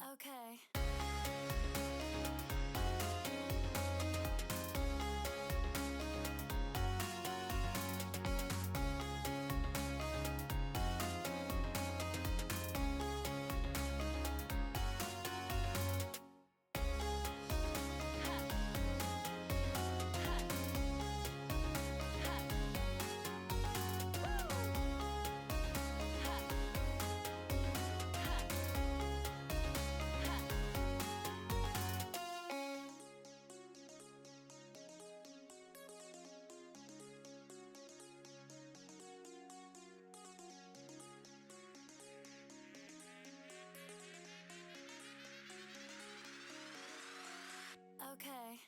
Okay. Okay.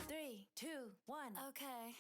Three, two, one. Okay.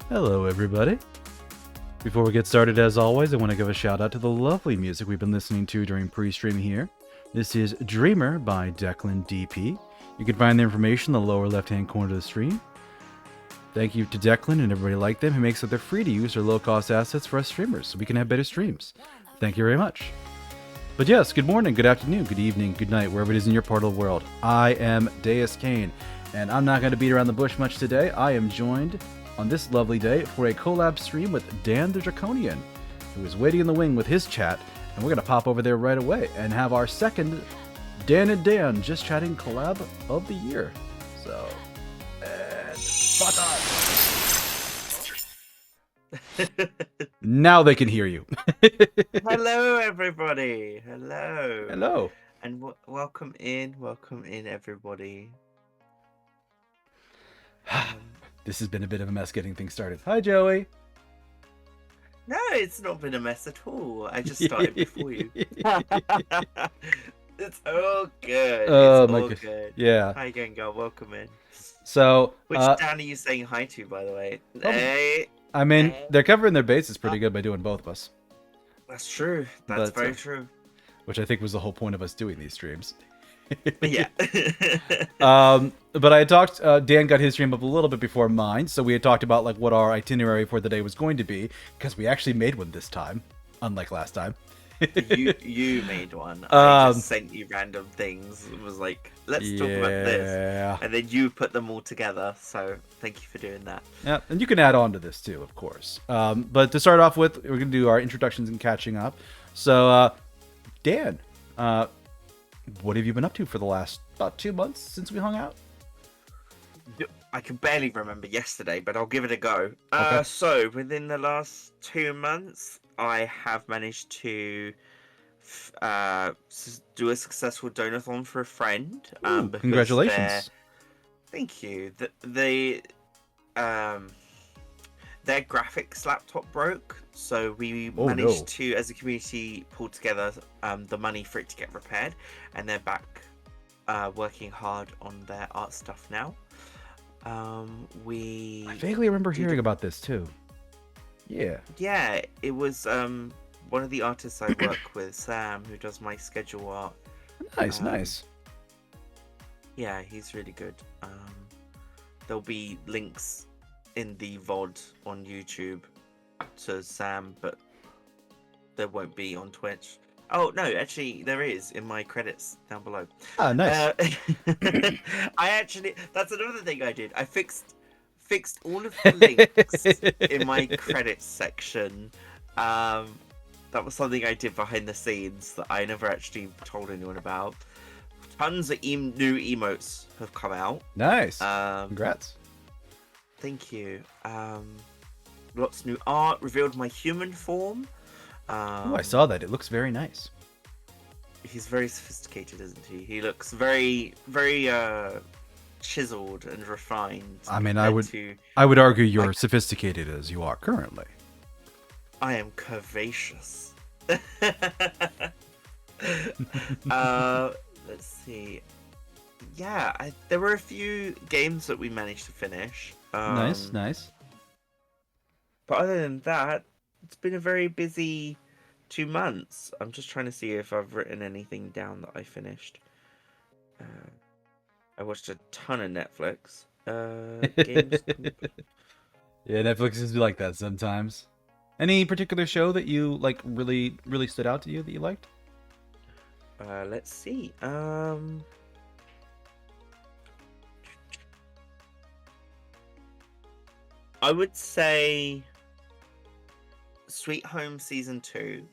Hello everybody. Before we get started, as always, I want to give a shout out to the lovely music we've been listening to during pre-stream here. This is Dreamer by Declan DP. You can find the information in the lower left-hand corner of the stream. Thank you to Declan and everybody like them who makes it they're free to use or low-cost assets for us streamers so we can have better streams. Thank you very much. But yes, good morning, good afternoon, good evening, good night, wherever it is in your part of the world. I am Deuscain, and I'm not going to beat around the bush much today. I am joined on this lovely day for a collab stream with Dan the Draconian, who is waiting in the wing with his chat, and we're going to pop over there right away and have our second Dan and Dan just chatting collab of the year. So, and spot on! Now they can hear you. Hello, everybody. Hello. Hello. And welcome in, everybody. This has been a bit of a mess getting things started. Hi, Joey. No, it's not been a mess at all. I just started before you. It's all good. Oh, it's my all goodness. good. Yeah. How you going, girl? Welcome in. So, Which Dan are you saying hi to, by the way? Hey. I mean, they're covering their bases pretty good by doing both of us. That's true. That's But, very true. Which I think was the whole point of us doing these streams. Yeah. But I had talked. Dan got his stream up a little bit before mine, so we had talked about like what our itinerary for the day was going to be, because we actually made one this time, unlike last time. You made one. I just sent you random things. It was like, let's talk about this, Yeah. and then you put them all together. So thank you for doing that. Yeah, and you can add on to this too, of course. But to start off with, we're going to do our introductions and catching up. So, Dan, what have you been up to for the last about 2 months since we hung out? I can barely remember yesterday, but I'll give it a go. Okay. So within the last 2 months, I have managed to do a successful donathon for a friend. Ooh, Because congratulations. thank you. Their graphics laptop broke, so we managed to, as a community, pull together the money for it to get repaired, and they're back working hard on their art stuff now. I vaguely remember hearing about this too. Yeah, it was one of the artists I work with, Sam, who does my schedule art. Nice. Yeah, he's really good. There'll be links in the VOD on YouTube to Sam, but there won't be on Twitch. Oh no, actually there is in my credits down below. Ah, nice. That's another thing I did. I fixed all of the links in my credits section. That was something I did behind the scenes that I never actually told anyone about. Tons of new emotes have come out. Nice. Congrats. Thank you. Lots of new art. Revealed my human form. Oh, I saw that. It looks very nice. He's very sophisticated, isn't he? He looks very, very chiseled and refined. I mean, I would argue you're sophisticated as you are currently. I am curvaceous. Let's see. Yeah, there were a few games that we managed to finish. Nice. But other than that, it's been a very busy 2 months. I'm just trying to see if I've written anything down that I finished. I watched a ton of Netflix. Games. Yeah, Netflix is like that sometimes. Any particular show that you like really stood out to you that you liked? Let's see. I would say Sweet Home Season 2.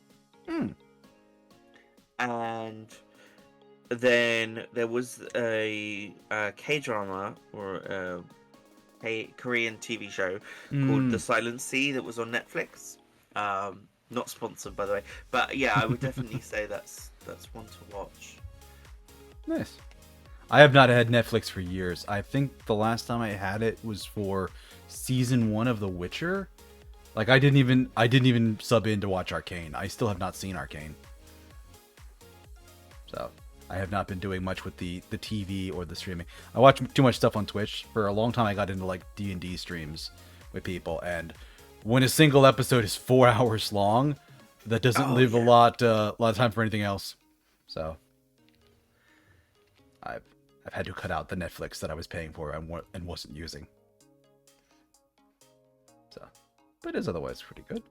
And then there was a K-drama or a Korean TV show called The Silent Sea that was on Netflix. Not sponsored, by the way. But yeah, I would definitely say that's one to watch. Nice. I have not had Netflix for years. I think the last time I had it was for season 1 of The Witcher. Like I didn't even sub in to watch Arcane. I still have not seen Arcane. So I have not been doing much with the TV or the streaming. I watch too much stuff on Twitch. For a long time I got into like D&D streams with people, and when a single episode is 4 hours long, that doesn't leave a lot of time for anything else. So I've had to cut out the Netflix that I was paying for and wasn't using. So, but it is otherwise pretty good.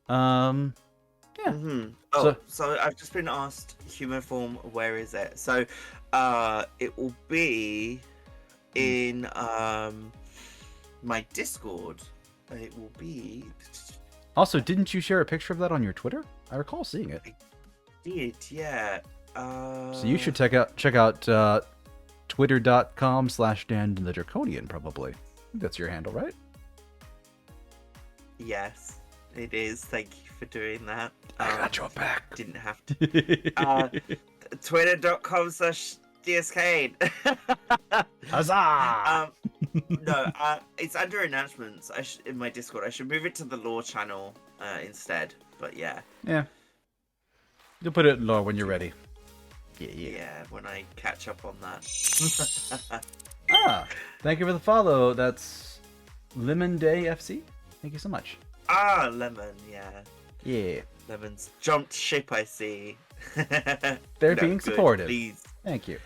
Yeah. Mm-hmm. Oh, so I've just been asked human form, where is it? So it will be in my Discord. It will be. Also, didn't you share a picture of that on your Twitter? I recall seeing it. I did, yeah. So you should check out twitter.com/Dan the Draconian, probably. I think that's your handle, right? Yes, it is. Thank you for doing that. I got your back. Didn't have to. Twitter.com/Deuscain. Huzzah! No, it's under announcements. In my Discord, I should move it to the lore channel instead. But yeah. Yeah. You'll put it in lore when you're ready. Yeah. When I catch up on that. Thank you for the follow. That's Lemon Day FC. Thank you so much. Lemon, yeah. Yeah. Lemon's jumped ship, I see. They're being supportive. Please. Thank you.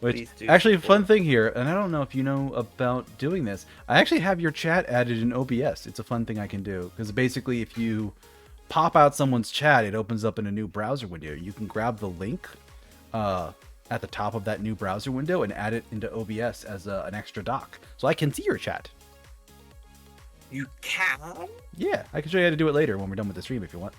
Which, Please do actually, support. fun thing here, and I don't know if you know about doing this. I actually have your chat added in OBS. It's a fun thing I can do. Because basically, if you pop out someone's chat, it opens up in a new browser window. You can grab the link at the top of that new browser window and add it into OBS as an extra doc. So I can see your chat. You can? Yeah, I can show you how to do it later when we're done with the stream if you want.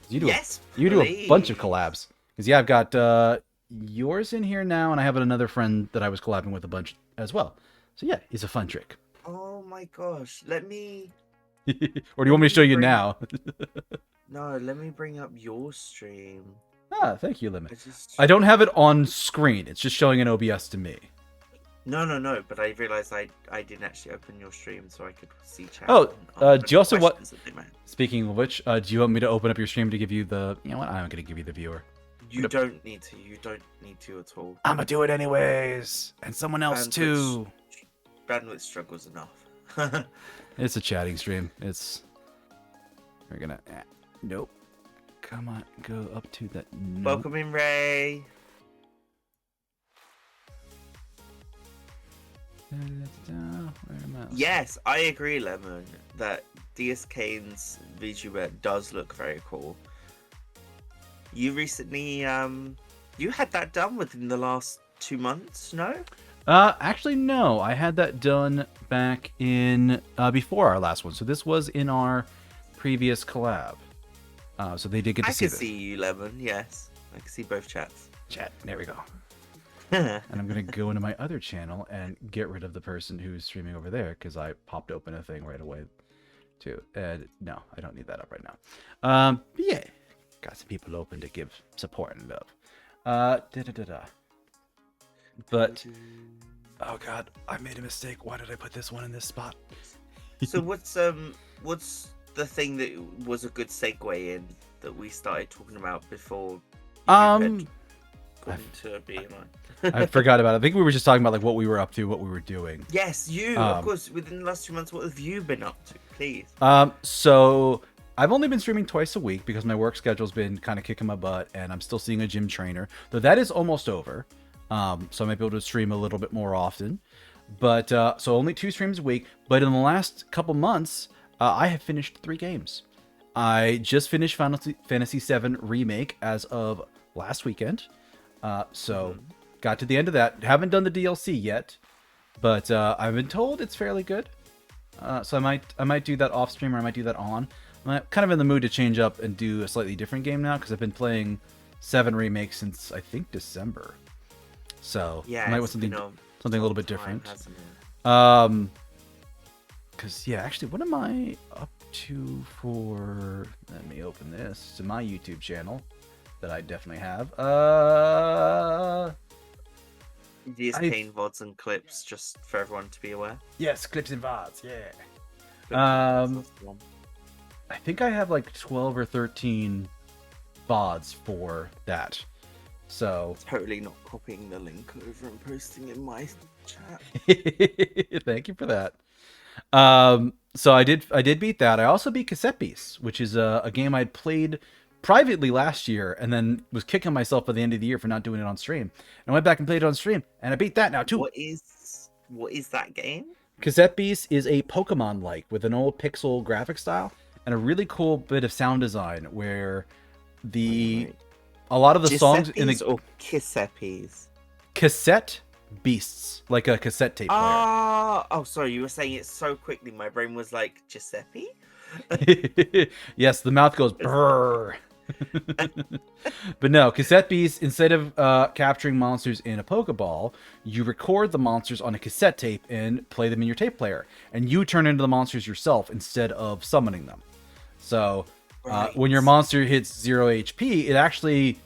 You do Yes, you do a bunch of please. collabs. Because, yeah, I've got yours in here now, and I have another friend that I was collabing with a bunch as well. So, yeah, it's a fun trick. Oh my gosh. Let me... Or do you want me to show you now? No, let me bring up your stream. Ah, thank you, Limit. I just... I don't have it on screen. It's just showing in OBS to me. No, but I realized I didn't actually open your stream so I could see chat. Oh, and do you also want... questions that they might- Speaking of which, do you want me to open up your stream to give you the... You know what? I'm going to give you the viewer. You don't need to. You don't need to at all. I'm going to do it anyways. And someone else, too. Bandwidth struggles enough. It's a chatting stream. It's... We're going to... Nope. Come on. Go up to that... Nope. Welcome in, Ray. Yes, I agree, Lemon, that Deuscain's VTuber does look very cool. You recently, you had that done within the last 2 months, no? Actually, no. I had that done back in, before our last one. So this was in our previous collab. So they did get to see this. I can see you, Lemon, yes. I can see both chats. Chat. There we go. And I'm going to go into my other channel and get rid of the person who's streaming over there because I popped open a thing right away too. And no, I don't need that up right now. But yeah, got some people open to give support and love. But, oh god, I made a mistake. Why did I put this one in this spot? So what's the thing that was a good segue in that we started talking about before you had gone to BMI? I forgot about it. I think we were just talking about like what we were up to, what we were doing. Yes, you, of course. Within the last 2 months, what have you been up to, please? So I've only been streaming twice a week because my work schedule's been kind of kicking my butt, and I'm still seeing a gym trainer. Though that is almost over, so I might be able to stream a little bit more often. But so only 2 streams a week. But in the last couple months, I have finished 3 games. I just finished Final Fantasy VII Remake as of last weekend. So got to the end of that. Haven't done the DLC yet, but I've been told it's fairly good. So I might do that off stream, or I might do that on. I'm kind of in the mood to change up and do a slightly different game now because I've been playing 7 Remake since I think December. So Yeah, I might want it's something been a little bit time, different. hasn't it? Because yeah, actually, what am I up to for? Let me open this to my YouTube channel that I definitely have. Deuscain VODs and clips, just for everyone to be aware. Yes, clips and VODs, yeah. That's the one. I think I have like 12 or 13 VODs for that. So Totally not copying the link over and posting in my chat. thank you for that. So I did beat that. I also beat Cassette Beasts, which is a game I'd played privately last year and then was kicking myself by the end of the year for not doing it on stream. And I went back and played it on stream, and I beat that now too. What is that game? Cassette Beasts is a Pokemon-like with an old pixel graphic style and a really cool bit of sound design where a lot of the songs in the or Kiseppies? Cassette Beasts, like a cassette tape player. Oh, sorry, you were saying it so quickly. My brain was like Giuseppe. Yes, the mouth goes brrr. But no, Cassette Beasts, instead of capturing monsters in a Pokeball, you record the monsters on a cassette tape and play them in your tape player. And you turn into the monsters yourself instead of summoning them. So when your monster hits 0 HP, it actually...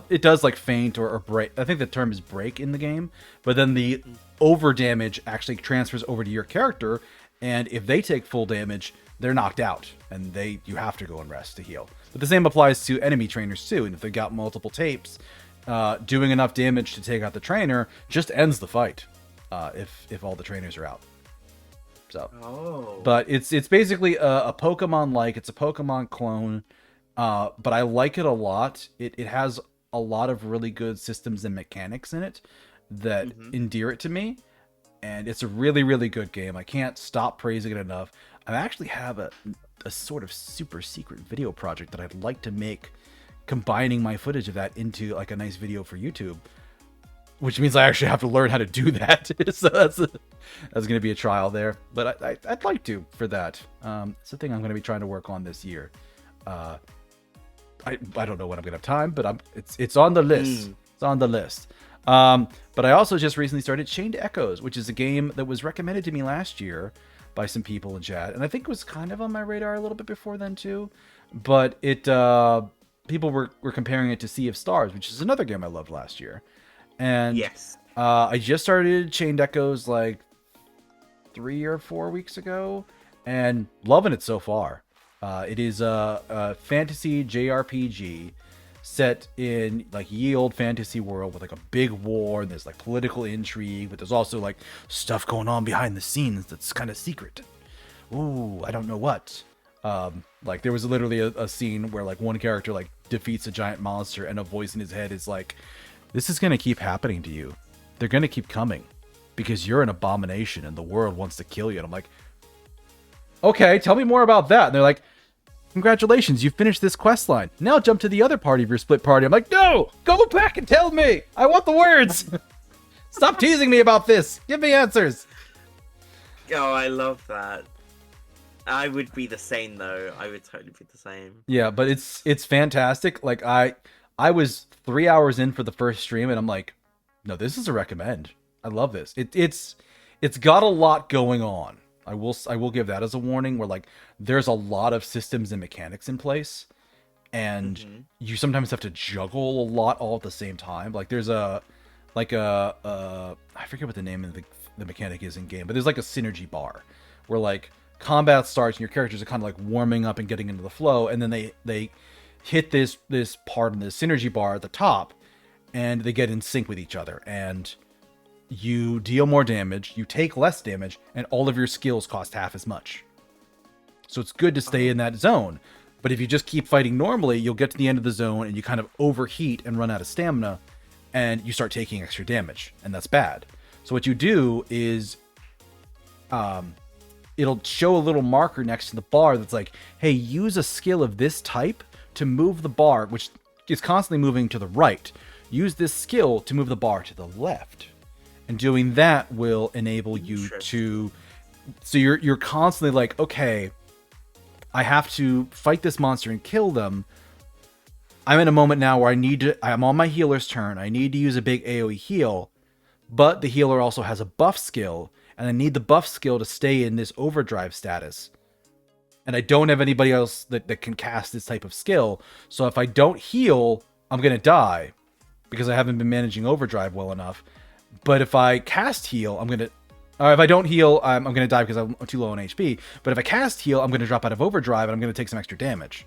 it does like faint or break. I think the term is break in the game. But then the over damage actually transfers over to your character. And if they take full damage, they're knocked out. And you have to go and rest to heal. But the same applies to enemy trainers too. And if they've got multiple tapes, doing enough damage to take out the trainer just ends the fight. If all the trainers are out. So, but it's basically a Pokemon-like. It's a Pokemon clone. But I like it a lot. It has a lot of really good systems and mechanics in it. that Mm-hmm. endear it to me. And it's a really, really good game. I can't stop praising it enough. I actually have a sort of super secret video project that I'd like to make, combining my footage of that into like a nice video for YouTube, which means I actually have to learn how to do that. So that's going to be a trial there. But I'd like to for that. It's a thing I'm going to be trying to work on this year. I don't know when I'm going to have time, but it's on the list. It's on the list. But I also just recently started Chained Echoes, which is a game that was recommended to me last year by some people in chat, and I think it was kind of on my radar a little bit before then too. But it people were comparing it to Sea of Stars, which is another game I loved last year. And Yes. I just started Chained Echoes like 3 or 4 weeks ago, and loving it so far. It is a fantasy JRPG set in like ye old fantasy world with like a big war, and there's like political intrigue, but there's also like stuff going on behind the scenes that's kind of secret. Ooh, I don't know what. Like there was literally a scene where like one character like defeats a giant monster, and a voice in his head is like, "This is gonna keep happening to you. They're gonna keep coming because you're an abomination and the world wants to kill you." And I'm like, okay, tell me more about that. And they're like, "Congratulations, you finished this quest line. Now jump to the other party of your split party." I'm like, no, go back and tell me. I want the words. Stop teasing me about this. Give me answers. Oh, I love that. I would be the same though. I would totally be the same. Yeah, but it's fantastic. Like I was 3 hours in for the first stream, and I'm like, no, this is a recommend. I love this. It's got a lot going on. I will give that as a warning, where like there's a lot of systems and mechanics in place, and you sometimes have to juggle a lot all at the same time. Like there's I forget what the name of the mechanic is in game, but there's like a synergy bar where like combat starts and your characters are kind of like warming up and getting into the flow, and then they hit this part in the synergy bar at the top, and they get in sync with each other, and you deal more damage, you take less damage, and all of your skills cost half as much. So it's good to stay in that zone. But if you just keep fighting normally, you'll get to the end of the zone and you kind of overheat and run out of stamina, and you start taking extra damage, and that's bad. So what you do is it'll show a little marker next to the bar that's like, hey, use a skill of this type to move the bar, which is constantly moving to the right. Use this skill to move the bar to the left. And doing that will enable you to... So you're constantly like, okay, I have to fight this monster and kill them. I'm in a moment now where I'm on my healer's turn. I need to use a big AoE heal, but the healer also has a buff skill, and I need the buff skill to stay in this overdrive status. And I don't have anybody else that can cast this type of skill. So if I don't heal, I'm going to die because I haven't been managing overdrive well enough. But if I cast heal, if I don't heal, I'm going to die because I'm too low on HP. But if I cast heal, I'm going to drop out of overdrive and I'm going to take some extra damage.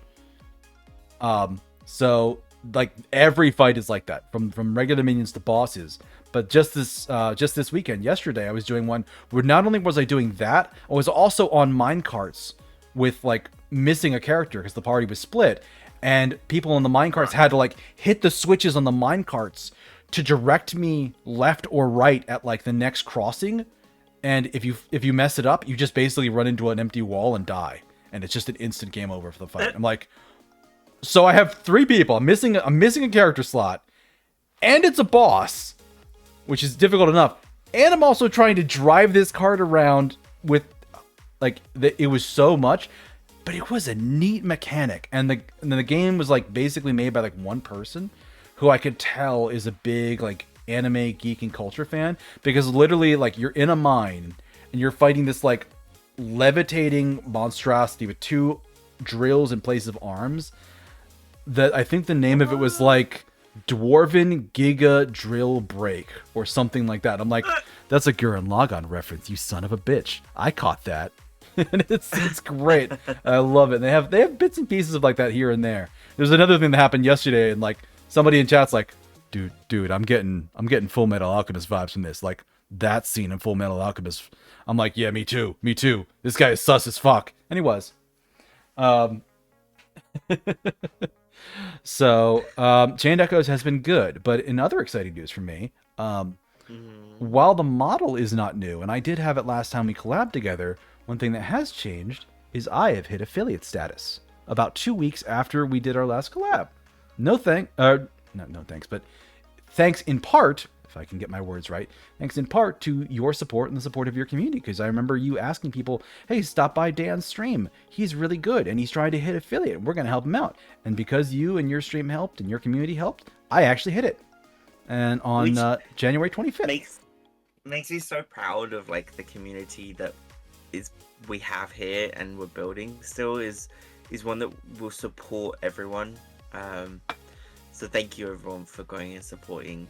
So like every fight is like that, from regular minions to bosses. But just this weekend, yesterday, I was doing one where not only was I doing that, I was also on minecarts with like missing a character because the party was split, and people in the minecarts had to like hit the switches on the minecarts to direct me left or right at like the next crossing. And if you mess it up, you just basically run into an empty wall and die, and it's just an instant game over for the fight. I'm like, so I have 3 people. I'm missing a character slot, and it's a boss, which is difficult enough. And I'm also trying to drive this cart around with like it was so much, but it was a neat mechanic. And the game was like basically made by like one person who I could tell is a big like anime geek and culture fan, because literally like you're in a mine and you're fighting this like levitating monstrosity with 2 drills in place of arms. That I think the name of it was like Dwarven Giga Drill Break or something like that. I'm like, that's a Gurren Lagann reference, you son of a bitch. I caught that. And it's great. I love it. They have bits and pieces of like that here and there. There's another thing that happened yesterday, and like somebody in chat's like, dude, I'm getting Full Metal Alchemist vibes from this. Like that scene in Full Metal Alchemist. I'm like, yeah, me too. This guy is sus as fuck. And he was. So, Chained Echoes has been good, but in other exciting news for me, while the model is not new, and I did have it last time we collabed together, one thing that has changed is I have hit affiliate status about 2 weeks after we did our last collab. No thanks, but thanks in part, if I can get my words right, thanks in part to your support and the support of your community, because I remember you asking people, hey, stop by Dan's stream. He's really good, and he's trying to hit affiliate. We're going to help him out. And because you and your stream helped and your community helped, I actually hit it. And on January 25th. Makes me so proud of like the community that we have here and we're building still is one that will support everyone. So thank you everyone for going and supporting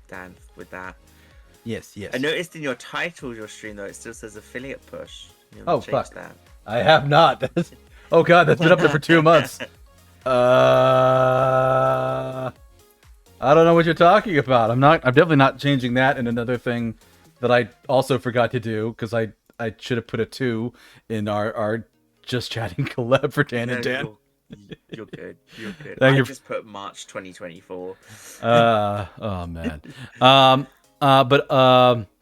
Dan with that. Yes. I noticed in your title of your stream though it still says affiliate push. Oh fuck! That. I have not. Oh god, that's been up there for 2 months. I don't know what you're talking about. I'm definitely not changing that. And another thing that I also forgot to do, because I should have put a 2 in our just chatting collab for Dan and Dan. You're good. You're good. I just put March 2024. Oh man.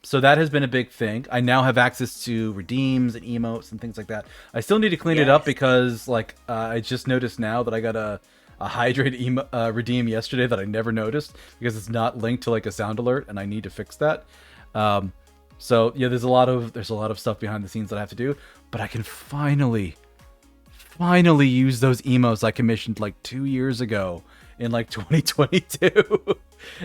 So that has been a big thing. I now have access to redeems and emotes and things like that. I still need to clean it up because I just noticed now that I got a hydrate redeem yesterday that I never noticed because it's not linked to like a sound alert, and I need to fix that. So yeah, there's a lot of stuff behind the scenes that I have to do, but I can finally use those emotes I commissioned like 2 years ago in like 2022.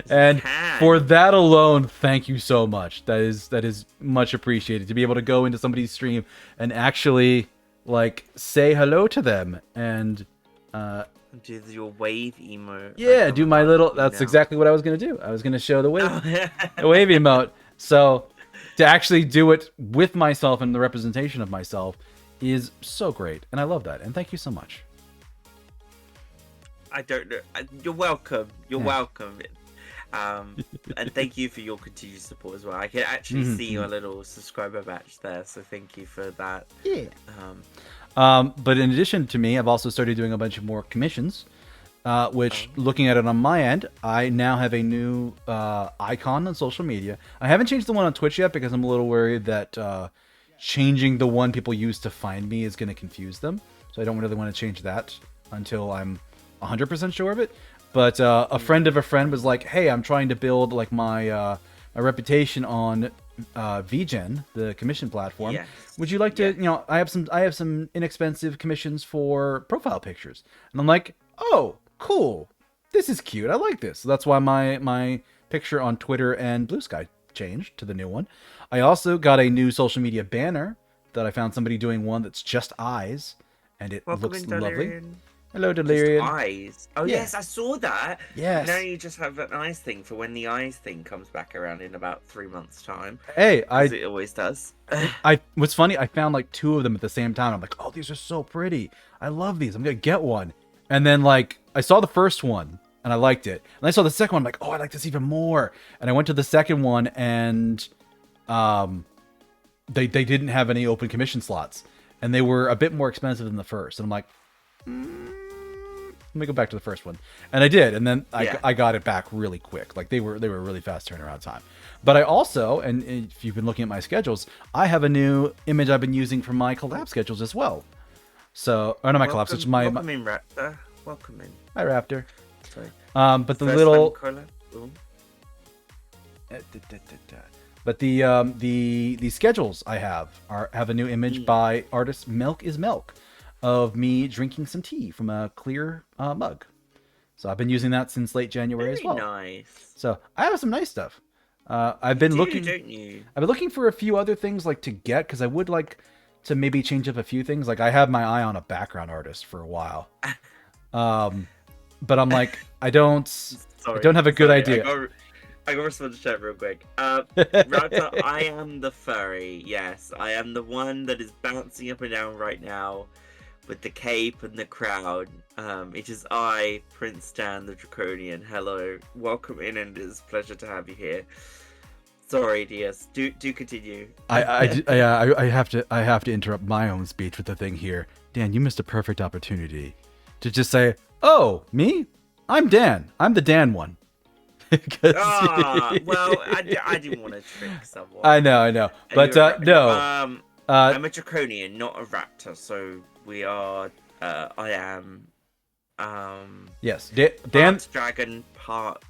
And for that alone, thank you so much. That is much appreciated, to be able to go into somebody's stream and actually like say hello to them and do your wave emote. Yeah, do my little. That's exactly what I was gonna do. I was gonna show the wave, the wave emote. So to actually do it with myself and the representation of myself is so great, and I love that. And thank you so much. I don't know. You're welcome. You're welcome. And thank you for your continued support as well. I can actually see your little subscriber badge there, so thank you for that. Yeah. But in addition to me, I've also started doing a bunch of more commissions, which, looking at it on my end, I now have a new icon on social media. I haven't changed the one on Twitch yet because I'm a little worried that changing the one people use to find me is going to confuse them. So I don't really want to change that until I'm 100% sure of it. But a friend of a friend was like, hey, I'm trying to build like my reputation on VGen, the commission platform. Yes. Would you like to, I have some inexpensive commissions for profile pictures. And I'm like, oh, cool. This is cute. I like this. So that's why my picture on Twitter and Deuscain changed to the new one. I also got a new social media banner that I found somebody doing one that's just eyes, and it looks lovely. Hello, Delirium. Just eyes. Oh, yes, I saw that. Yes. Now you just have an eyes thing for when the eyes thing comes back around in about 3 months' time. Hey, as it always does. What's funny, I found like 2 of them at the same time. I'm like, oh, these are so pretty. I love these. I'm going to get one. And then, like, I saw the first one, and I liked it. And I saw the second one, I'm like, oh, I like this even more. And I went to the second one, and they didn't have any open commission slots. And they were a bit more expensive than the first. And I'm like, let me go back to the first one, and I did, and then I got it back really quick. Like they were really fast turnaround time. But I also, and if you've been looking at my schedules, I have a new image I've been using for my collab schedules as well. So, or not my collab, it's my welcome in, Raptor. Welcome in. Hi, Raptor. Sorry. But the little. But the schedules I have have a new image by artist Milk is Milk, of me drinking some tea from a clear mug. So I've been using that since late January as well. Nice. So I have some nice stuff. I've been looking. Don't you? I've been looking for a few other things like to get, because I would like to maybe change up a few things. Like I have my eye on a background artist for a while. But I'm like, I don't have a good idea. I got to respond to chat real quick. Raptor, I am the furry. Yes, I am the one that is bouncing up and down right now with the cape and the crowd. It is I, Prince Dan the Draconian. Hello, welcome in, and it is a pleasure to have you here. Sorry, DS. Do continue. I have to interrupt my own speech with the thing here. Dan, you missed a perfect opportunity to just say, "Oh, me? I'm Dan. I'm the Dan one." Well, I didn't want to trick someone. I know. But no. I'm a draconian, not a raptor. So we are. I am. Yes, Dan. Part dragon, part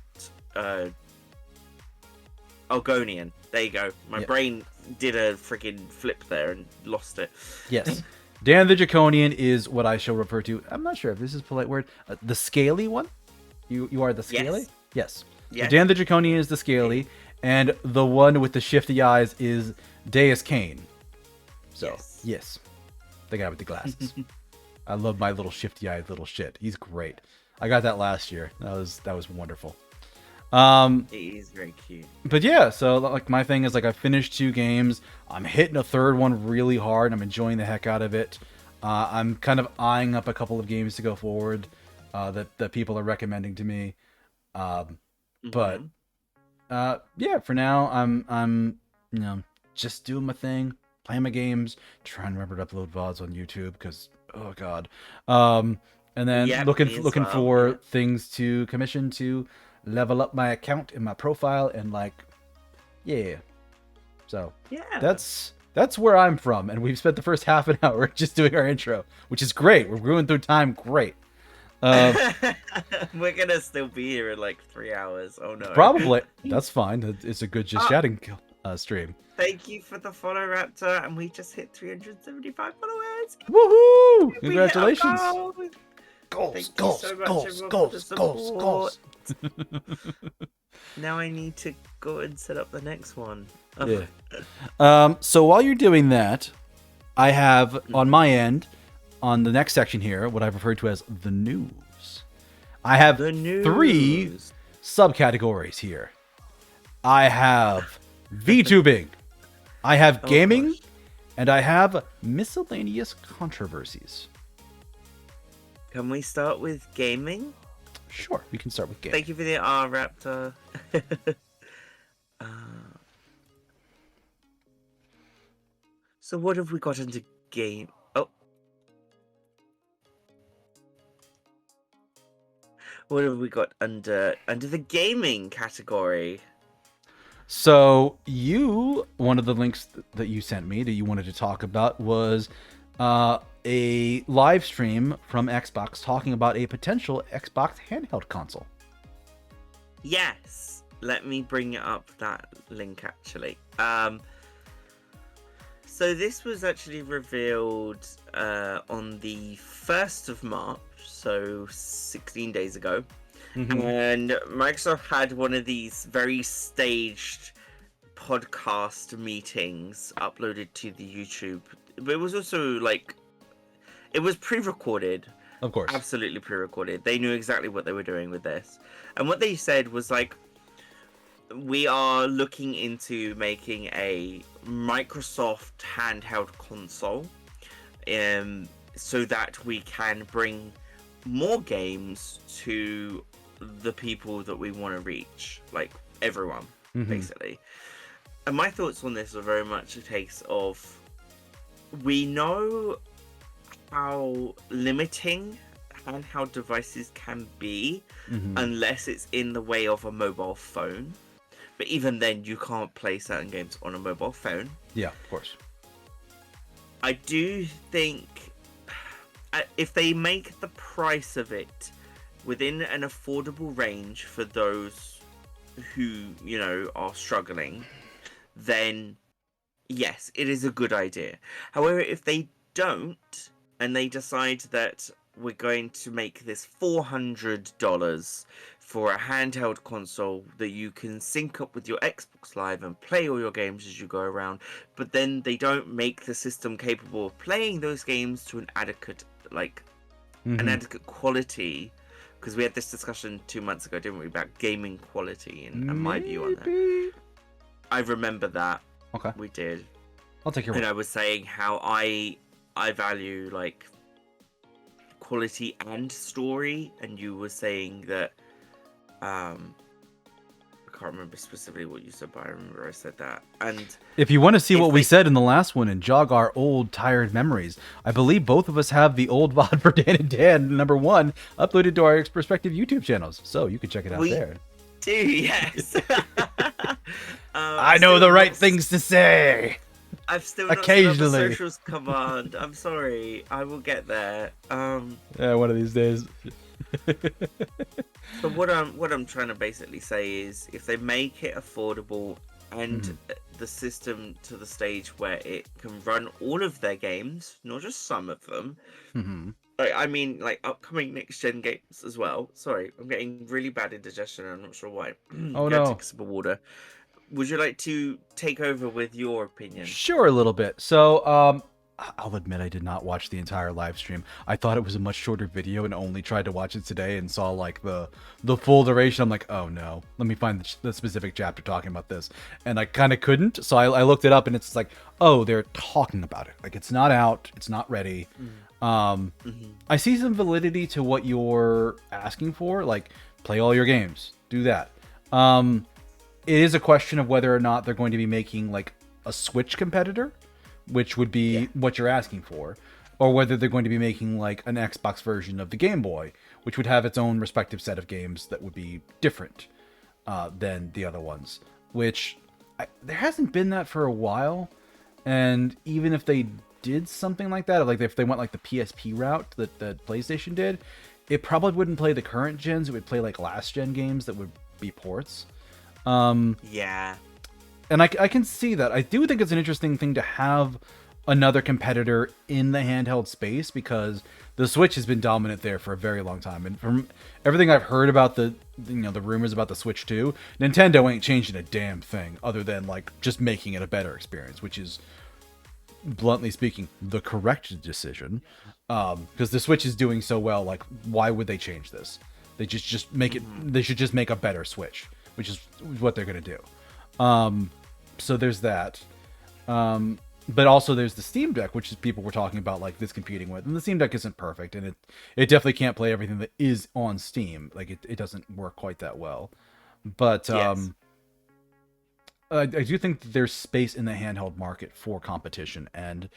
Argonian. There you go. My brain did a freaking flip there and lost it. Yes. Dan the Draconian is what I shall refer to. I'm not sure if this is a polite word. The scaly one? You are the scaly? Yes. Yes. So Dan the Draconian is the scaly, and the one with the shifty eyes is Deuscain. So, yes. The guy with the glasses. I love my little shifty-eyed little shit. He's great. I got that last year. That was wonderful. He is very cute. But yeah, so like my thing is like I finished 2 games. I'm hitting a third one really hard. I'm enjoying the heck out of it. I'm kind of eyeing up a couple of games to go forward that people are recommending to me. But yeah, for now I'm just doing my thing, playing my games, trying to remember to upload VODs on YouTube because oh god. And then looking for things to commission to level up my account in my profile and so that's where I'm from, and we've spent the first half an hour just doing our intro, which is great. We're going through time great. We're gonna still be here in like 3 hours. Oh no. Probably. That's fine. It's a good just chatting stream. Thank you for the follow, Raptor, and we just hit 375 followers. Woohoo! Congratulations. Goals. Now I need to go and set up the next one. Yeah. So while you're doing that, I have on my end, on the next section here, what I've referred to as the news. I have 3 subcategories here. I have VTubing, I have gaming, and I have miscellaneous controversies. Can we start with gaming? Sure, we can start with gaming. Thank you for the R, Raptor. So what have we got into game? Oh. What have we got under the gaming category? So one of the links that you sent me that you wanted to talk about was a live stream from Xbox talking about a potential Xbox handheld console. Yes, let me bring up that link actually. So this was actually revealed on the 1st of March, so 16 days ago. And Microsoft had one of these very staged podcast meetings uploaded to the YouTube. But it was also it was pre-recorded. Of course. Absolutely pre-recorded. They knew exactly what they were doing with this. And what they said was we are looking into making a Microsoft handheld console so that we can bring more games to the people that we want to reach, like everyone, basically. And my thoughts on this are very much a case of we know how limiting handheld devices can be unless it's in the way of a mobile phone. But even then, you can't play certain games on a mobile phone. Yeah, of course. I do think if they make the price of it within an affordable range for those who, are struggling, then yes, it is a good idea. However, if they don't, and they decide that we're going to make this $400 for a handheld console that you can sync up with your Xbox Live and play all your games as you go around, but then they don't make the system capable of playing those games to an adequate, an adequate quality, because we had this discussion 2 months ago, didn't we, about gaming quality and my view on that. I remember that. Okay. We did. I'll take your word. And I was saying how I value quality and story, and you were saying that I can't remember specifically what you said, but I remember I said that. And if you want to see what we said in the last one and jog our old tired memories, I believe both of us have the old VOD for Dan and Dan #1 uploaded to our respective YouTube channels, so you can check it out there. do, yes. I know the right things to say. I've still not Occasionally. set up a socials command. I'm sorry. I will get there. Yeah, one of these days. So what I'm trying to basically say is, if they make it affordable and the system to the stage where it can run all of their games, not just some of them. I mean, like upcoming next gen games as well. Sorry, I'm getting really bad indigestion. I'm not sure why. Oh Go no. take a sip of water. Would you like to take over with your opinion? Sure, a little bit. So, I'll admit I did not watch the entire live stream. I thought it was a much shorter video and only tried to watch it today and saw like the full duration. I'm like, oh no, let me find the specific chapter talking about this. And I kind of couldn't. So I looked it up and it's like, oh, they're talking about it. Like it's not out. It's not ready. I see some validity to what you're asking for. Like play all your games. Do that. It is a question of whether or not they're going to be making like a Switch competitor, which would be what you're asking for, or whether they're going to be making like an Xbox version of the Game Boy, which would have its own respective set of games that would be different than the other ones, which there hasn't been that for a while. And even if they did something like that, like if they went like the PSP route that PlayStation did, it probably wouldn't play the current gens. It would play like last gen games that would be ports. Yeah. And I can see that. I do think it's an interesting thing to have another competitor in the handheld space, because the Switch has been dominant there for a very long time. And from everything I've heard about the rumors about the Switch 2, Nintendo ain't changing a damn thing other than like just making it a better experience, which is, bluntly speaking, the correct decision. Because the Switch is doing so well, like why would they change this? They just make it. They should just make a better Switch, which is what they're gonna do. So there's that. But also there's the Steam Deck, which is people were talking about like this competing with. And the Steam Deck isn't perfect, and it definitely can't play everything that is on Steam. Like it doesn't work quite that well. But I do think that there's space in the handheld market for competition, and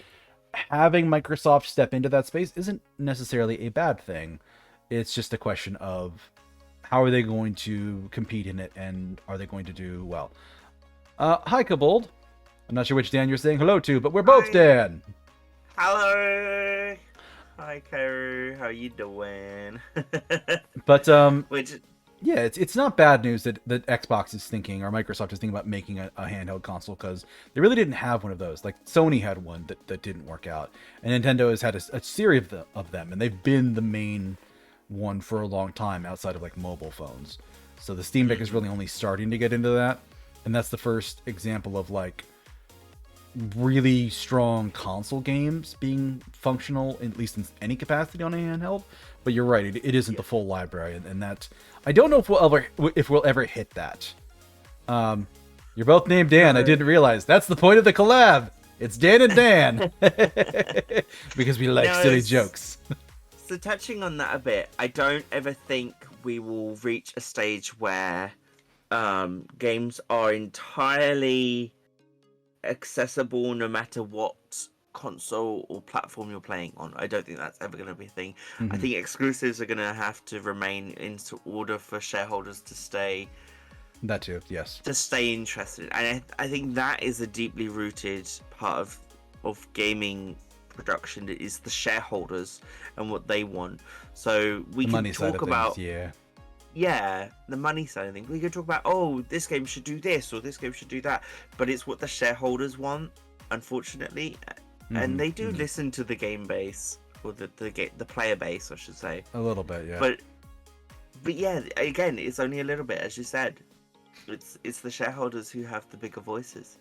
having Microsoft step into that space isn't necessarily a bad thing. It's just a question of how are they going to compete in it, and are they going to do well? Hi, Kabold. I'm not sure which Dan you're saying hello to, but we're both Dan. Hello. Hi, Karu. How you doing? But Which... yeah, it's not bad news that Xbox is thinking, or Microsoft is thinking about making a handheld console, because they really didn't have one of those. Like Sony had one that didn't work out, and Nintendo has had a series of them, and they've been the main one for a long time outside of like mobile phones. So the Steam Deck is really only starting to get into that, and that's the first example of like really strong console games being functional, at least in any capacity, on a handheld. But you're right, it isn't the full library, and that I don't know if we'll ever hit that. You're both named Dan. I didn't realize that's the point of the collab. It's Dan and Dan because we like silly jokes. So touching on that a bit, I don't ever think we will reach a stage where games are entirely accessible no matter what console or platform you're playing on. I don't think that's ever going to be a thing. I think exclusives are going to have to remain in order for shareholders to stay... That too, yes. To stay interested. And I think that is a deeply rooted part of gaming production, is the shareholders and what they want. So we can talk about... Yeah, the money side of things. We can talk about, oh, this game should do this or this game should do that, but it's what the shareholders want, unfortunately. And they do listen to the game base, or the player base, I should say. A little bit, yeah. But yeah, again, it's only a little bit, as you said. It's the shareholders who have the bigger voices.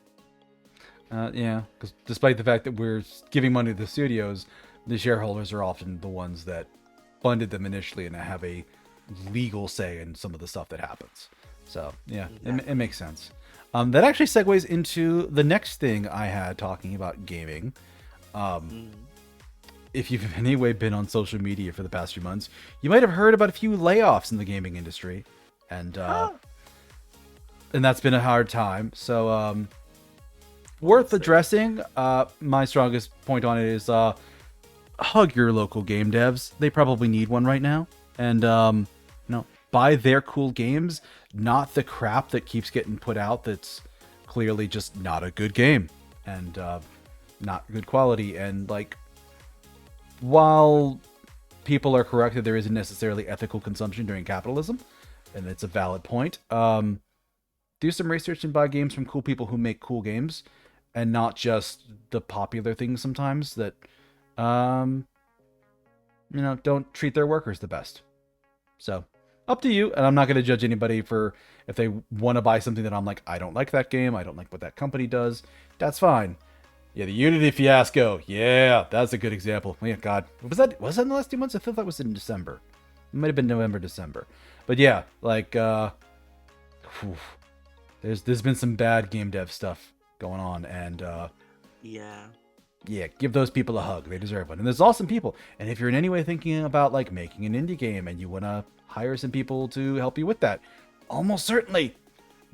Yeah, because despite the fact that we're giving money to the studios, the shareholders are often the ones that funded them initially and have a legal say in some of the stuff that happens. So yeah, it makes sense. That actually segues into the next thing I had talking about gaming. If you've in any way been on social media for the past few months, you might have heard about a few layoffs in the gaming industry, and that's been a hard time. So worth addressing. My strongest point on it is hug your local game devs. They probably need one right now. And buy their cool games, not the crap that keeps getting put out that's clearly just not a good game and not good quality. And like, while people are correct that there isn't necessarily ethical consumption during capitalism, and it's a valid point, do some research and buy games from cool people who make cool games, and not just the popular things sometimes that, don't treat their workers the best. So, up to you, and I'm not going to judge anybody for if they want to buy something that I'm like, I don't like that game, I don't like what that company does. That's fine. Yeah, the Unity fiasco. Yeah, that's a good example. Oh, yeah, God. Was that in the last 2 months? I thought that was in December. It might have been November, December. But yeah, like, there's been some bad game dev stuff going on, and Yeah. yeah, give those people a hug. They deserve one. And there's awesome people. And if you're in any way thinking about like making an indie game and you want to hire some people to help you with that, almost certainly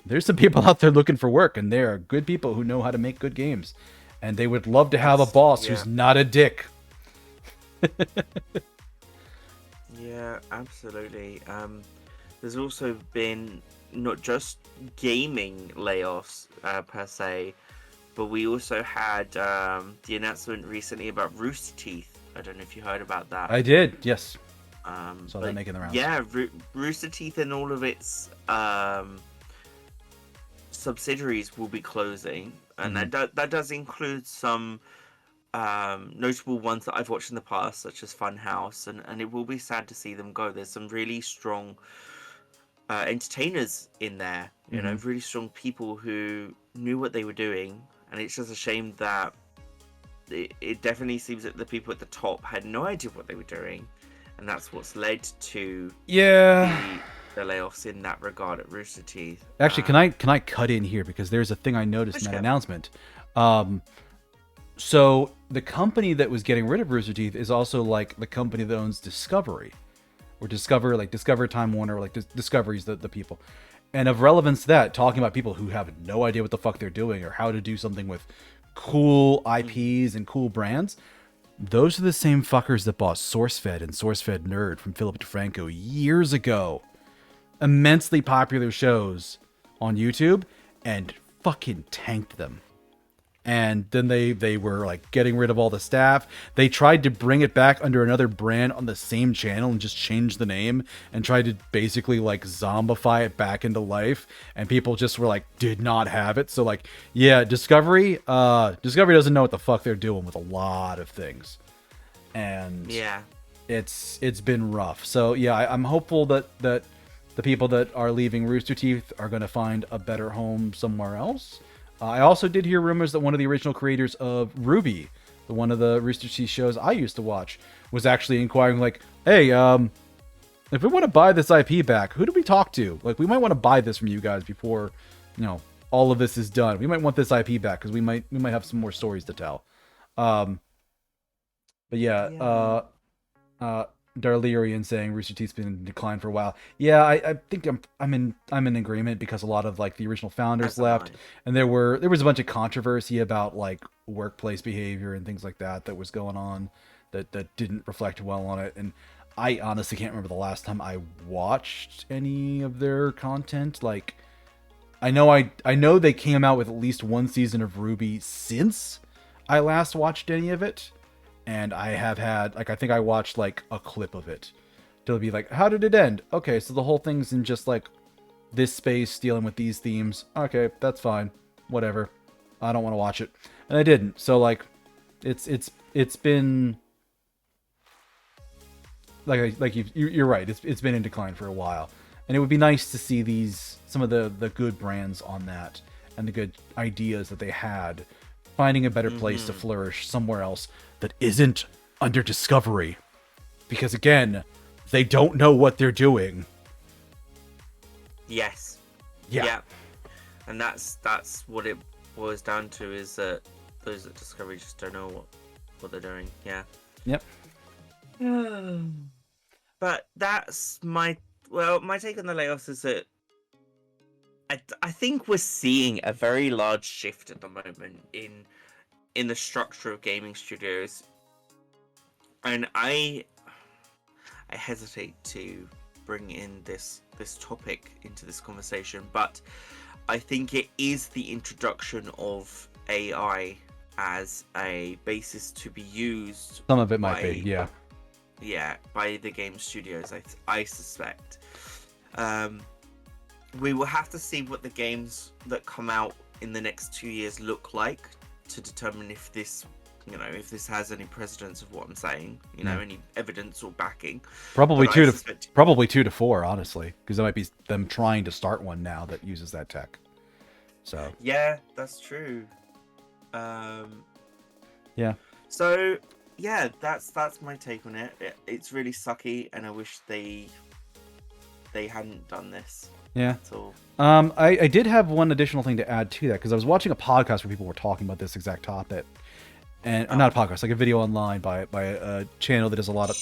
there's some people out there looking for work, and they are good people who know how to make good games. And they would love to have a boss who's not a dick. Yeah, absolutely. There's also been not just gaming layoffs per se, but we also had the announcement recently about Rooster Teeth. I don't know if you heard about that. I did, yes. Saw that But making the rounds. yeah, Rooster Teeth and all of its subsidiaries will be closing, and that does include some notable ones that I've watched in the past, such as Funhouse, and it will be sad to see them go. There's some really strong entertainers in there, you know, really strong people who knew what they were doing, and it's just a shame that it definitely seems that the people at the top had no idea what they were doing, and that's what's led to the layoffs in that regard at Rooster Teeth. Actually, can I cut in here, because there's a thing I noticed in that announcement. So the company that was getting rid of Rooster Teeth is also like the company that owns Discovery, or Discover Time Warner, like Discovery's the people. And of relevance to that, talking about people who have no idea what the fuck they're doing or how to do something with cool IPs and cool brands. Those are the same fuckers that bought SourceFed and SourceFed Nerd from Philip DeFranco years ago. Immensely popular shows on YouTube, and fucking tanked them. And then they were like getting rid of all the staff. They tried to bring it back under another brand on the same channel and just change the name and tried to basically like zombify it back into life. And people just were like, did not have it. So like, yeah, Discovery doesn't know what the fuck they're doing with a lot of things. And Yeah. it's been rough. So yeah, I'm hopeful that the people that are leaving Rooster Teeth are going to find a better home somewhere else. I also did hear rumors that one of the original creators of Ruby, one of the Rooster Teeth shows I used to watch, was actually inquiring like, hey, if we want to buy this IP back, who do we talk to? Like, we might want to buy this from you guys before, all of this is done. We might want this IP back because we might have some more stories to tell. But yeah. Darlerian saying Rooster Teeth's been in decline for a while. Yeah, I think I'm in agreement, because a lot of like the original founders left, and there was a bunch of controversy about like workplace behavior and things like that was going on that didn't reflect well on it. And I honestly can't remember the last time I watched any of their content. Like, I know they came out with at least one season of Ruby since I last watched any of it. And I have had, like, I think I watched, like, a clip of it. To be like, how did it end? Okay, so the whole thing's in just, like, this space dealing with these themes. Okay, that's fine. Whatever. I don't want to watch it. And I didn't. So, like, it's been... Like you're right. It's been in decline for a while. And it would be nice to see some of the good brands on that, and the good ideas that they had, finding a better place to flourish somewhere else that isn't under Discovery, because again, they don't know what they're doing. Yes. Yeah. And that's what it boils down to, is that those at Discovery just don't know what they're doing. Yeah. Yep. But that's my take on the layoffs is that I think we're seeing a very large shift at the moment in the structure of gaming studios, and I hesitate to bring in this topic into this conversation, but I think it is the introduction of AI as a basis to be used. Some of it might be, yeah. Yeah, by the game studios, I suspect. We will have to see what the games that come out in the next 2 years look like to determine if this, if this has any precedence of what I'm saying, any evidence or backing. Probably probably 2 to 4, honestly, because there might be them trying to start one now that uses that tech. So yeah, that's true. Yeah. So yeah, that's my take on it. It's really sucky, and I wish they hadn't done this. Yeah. That's all. I did have one additional thing to add to that, because I was watching a podcast where people were talking about this exact topic, and not a podcast, like a video online by a channel that does a lot of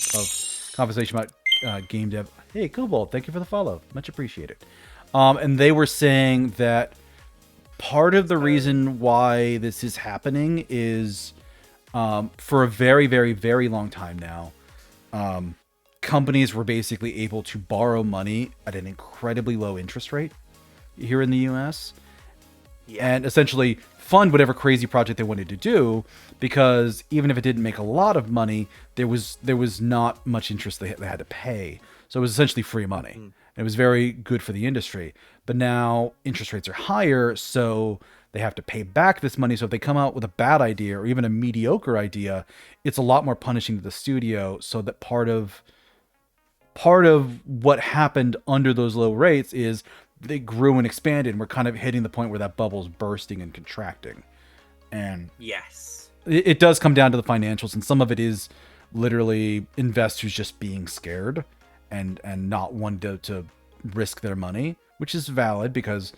conversation about game dev. Hey, Cobalt, thank you for the follow, much appreciated. And they were saying that part of the reason why this is happening is for a very, very, very long time now, companies were basically able to borrow money at an incredibly low interest rate here in the US, and essentially fund whatever crazy project they wanted to do, because even if it didn't make a lot of money, there was not much interest they had to pay. So it was essentially free money. And it was very good for the industry. But now interest rates are higher, so they have to pay back this money. So if they come out with a bad idea or even a mediocre idea, it's a lot more punishing to the studio. So that part of what happened under those low rates is they grew and expanded, and we're kind of hitting the point where that bubble's bursting and contracting. And yes, it does come down to the financials, and some of it is literally investors just being scared and not wanting to risk their money, which is valid because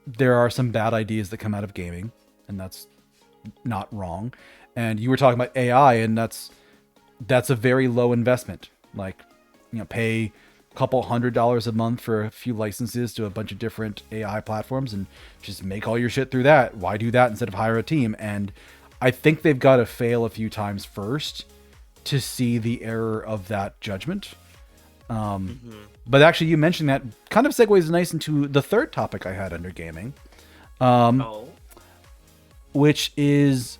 there are some bad ideas that come out of gaming, and that's not wrong. And you were talking about AI, and that's a very low investment. Like, pay a couple $100 a month for a few licenses to a bunch of different AI platforms and just make all your shit through that. Why do that instead of hire a team? And I think they've got to fail a few times first to see the error of that judgment. But actually, you mentioned that kind of segues nice into the third topic I had under gaming, which is,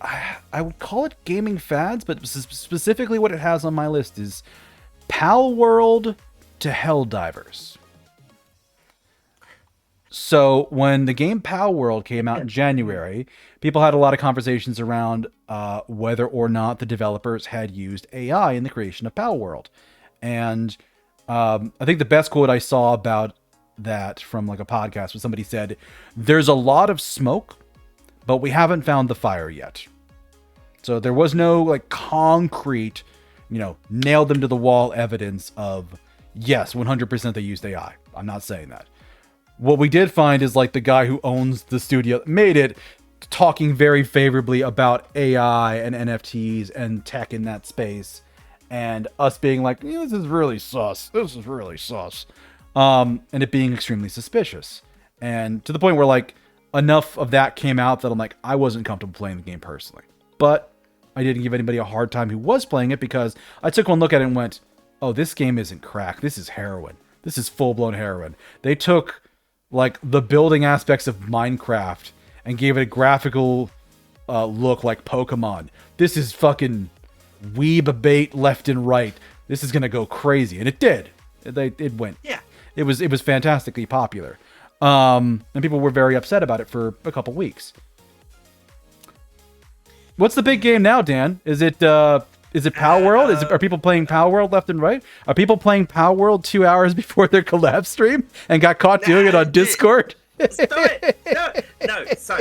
I would call it gaming fads, but specifically what it has on my list is Pal World to Helldivers. So when the game Pal World came out in January, people had a lot of conversations around whether or not the developers had used AI in the creation of Pal World. And I think the best quote I saw about that from like a podcast was somebody said, "There's a lot of smoke, but we haven't found the fire yet." So there was no like concrete, nailed them to the wall evidence of, yes, 100% they used AI. I'm not saying that. What we did find is like the guy who owns the studio that made it talking very favorably about AI and NFTs and tech in that space, and us being like, this is really sus. And it being extremely suspicious. And to the point where like enough of that came out that I'm like, I wasn't comfortable playing the game personally. But I didn't give anybody a hard time who was playing it, because I took one look at it and went, oh, this game isn't crack. This is heroin. This is full-blown heroin. They took like the building aspects of Minecraft and gave it a graphical look like Pokemon. This is fucking weeb bait left and right. This is gonna go crazy, and it did. It went. Yeah. It was fantastically popular, and people were very upset about it for a couple weeks. What's the big game now, Dan? Is it Pal World? Are people playing Pal World left and right? Are people playing Pal World 2 hours before their collab stream and got caught doing it on Discord? Stop it! No. So,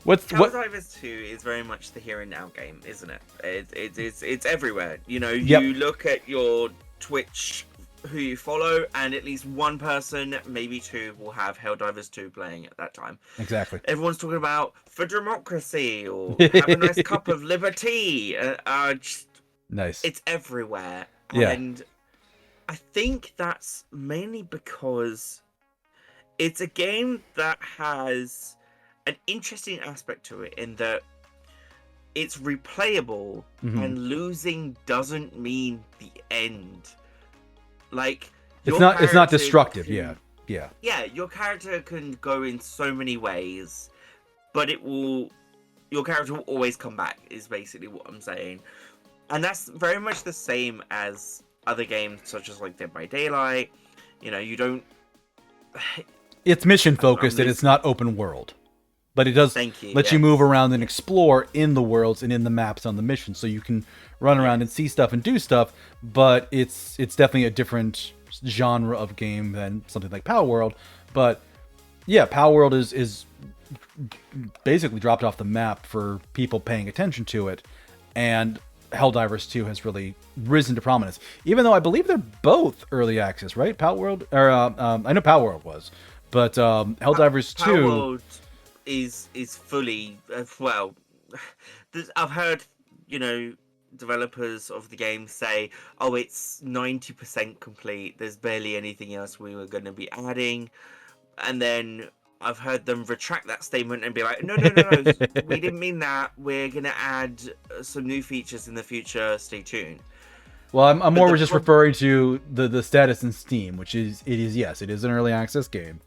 Helldivers 2 is very much the here and now game, isn't it? It's everywhere. You look at your Twitch, who you follow, and at least one person, maybe two, will have Helldivers 2 playing at that time. Exactly. Everyone's talking about for democracy or have a nice cup of liberty. Nice. It's everywhere. Yeah. And I think that's mainly because it's a game that has an interesting aspect to it in that it's replayable, and losing doesn't mean the end. Like, It's your not character destructive. can- Yeah. Yeah, your character can go in so many ways, but your character will always come back, is basically what I'm saying. And that's very much the same as other games, such as like Dead by Daylight. You know, you don't. It's mission focused and it's not open world. But it does Thank you, let you yes. move around and explore in the worlds and in the maps on the mission, so you can run around and see stuff and do stuff. But it's definitely a different genre of game than something like Power World. But yeah, Power World is basically dropped off the map for people paying attention to it, and Helldivers 2 has really risen to prominence. Even though I believe they're both early access, right? Power World, or I know Power World was, but Helldivers 2. Power World is fully well. I've heard, you know, developers of the game say, "Oh, it's 90% complete. There's barely anything else we were going to be adding," and then I've heard them retract that statement and be like, no, we didn't mean that. We're going to add some new features in the future. Stay tuned. Well, I'm more just referring to the status in Steam, which is it is an early access game.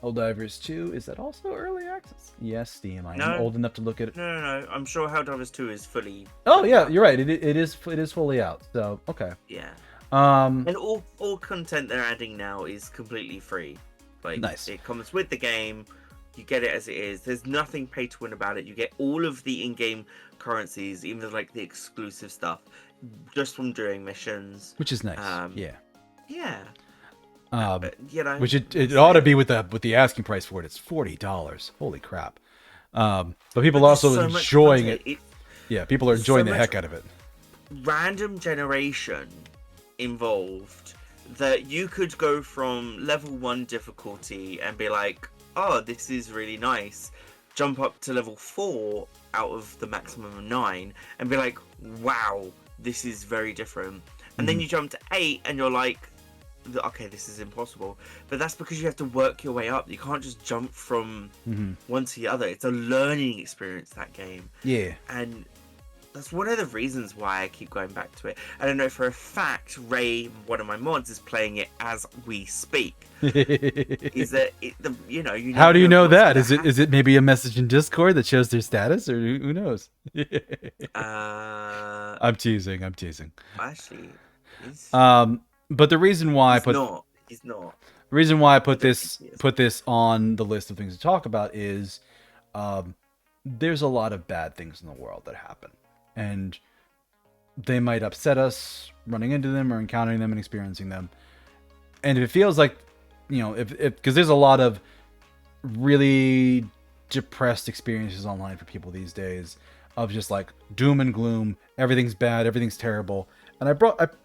Helldivers 2, is that also early access? Yes, Steam. I'm old enough to look at it. No. I'm sure Helldivers 2 is fully. Oh yeah, you're right. It is fully out. So okay. Yeah. And And all content they're adding now is completely free. Like, nice. It comes with the game. You get it as it is. There's nothing pay to win about it. You get all of the in-game currencies, even like the exclusive stuff, just from doing missions. Which is nice. Yeah. You know, Which it ought to be with the asking price for it. It's $40. Holy crap! But people are also so much enjoying content. it. Yeah, people are enjoying the much heck out of it. Random generation involved that you could go from level 1 difficulty and be like, oh, this is really nice, jump up to level 4 out of the maximum of 9 and be like, wow, this is very different. And then you jump to 8 and you're like, okay, this is impossible. But that's because you have to work your way up. You can't just jump from one to the other. It's a learning experience, that game. Yeah. And that's one of the reasons why I keep going back to it. And I know for a fact Ray, one of my mods, is playing it as we speak. Is that you How do you know that? Is it maybe a message in Discord that shows their status, or who knows? I'm teasing. Actually, but the reason why he's not. The reason why I put this on the list of things to talk about is there's a lot of bad things in the world that happen, and they might upset us running into them or encountering them and experiencing them. And if it feels like, if because there's a lot of really depressed experiences online for people these days of just like doom and gloom, everything's bad, everything's terrible. And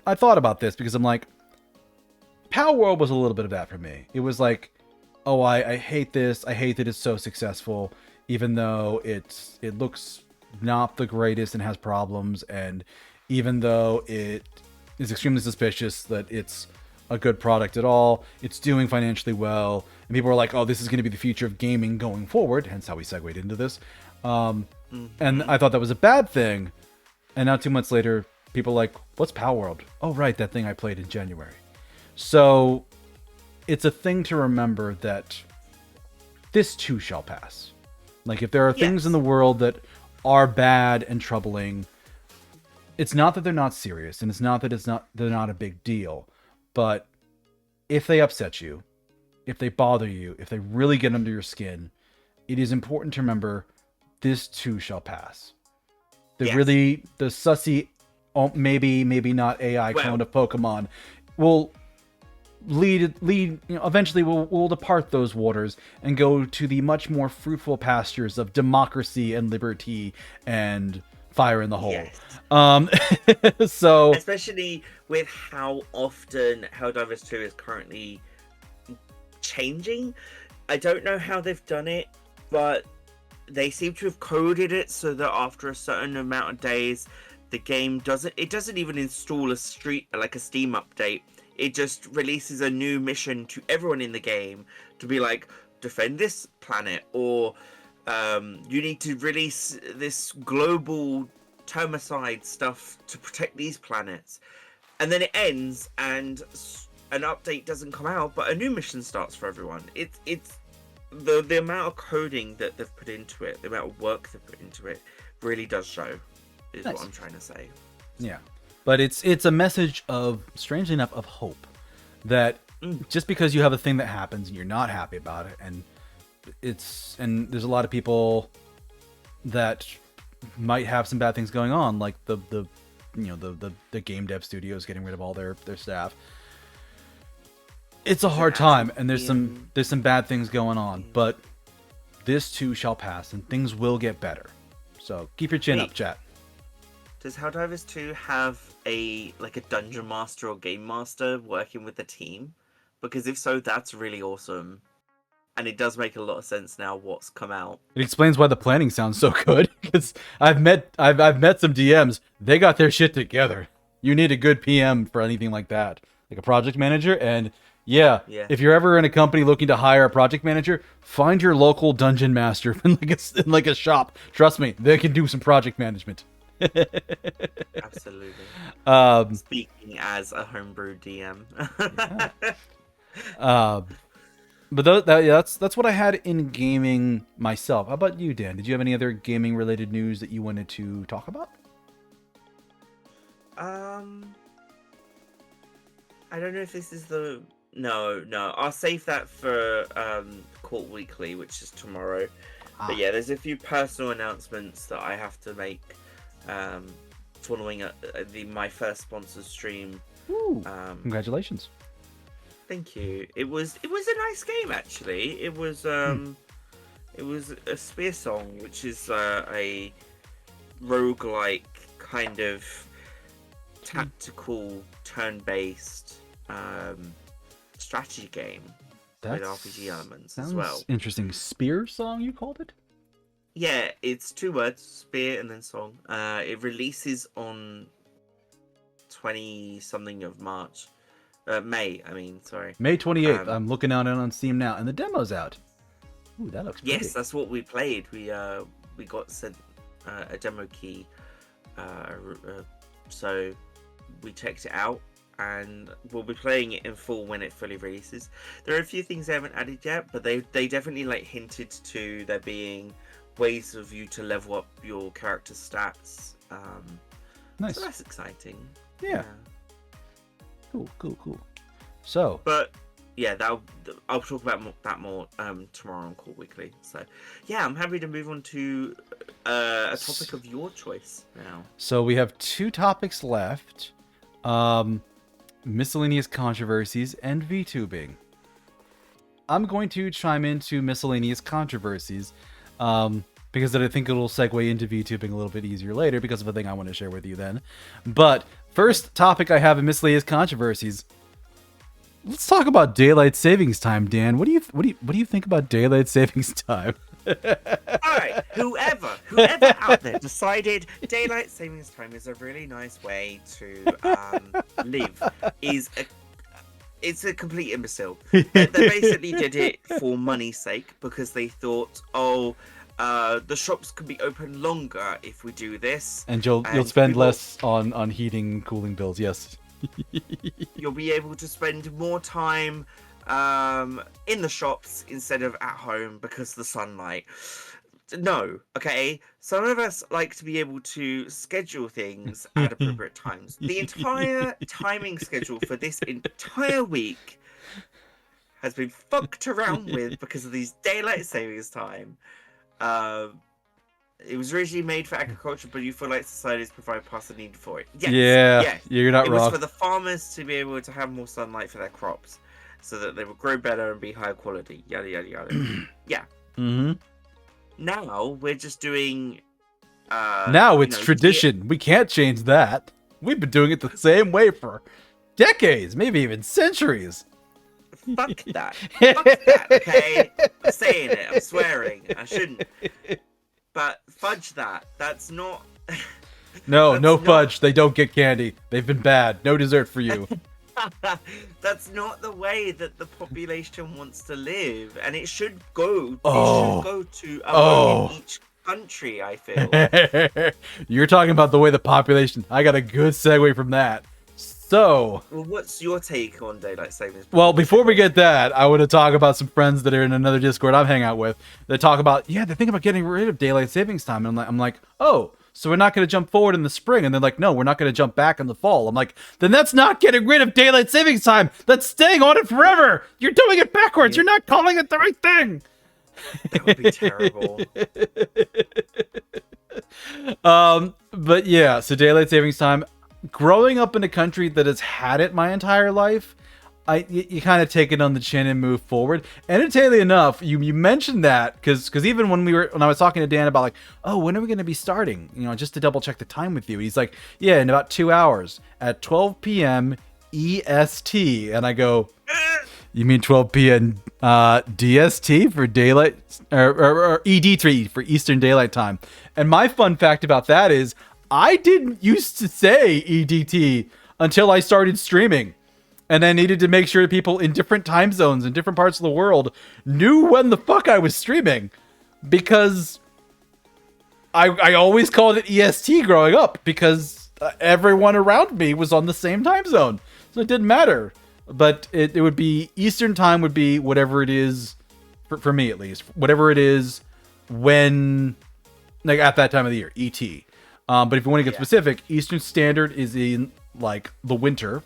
I thought about this because I'm like, Power World was a little bit of that for me. It was like, oh, I hate this. I hate that it's so successful, even though it looks not the greatest and has problems, and even though it is extremely suspicious that it's a good product at all, it's doing financially well, and people are like, oh, this is going to be the future of gaming going forward, hence how we segued into this. And I thought that was a bad thing, and now 2 months later, people are like, what's Power World? Oh, right, that thing I played in January. So it's a thing to remember that this too shall pass. Like, if there are things in the world that are bad and troubling, it's not that they're not serious, and it's not that they're not a big deal. But if they upset you, if they bother you, if they really get under your skin, it is important to remember this too shall pass. The sussy, maybe not AI clone of Pokemon will lead eventually we'll depart those waters and go to the much more fruitful pastures of democracy and liberty and fire in the hole. So especially with how often Helldivers 2 is currently changing. I don't know how they've done it, but they seem to have coded it so that after a certain amount of days, the game doesn't even install a Steam update. It just releases a new mission to everyone in the game to be like, defend this planet, or you need to release this global termicide stuff to protect these planets, and then it ends and an update doesn't come out, but a new mission starts for everyone. It's the amount of coding that they've put into it, the amount of work they've put into it, really does show. Is Nice. what I'm trying to say. Yeah, but it's a message of, strangely enough, of hope that just because you have a thing that happens and you're not happy about it, and there's a lot of people that might have some bad things going on, like the game dev studios getting rid of all their staff. It's a hard time, and there's some bad things going on, but this too shall pass, and things will get better. So keep your chin up, chat. Does Helldivers 2 have a dungeon master or game master working with the team? Because if so, that's really awesome. And it does make a lot of sense now what's come out. It explains why the planning sounds so good. Because I've met some DMs. They got their shit together. You need a good PM for anything like that, like a project manager. And yeah, if you're ever in a company looking to hire a project manager, find your local dungeon master in like a shop. Trust me, they can do some project management. Absolutely. Speaking as a homebrew DM. But that's what I had in gaming myself. How about you, Dan? Did you have any other gaming related news that you wanted to talk about? I don't know if this is the no. I'll save that for Court Weekly, which is tomorrow. But yeah, there's a few personal announcements that I have to make. Following my first sponsored stream. Ooh, congratulations! Thank you. It was a nice game actually. It was a Spear Song, which is a roguelike kind of tactical turn-based strategy game with RPG elements as well. Interesting. Spear Song, you called it? Yeah, it's 2 words, spear and then song. It releases on 20-something of March. May 28th. I'm looking on it on Steam now, and the demo's out. Ooh, that looks pretty. Yes, that's what we played. We got sent a demo key, so we checked it out, and we'll be playing it in full when it fully releases. There are a few things they haven't added yet, but they definitely hinted to there being ways of you to level up your character stats. Nice. So that's exciting. Yeah. Cool. So, but yeah, I'll talk about that more tomorrow on Court Weekly. So yeah, I'm happy to move on to a topic of your choice now. So we have 2 topics left: miscellaneous controversies and vtubing. I'm going to chime into miscellaneous controversies. Because I think it'll segue into VTubing a little bit easier later because of a thing I want to share with you then. But first topic I have in miscellaneous controversies. Let's talk about daylight savings time, Dan. What do you think about daylight savings time? All right, whoever out there decided daylight savings time is a really nice way to live it's a complete imbecile. They basically did it for money's sake because they thought, the shops can be open longer if we do this, and you'll spend less on heating and cooling bills. Yes. You'll be able to spend more time in the shops instead of at home because of the sunlight. No, okay. Some of us like to be able to schedule things at appropriate times. The entire timing schedule for this entire week has been fucked around with because of these daylight savings time. It was originally made for agriculture, but you feel like societies provide past the need for it. Yes, yeah, you're not wrong. It was for the farmers to be able to have more sunlight for their crops, so that they would grow better and be higher quality. Yada yada yada. Yeah. Mm-hmm. Now we're just doing. Now it's tradition. We can't change that. We've been doing it the same way for decades, maybe even centuries. Fuck that. Fuck that, okay? I'm saying it. I'm swearing. I shouldn't. But fudge that. That's not... No fudge. They don't get candy. They've been bad. No dessert for you. That's not the way that the population wants to live. And it should go... It should go to a each country, I feel. You're talking about the way the population. I got a good segue from that. So, Well, what's your take on daylight savings? well, before we get that, I want to talk about some friends that are in another Discord I'm hanging out with. They talk about, yeah, they think about getting rid of daylight savings time. And I'm like, oh, so we're not going to jump forward in the spring. And they're like, no, we're not going to jump back in the fall. I'm like, then that's not getting rid of daylight savings time. That's staying on it forever. You're doing it backwards. You're not calling it the right thing. That would be terrible. But yeah, so daylight savings time. Growing up in a country that has had it my entire life, you kind of take it on the chin and move forward. Entertainingly enough, you mentioned that because even when I was talking to Dan about like, oh, when are we going to be starting? You know, just to double check the time with you. He's like, yeah, in about 2 hours at 12 p.m. EST, and I go, you mean 12 p.m. DST for daylight or ED3 for Eastern Daylight Time? And my fun fact about that is, I didn't used to say EDT until I started streaming. And I needed to make sure people in different time zones in different parts of the world knew when the fuck I was streaming. Because I always called it EST growing up because everyone around me was on the same time zone. So it didn't matter. But it would be Eastern time would be whatever it is, for me at least, whatever it is when, like at that time of the year, ET. But if you want to get specific, Eastern Standard is in like the winter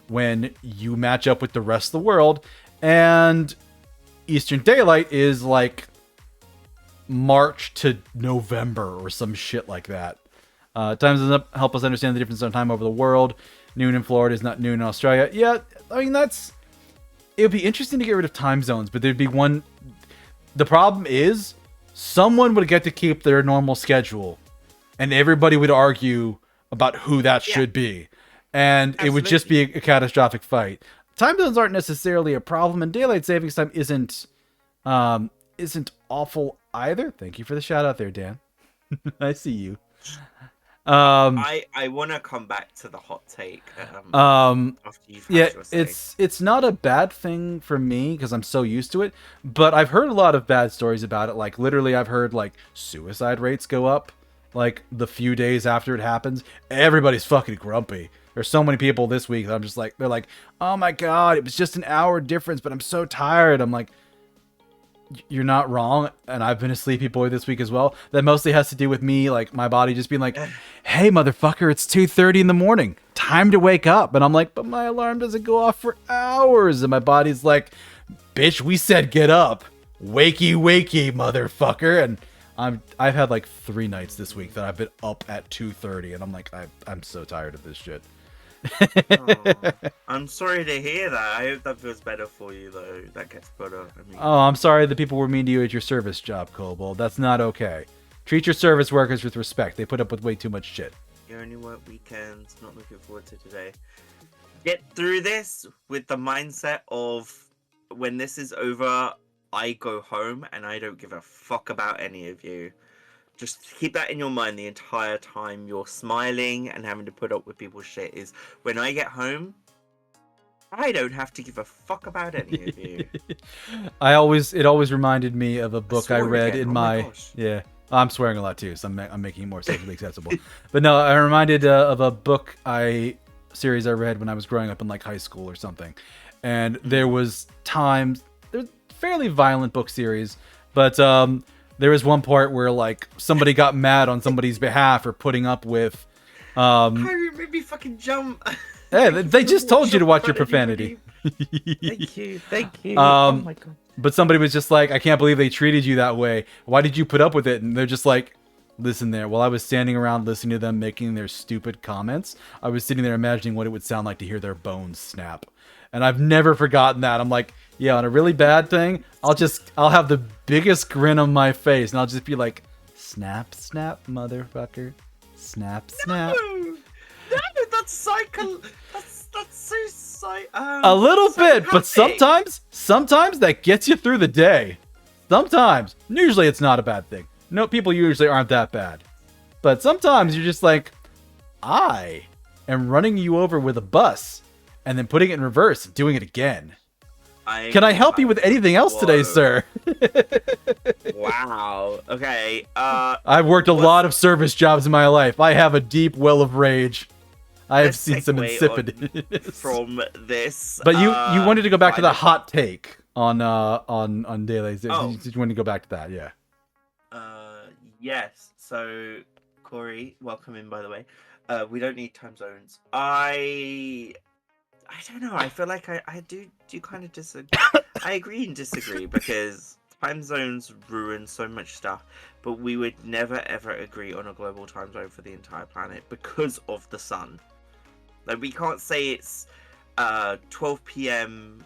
when you match up with the rest of the world, and Eastern Daylight is like March to November or some shit like that. Times doesn't help us understand the difference in time over the world. Noon in Florida is not noon in Australia. Yeah, I mean it would be interesting to get rid of time zones, but there'd be one. The problem is someone would get to keep their normal schedule. And everybody would argue about who that should be. And Absolutely. It would just be a catastrophic fight. Time zones aren't necessarily a problem, and daylight savings time isn't awful either. Thank you for the shout out there, Dan. I see you. I want to come back to the hot take. After you've had your say. It's not a bad thing for me because I'm so used to it. But I've heard a lot of bad stories about it. Like literally, I've heard like suicide rates go up. Like the few days after it happens, everybody's fucking grumpy. There's so many people this week that I'm just like, they're like, oh my god, it was just an hour difference, but I'm so tired. I'm like, you're not wrong, and I've been a sleepy boy this week as well. That mostly has to do with me, like my body just being like, hey motherfucker, it's 2:30 in the morning, time to wake up. And I'm like, but my alarm doesn't go off for hours, and my body's like, bitch, we said get up, wakey wakey motherfucker. And I've had like 3 nights this week that I've been up at 2:30, and I'm like, I'm so tired of this shit. I'm sorry to hear that. I hope that feels better for you, though. That gets better. I'm sorry that people were mean to you at your service job, Kobold. That's not okay. Treat your service workers with respect. They put up with way too much shit. You only work weekends. Not looking forward to today. Get through this with the mindset of when this is over, I go home and I don't give a fuck about any of you. Just keep that in your mind the entire time you're smiling and having to put up with people's shit. Is when I get home, I don't have to give a fuck about any of you. It always reminded me of a book I read in my yeah. I'm swearing a lot too, so I'm making it more socially acceptable. But no, I'm reminded of a book series I read when I was growing up in like high school or something, and there was times there's fairly violent book series, but there was one part where like somebody got mad on somebody's behalf for putting up with. Harry made me fucking jump. Hey, they just told you to watch your profanity. Thank you. Oh my god. But somebody was just like, I can't believe they treated you that way. Why did you put up with it? And they're just like, listen there. While I was standing around listening to them making their stupid comments, I was sitting there imagining what it would sound like to hear their bones snap. And I've never forgotten that. I'm like, yeah, on a really bad thing, I'll have the biggest grin on my face, and I'll just be like, snap, snap, motherfucker. Snap, snap. No, that's psycho. That's so a little bit, but sometimes that gets you through the day. Sometimes, usually it's not a bad thing. No, people usually aren't that bad. But sometimes you're just like, I am running you over with a bus and then putting it in reverse and doing it again. Can I help you with anything else today, sir? Wow. Okay. I've worked a lot of service jobs in my life. I have a deep well of rage. I have let's seen some segue insipid from this. But you wanted to go back to the pilot. hot take on dailies. Oh. Did you want to go back to that? Yeah. Yes. So, Corey, welcome in, by the way. We don't need time zones. I don't know. I feel like I do kind of disagree. I agree and disagree because time zones ruin so much stuff, but we would never ever agree on a global time zone for the entire planet because of the sun. Like, we can't say it's 12 p.m.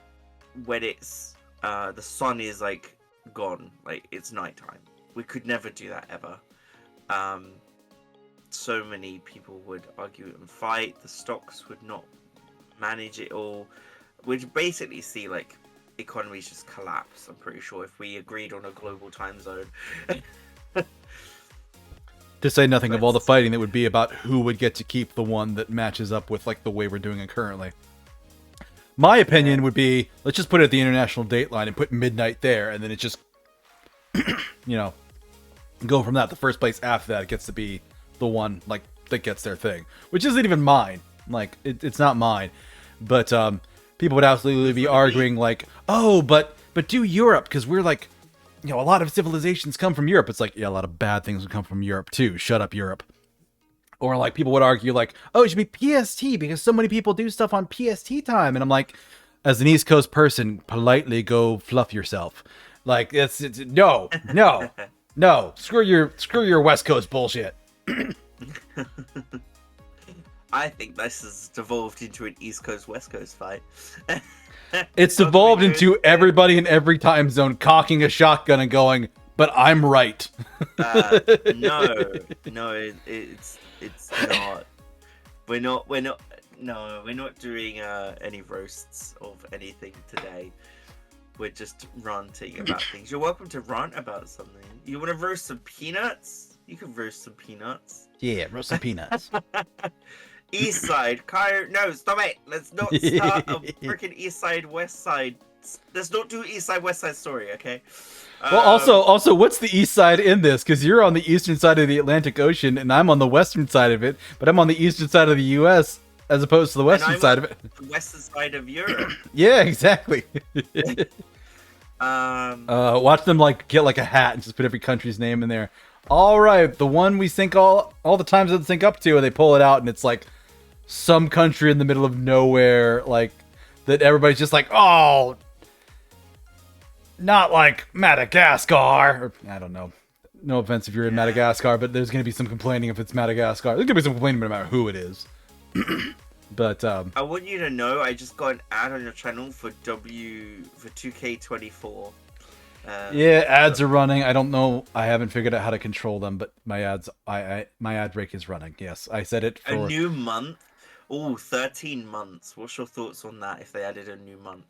when it's the sun is like gone, like it's nighttime. We could never do that ever. So many people would argue and fight. The stocks would not manage it all. We'd basically see like economies just collapse. I'm pretty sure if we agreed on a global time zone. To say nothing of all the fighting that would be about who would get to keep the one that matches up with like the way we're doing it currently. My opinion would be, let's just put it at the international date line and put midnight there, and then it just, go from that. The first place after that gets to be the one like that gets their thing, which isn't even mine. Like it's not mine, but people would absolutely be arguing like, oh, but do Europe because we're like, a lot of civilizations come from Europe. It's like, yeah, a lot of bad things would come from Europe too. Shut up, Europe. Or like people would argue like, oh, it should be PST because so many people do stuff on PST time, and I'm like, as an East Coast person, politely go fluff yourself. Like it's no. Screw your West Coast bullshit. I think this has devolved into an East Coast West Coast fight. It's devolved into everybody in every time zone cocking a shotgun and going, but I'm right. No, it's not. We're not doing any roasts of anything today. We're just ranting about things. You're welcome to rant about something. You want to roast some peanuts? You can roast some peanuts. Yeah, roast some peanuts. East side, Cairo. No, stop it. Let's not start a freaking East side, West side. Let's not do East side, West side story, okay? Well, also, what's the east side in this? Because you're on the eastern side of the Atlantic Ocean, and I'm on the western side of it. But I'm on the eastern side of the U.S. as opposed to the western side of it. The western side of Europe. Yeah, exactly. Watch them like get like a hat and just put every country's name in there. All right, the one we sync all the times that sync up to, and they pull it out, and it's like some country in the middle of nowhere, like that everybody's just like, oh, not like Madagascar. Or, I don't know. No offense if you're in Madagascar, but there's gonna be some complaining if it's Madagascar. There's gonna be some complaining no matter who it is. But I want you to know I just got an ad on your channel for 2K24. Yeah, ads are running. I don't know. I haven't figured out how to control them, but my ads, my ad break is running. Yes, I said it for a new month. Oh, 13 months. What's your thoughts on that? If they added a new month,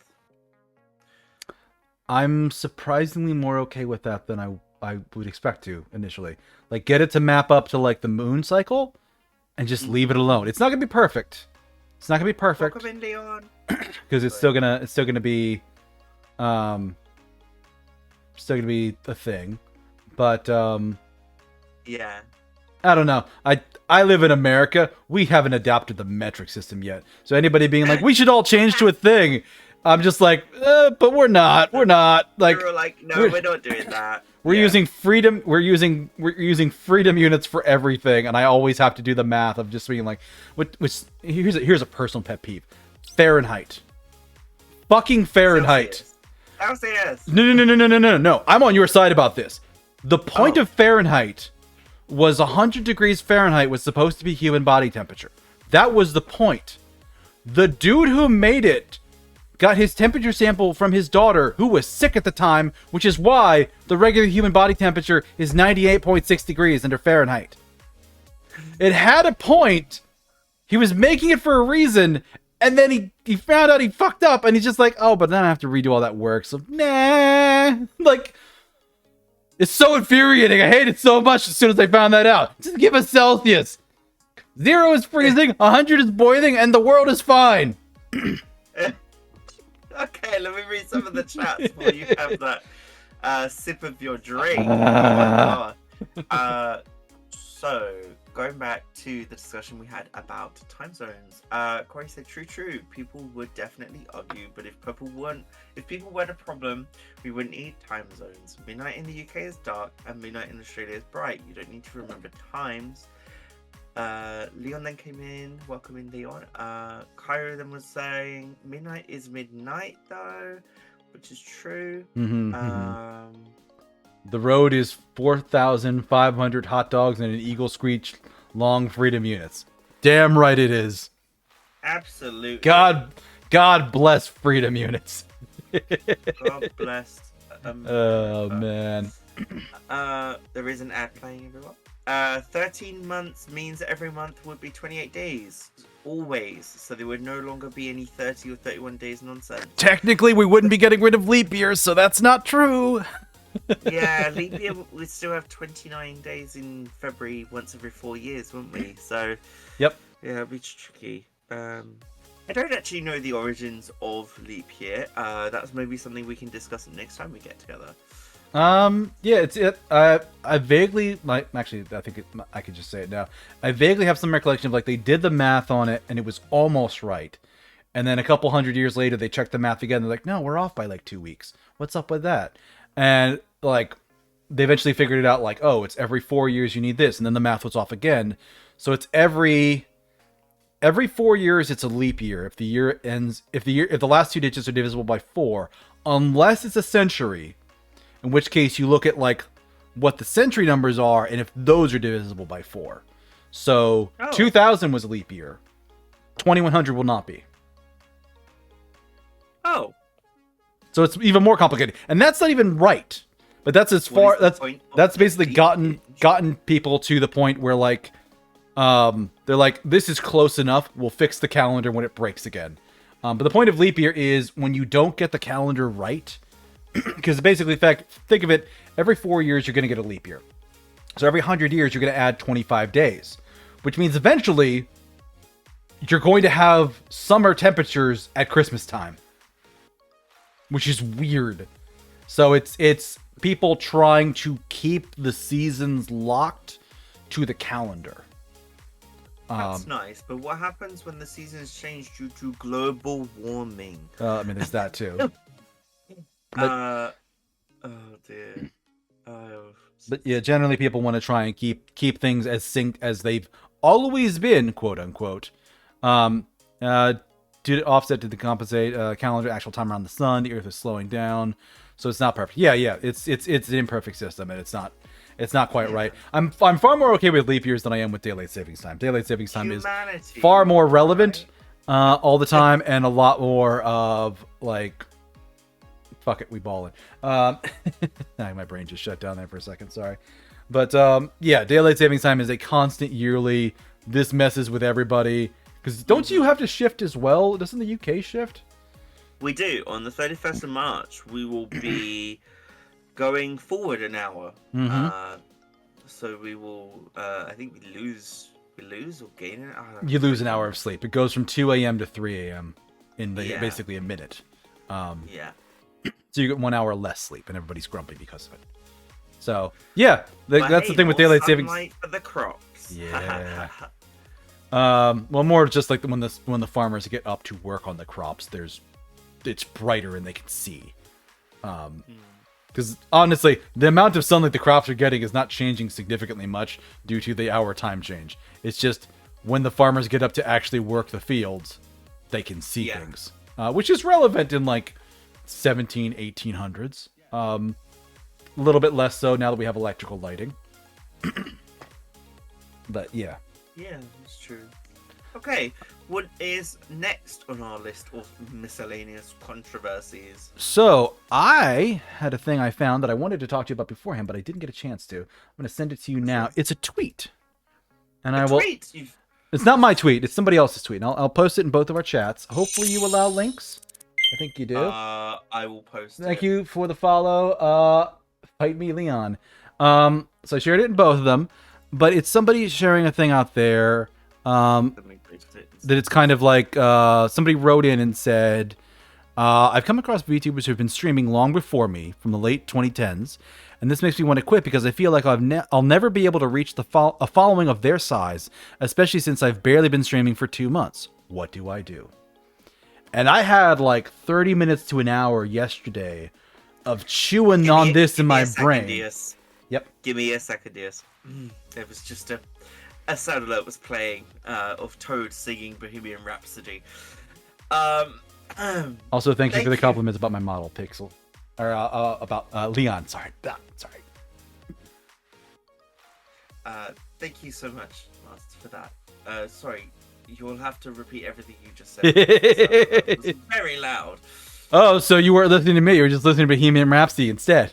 I'm surprisingly more okay with that than I would expect to initially. Like, get it to map up to like the moon cycle, and just leave it alone. It's not gonna be perfect. It's not gonna be perfect because it's still gonna be still gonna be a thing, but yeah, I don't know. I live in America. We haven't adopted the metric system yet, so anybody being like, we should all change to a thing, I'm just like, but we're not like, we're like, no, we're not doing that. We're using freedom. We're using freedom units for everything, and I always have to do the math of just being like, which here's a personal pet peeve: Fahrenheit, fucking Fahrenheit. Celsius. No. I'm on your side about this. The point of Fahrenheit was 100 degrees Fahrenheit was supposed to be human body temperature. That was the point. The dude who made it got his temperature sample from his daughter, who was sick at the time, which is why the regular human body temperature is 98.6 degrees under Fahrenheit. It had a point. He was making it for a reason, and then he found out he fucked up, and he's just like, oh, but then I have to redo all that work, so nah. Like, it's so infuriating. I hate it so much as soon as I found that out. Just give us Celsius. 0 is freezing, 100 is boiling, and the world is fine. Okay, let me read some of the chats while you have that. sip of your drink. Oh my god. So going back to the discussion we had about time zones, Corey said, true. People would definitely argue, but if people weren't a problem, we wouldn't need time zones. Midnight in the UK is dark, and midnight in Australia is bright. You don't need to remember times. Leon then came in. Welcome in, Leon. Cairo then was saying midnight is midnight though, which is true. The road is 4,500 hot dogs and an eagle screech long freedom units. Damn right it is. Absolutely. God bless freedom units. God bless. Oh man. There is an ad playing, everyone. 13 months means every month would be 28 days. Always. So there would no longer be any 30 or 31 days nonsense. Technically, we wouldn't be getting rid of leap years, so that's not true. Yeah, leap year, we'd still have 29 days in February once every 4 years, wouldn't we? So, yep. Yeah, it'd be tricky. I don't actually know the origins of leap year. That's maybe something we can discuss next time we get together. Yeah, I vaguely, like, actually, I think I could just say it now. I vaguely have some recollection of, like, they did the math on it, and it was almost right. And then a couple hundred years later, they checked the math again, and they're like, no, we're off by, like, 2 weeks. What's up with that? And, like, they eventually figured it out, like, oh, it's every 4 years you need this, and then the math was off again. So it's every 4 years, it's a leap year. If the year ends, if the last two digits are divisible by 4, unless it's a century, in which case you look at, like, what the century numbers are, and if those are divisible by 4. So 2000 was a leap year. 2100 will not be. Oh. So it's even more complicated, and that's not even right. But that's as far that's basically gotten people to the point where, like, they're like, this is close enough. We'll fix the calendar when it breaks again. But the point of leap year is when you don't get the calendar right, because basically, in fact, think of it: every 4 years you're going to get a leap year. So every 100 years you're going to add 25 days, which means eventually you're going to have summer temperatures at Christmas time, which is weird. So it's people trying to keep the seasons locked to the calendar. That's nice, but what happens when the seasons change due to global warming? I mean, there's that too. Oh dear. But yeah, generally people want to try and keep things as synced as they've always been, quote unquote. Due to offset to the compensate calendar actual time around the sun, the Earth is slowing down, so it's not perfect. Yeah, it's an imperfect system, and it's not quite right. I'm far more okay with leap years than I am with daylight savings time. Daylight savings time is far more relevant all the time, and a lot more of, like, fuck it, we ballin'. My brain just shut down there for a second, sorry. But yeah, daylight savings time is a constant yearly, this messes with everybody. Because don't you have to shift as well? Doesn't the UK shift? We do. On the 31st of March, we will be going forward an hour. So we will, I think we lose or gain an hour. You lose an hour of sleep. It goes from 2 a.m. to 3 a.m. in basically a minute. Yeah. So you get 1 hour less sleep, and everybody's grumpy because of it. So yeah, that's the thing with daylight savings. For the crops. Yeah. Well, more just like when the farmers get up to work on the crops, it's brighter and they can see. Because honestly, the amount of sunlight the crops are getting is not changing significantly much due to the hour time change. It's just when the farmers get up to actually work the fields, they can see things, which is relevant in like 1800s. A little bit less so now that we have electrical lighting. But yeah. Yeah, that's true. Okay, what is next on our list of miscellaneous controversies? So, I had a thing I found that I wanted to talk to you about beforehand, but I didn't get a chance to. I'm going to send it to you now. It's a tweet. And It's not my tweet. It's somebody else's tweet. And I'll post it in both of our chats. Hopefully you allow links. I think you do. I will post it. Thank you for the follow. Fight me, Leon. So I shared it in both of them. But it's somebody sharing a thing out there that it's kind of like somebody wrote in and said, I've come across VTubers who've been streaming long before me from the late 2010s, and this makes me want to quit because I feel like I'll never be able to reach a following of their size, especially since I've barely been streaming for 2 months. What do I do? And I had like 30 minutes to an hour yesterday of chewing on this in my brain. Yep. Give me a second, Deus. There was just a sound alert was playing of Toad singing Bohemian Rhapsody. Also, thank you for the compliments about my model, Pixel. Or about Leon. Sorry. Thank you so much, Master, for that. Sorry, you'll have to repeat everything you just said. It was very loud. Oh, so you weren't listening to me. You were just listening to Bohemian Rhapsody instead.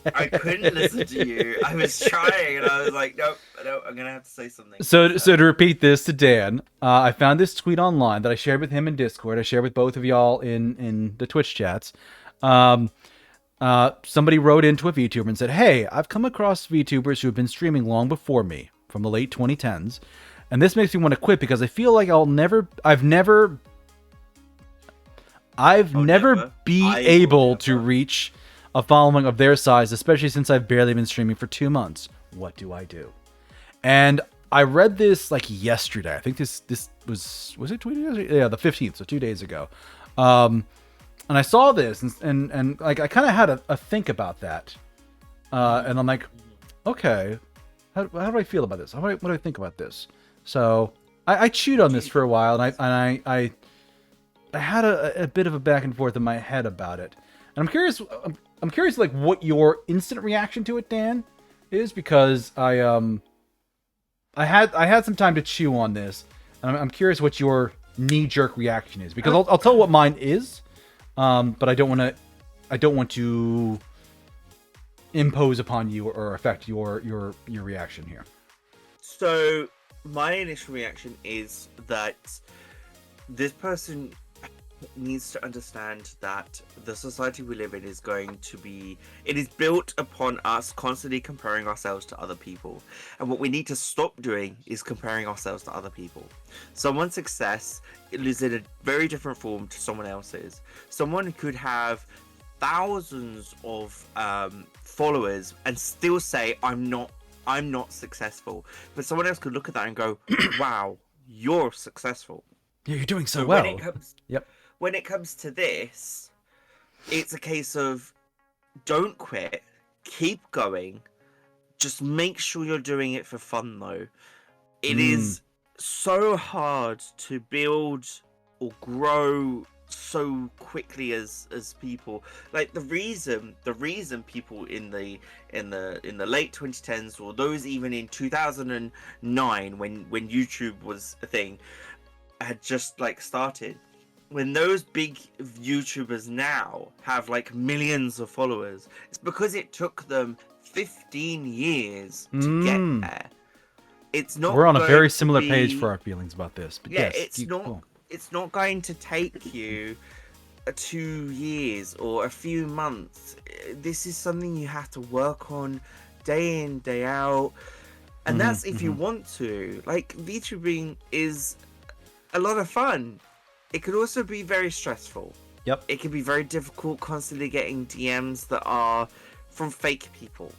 I couldn't listen to you. I was trying, and I was like, nope, I'm going to have to say something. So to repeat this to Dan, I found this tweet online that I shared with him in Discord. I shared with both of y'all in the Twitch chats. Somebody wrote into a VTuber and said, "Hey, I've come across VTubers who have been streaming long before me from the late 2010s, and this makes me want to quit because I feel like I've never be able to reach a following of their size, especially since I've barely been streaming for 2 months. What do I do?" And I read this like yesterday. I think this was it tweeted yesterday? Yeah, the 15th, so 2 days ago. And I saw this and like I kind of had a think about that. And I'm like, okay, how do I feel about this? What do I think about this? So I chewed on this for a while, and I had a bit of a back and forth in my head about it. And I'm curious like what your instant reaction to it, Dan, is, because I had some time to chew on this, and I'm curious what your knee-jerk reaction is, because I'll tell what mine is, but I don't want to impose upon you or affect your reaction here. So my initial reaction is that this person needs to understand that the society we live in is it is built upon us constantly comparing ourselves to other people, and what we need to stop doing is comparing ourselves to other people. Someone's success is in a very different form to someone else's. Someone could have thousands of followers and still say I'm not successful, but someone else could look at that and go, wow, you're successful. Yeah, you're doing so well. When it comes to this, it's a case of don't quit, keep going, just make sure you're doing it for fun though. It is so hard to build or grow so quickly as people. Like the reason people in the late 2010s, or those even in 2009 when YouTube was a thing, had just like started. When those big YouTubers now have like millions of followers, it's because it took them 15 years to get there. It's not. We're on a very similar page for our feelings about this. But yeah, yes, it's not going to take you 2 years or a few months. This is something you have to work on day in, day out. And that's if you want to. Like, VTubing is a lot of fun. It could also be very stressful. Yep. It can be very difficult constantly getting DMs that are from fake people.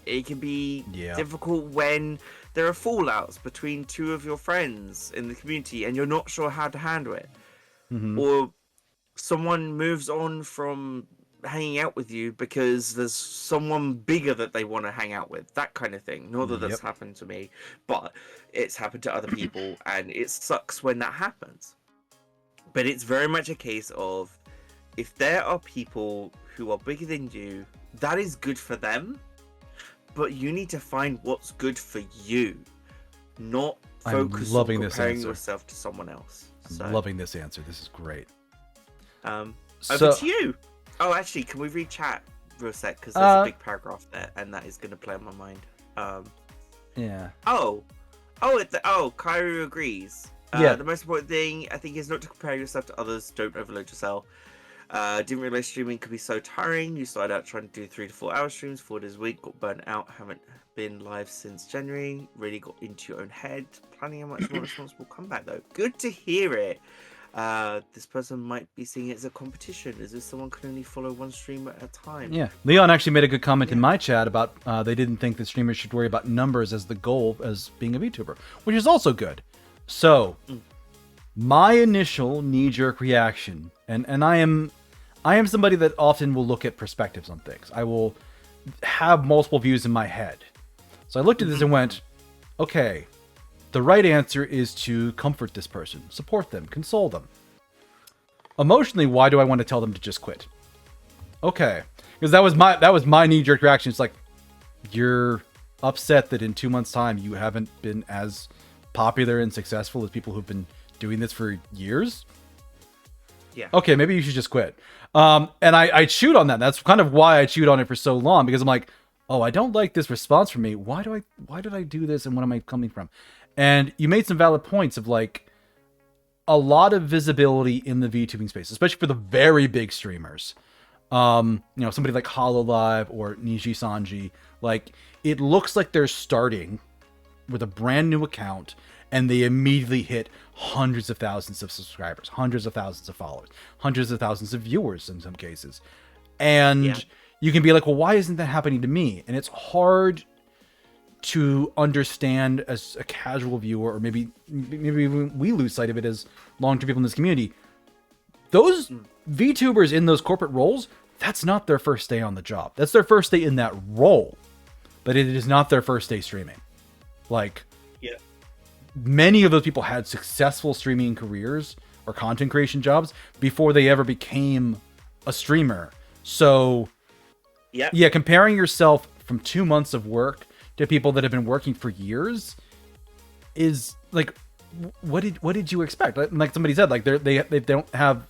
It can be difficult when there are fallouts between two of your friends in the community and you're not sure how to handle it. Or someone moves on from hanging out with you because there's someone bigger that they want to hang out with. That kind of thing. Not that that's happened to me, but it's happened to other people, and it sucks when that happens. But it's very much a case of, if there are people who are bigger than you, that is good for them, but you need to find what's good for you, not focus on comparing yourself to someone else. I'm loving this answer. This is great. Over to you. Oh, actually, can we read chat real sec? Because there's a big paragraph there, and that is going to play on my mind. Yeah. Kairu agrees. The most important thing, I think, is not to compare yourself to others. Don't overload yourself. Didn't realize streaming could be so tiring. You started out trying to do 3 to 4 hour streams 4 days a week, got burnt out, haven't been live since January. Really got into your own head. Planning a much more responsible comeback, though. Good to hear it. this person might be seeing it as a competition. Is this someone can only follow one streamer at a time? Yeah, Leon actually made a good comment in my chat about they didn't think the streamers should worry about numbers as the goal as being a VTuber, which is also good. So, my initial knee-jerk reaction, and I am somebody that often will look at perspectives on things. I will have multiple views in my head. So I looked at this and went, okay, the right answer is to comfort this person, support them, console them. Emotionally, why do I want to tell them to just quit? Okay, because that was my knee-jerk reaction. It's like, you're upset that in 2 months' time you haven't been as popular and successful as people who've been doing this for years. Yeah. Okay, maybe you should just quit. And I chewed on that. That's kind of why I chewed on it for so long, because I'm like, oh, I don't like this response from me. Why did I do this, and what am I coming from? And you made some valid points of like a lot of visibility in the VTubing space, especially for the very big streamers. Somebody like Collab or Niji Sanji, like it looks like they're starting with a brand new account and they immediately hit hundreds of thousands of subscribers, hundreds of thousands of followers, hundreds of thousands of viewers in some cases. And you can be like, well, why isn't that happening to me? And it's hard to understand as a casual viewer, or maybe we lose sight of it as long-term people in this community. Those VTubers in those corporate roles, that's not their first day on the job. That's their first day in that role, but it is not their first day streaming. Like, many of those people had successful streaming careers or content creation jobs before they ever became a streamer. So, comparing yourself from 2 months of work to people that have been working for years is like, what did you expect? Like somebody said, like they don't have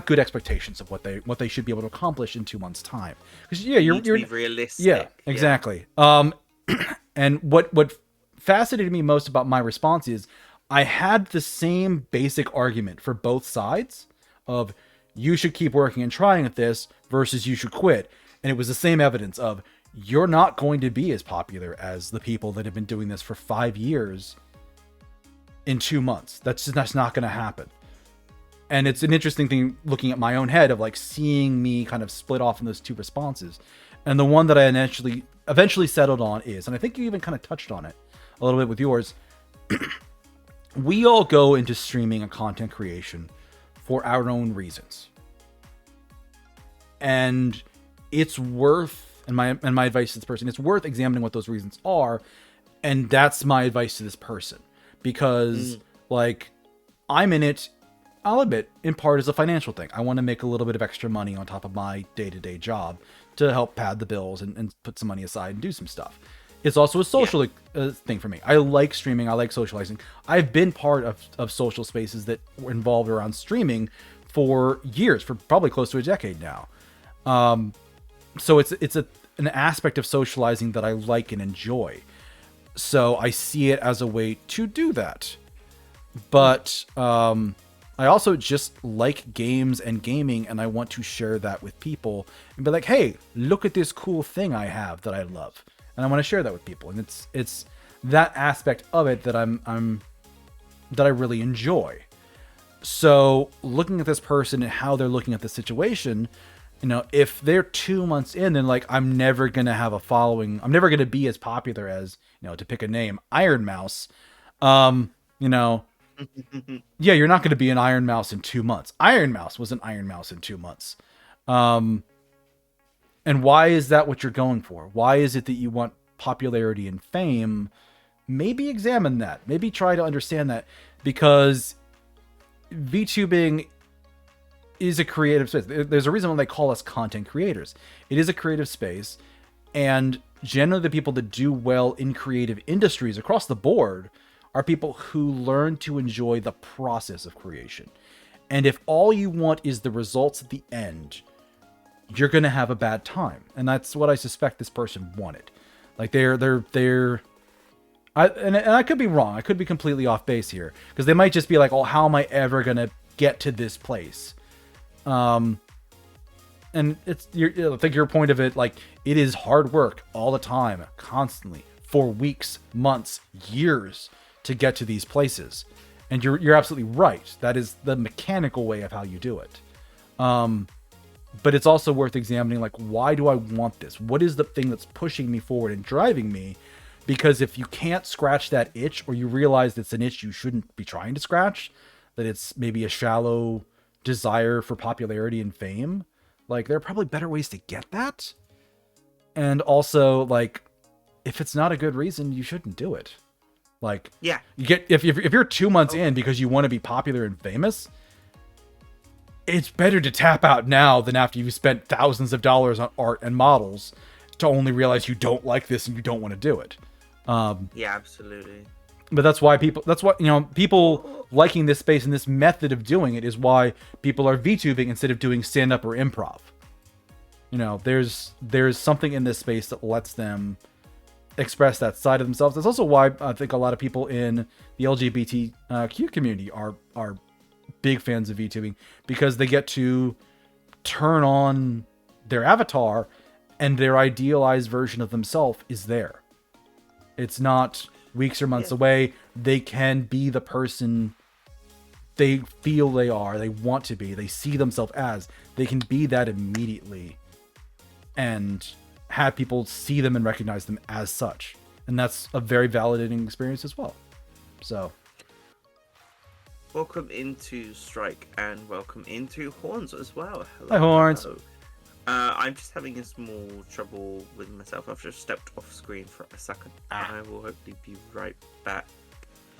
good expectations of what they should be able to accomplish in 2 months' time. Because you're be realistic. Yeah, exactly. And what fascinated me most about my response is I had the same basic argument for both sides of you should keep working and trying at this versus you should quit. And it was the same evidence of you're not going to be as popular as the people that have been doing this for 5 years in 2 months. That's not going to happen. And it's an interesting thing looking at my own head of like seeing me kind of split off in those two responses. And the one that I eventually settled on is, and I think you even kind of touched on it a little bit with yours, we all go into streaming and content creation for our own reasons. And it's worth, and my advice to this person, it's worth examining what those reasons are. And that's my advice to this person. Because, like, I'm in it, I'll admit, in part as a financial thing. I want to make a little bit of extra money on top of my day-to-day job to help pad the bills and put some money aside and do some stuff. It's also a social thing for me. I like streaming. I like socializing. An been part of social spaces that were involved around streaming for years, for probably close to a decade now. So it's an aspect of socializing that I like and enjoy. So I see it as a way to do that. But I also just like games and gaming, and I want to share that with people and be like, hey, look at this cool thing I have that I love. And I want to share that with people. And it's that aspect of it that that I really enjoy. So looking at this person and how they're looking at the situation, if they're 2 months in and like, I'm never going to have a following, I'm never going to be as popular as, to pick a name, Iron Mouse, yeah, you're not going to be an Iron Mouse in 2 months. Iron Mouse was an Iron Mouse in 2 months. And why is that what you're going for? Why is it that you want popularity and fame? Maybe examine that. Maybe try to understand that, because VTubing is a creative space. There's a reason why they call us content creators. It is a creative space, and generally the people that do well in creative industries across the board are people who learn to enjoy the process of creation. And if all you want is the results at the end, you're going to have a bad time. And that's what I suspect this person wanted. Like I could be wrong. I could be completely off base here, because they might just be like, oh, how am I ever going to get to this place? And I think your point of it, like, it is hard work all the time, constantly, for weeks, months, years to get to these places. And you're absolutely right. That is the mechanical way of how you do it. But it's also worth examining, like, why do I want this? What is the thing that's pushing me forward and driving me? Because if you can't scratch that itch, or you realize it's an itch you shouldn't be trying to scratch, that it's maybe a shallow desire for popularity and fame, like, there are probably better ways to get that. And also, like, if it's not a good reason, you shouldn't do it. Like, yeah, you get if you're 2 months in because you want to be popular and famous, it's better to tap out now than after you've spent thousands of dollars on art and models to only realize you don't like this and you don't want to do it. Yeah, absolutely. But that's why people liking this space and this method of doing it is why people are VTubing instead of doing stand-up or improv. You know, there's something in this space that lets them express that side of themselves. That's also why I think a lot of people in the LGBTQ community are big fans of VTubing, because they get to turn on their avatar and their idealized version of themselves is there. It's not weeks or months away. They can be the person they feel they are, they want to be, they see themselves as. They can be that immediately and have people see them and recognize them as such. And that's a very validating experience as well. So welcome into Strike, and welcome into Horns as well. Hello, hi, Horns. hello. I'm just having a small trouble with myself. I've just stepped off screen for a second. I will hopefully be right back.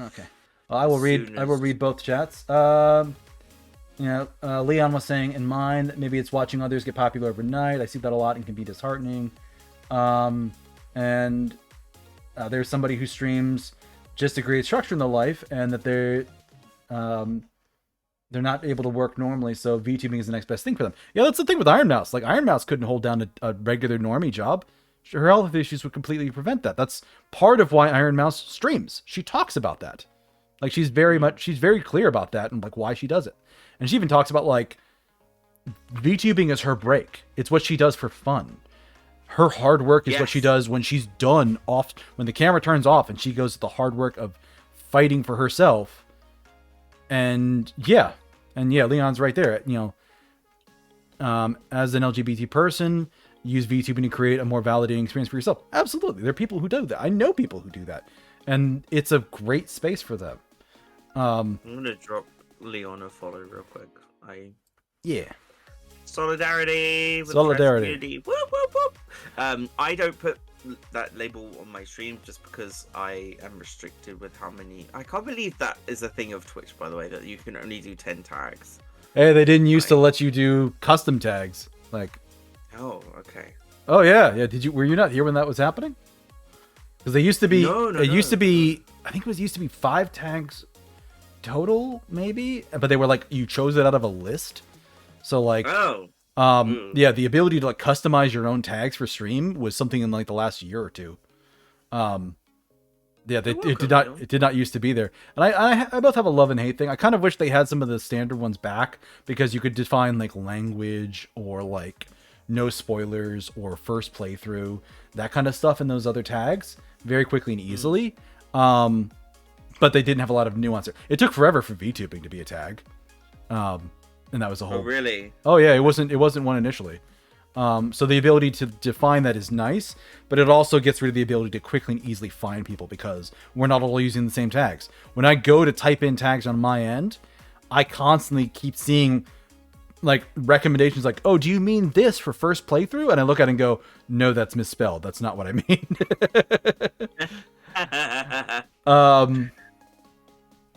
Okay. Well, I will read both chats. Leon was saying in mine that maybe it's watching others get popular overnight. I see that a lot and can be disheartening. And there's somebody who streams just to create structure in their life, and that they're not able to work normally, so VTubing is the next best thing for them. Yeah, that's the thing with Iron Mouse. Like, Iron Mouse couldn't hold down a regular normie job. Her health issues would completely prevent that. That's part of why Iron Mouse streams. She talks about that. Like, she's very clear about that and, like, why she does it. And she even talks about, like, VTubing is her break. It's what she does for fun. Her hard work is what she does when she's done off, when the camera turns off and she goes to the hard work of fighting for herself. And yeah, Leon's right there. You know, as an LGBT person, use VTubing to create a more validating experience for yourself. Absolutely. There are people who do that. I know people who do that. And it's a great space for them. I'm going to drop Leon a follow real quick. Solidarity with the community. Whoop, whoop, whoop. I don't put that label on my stream just because I am restricted with how many. I can't believe that is a thing of Twitch, by the way, that you can only do 10 tags. Hey, they didn't used to let you do custom tags. Like, oh, okay. Oh yeah. Were you not here when that was happening? Because they used to be. Used to be. I think it used to be 5 tags total, maybe. But they were like, you chose it out of a list. So like. Oh. Yeah, the ability to like customize your own tags for stream was something in like the last year or two. It did not used to be there. And I both have a love and hate thing. I kind of wish they had some of the standard ones back, because you could define like language or like no spoilers or first playthrough, that kind of stuff in those other tags very quickly and easily. But they didn't have a lot of nuance. It took forever for VTubing to be a tag. And that was a whole. Oh, really? Oh yeah, it wasn't one initially. So the ability to define that is nice, but it also gets rid of the ability to quickly and easily find people, because we're not all using the same tags. When I go to type in tags on my end, I constantly keep seeing like recommendations like, oh, do you mean this for first playthrough? And I look at it and go, no, that's misspelled. That's not what I mean.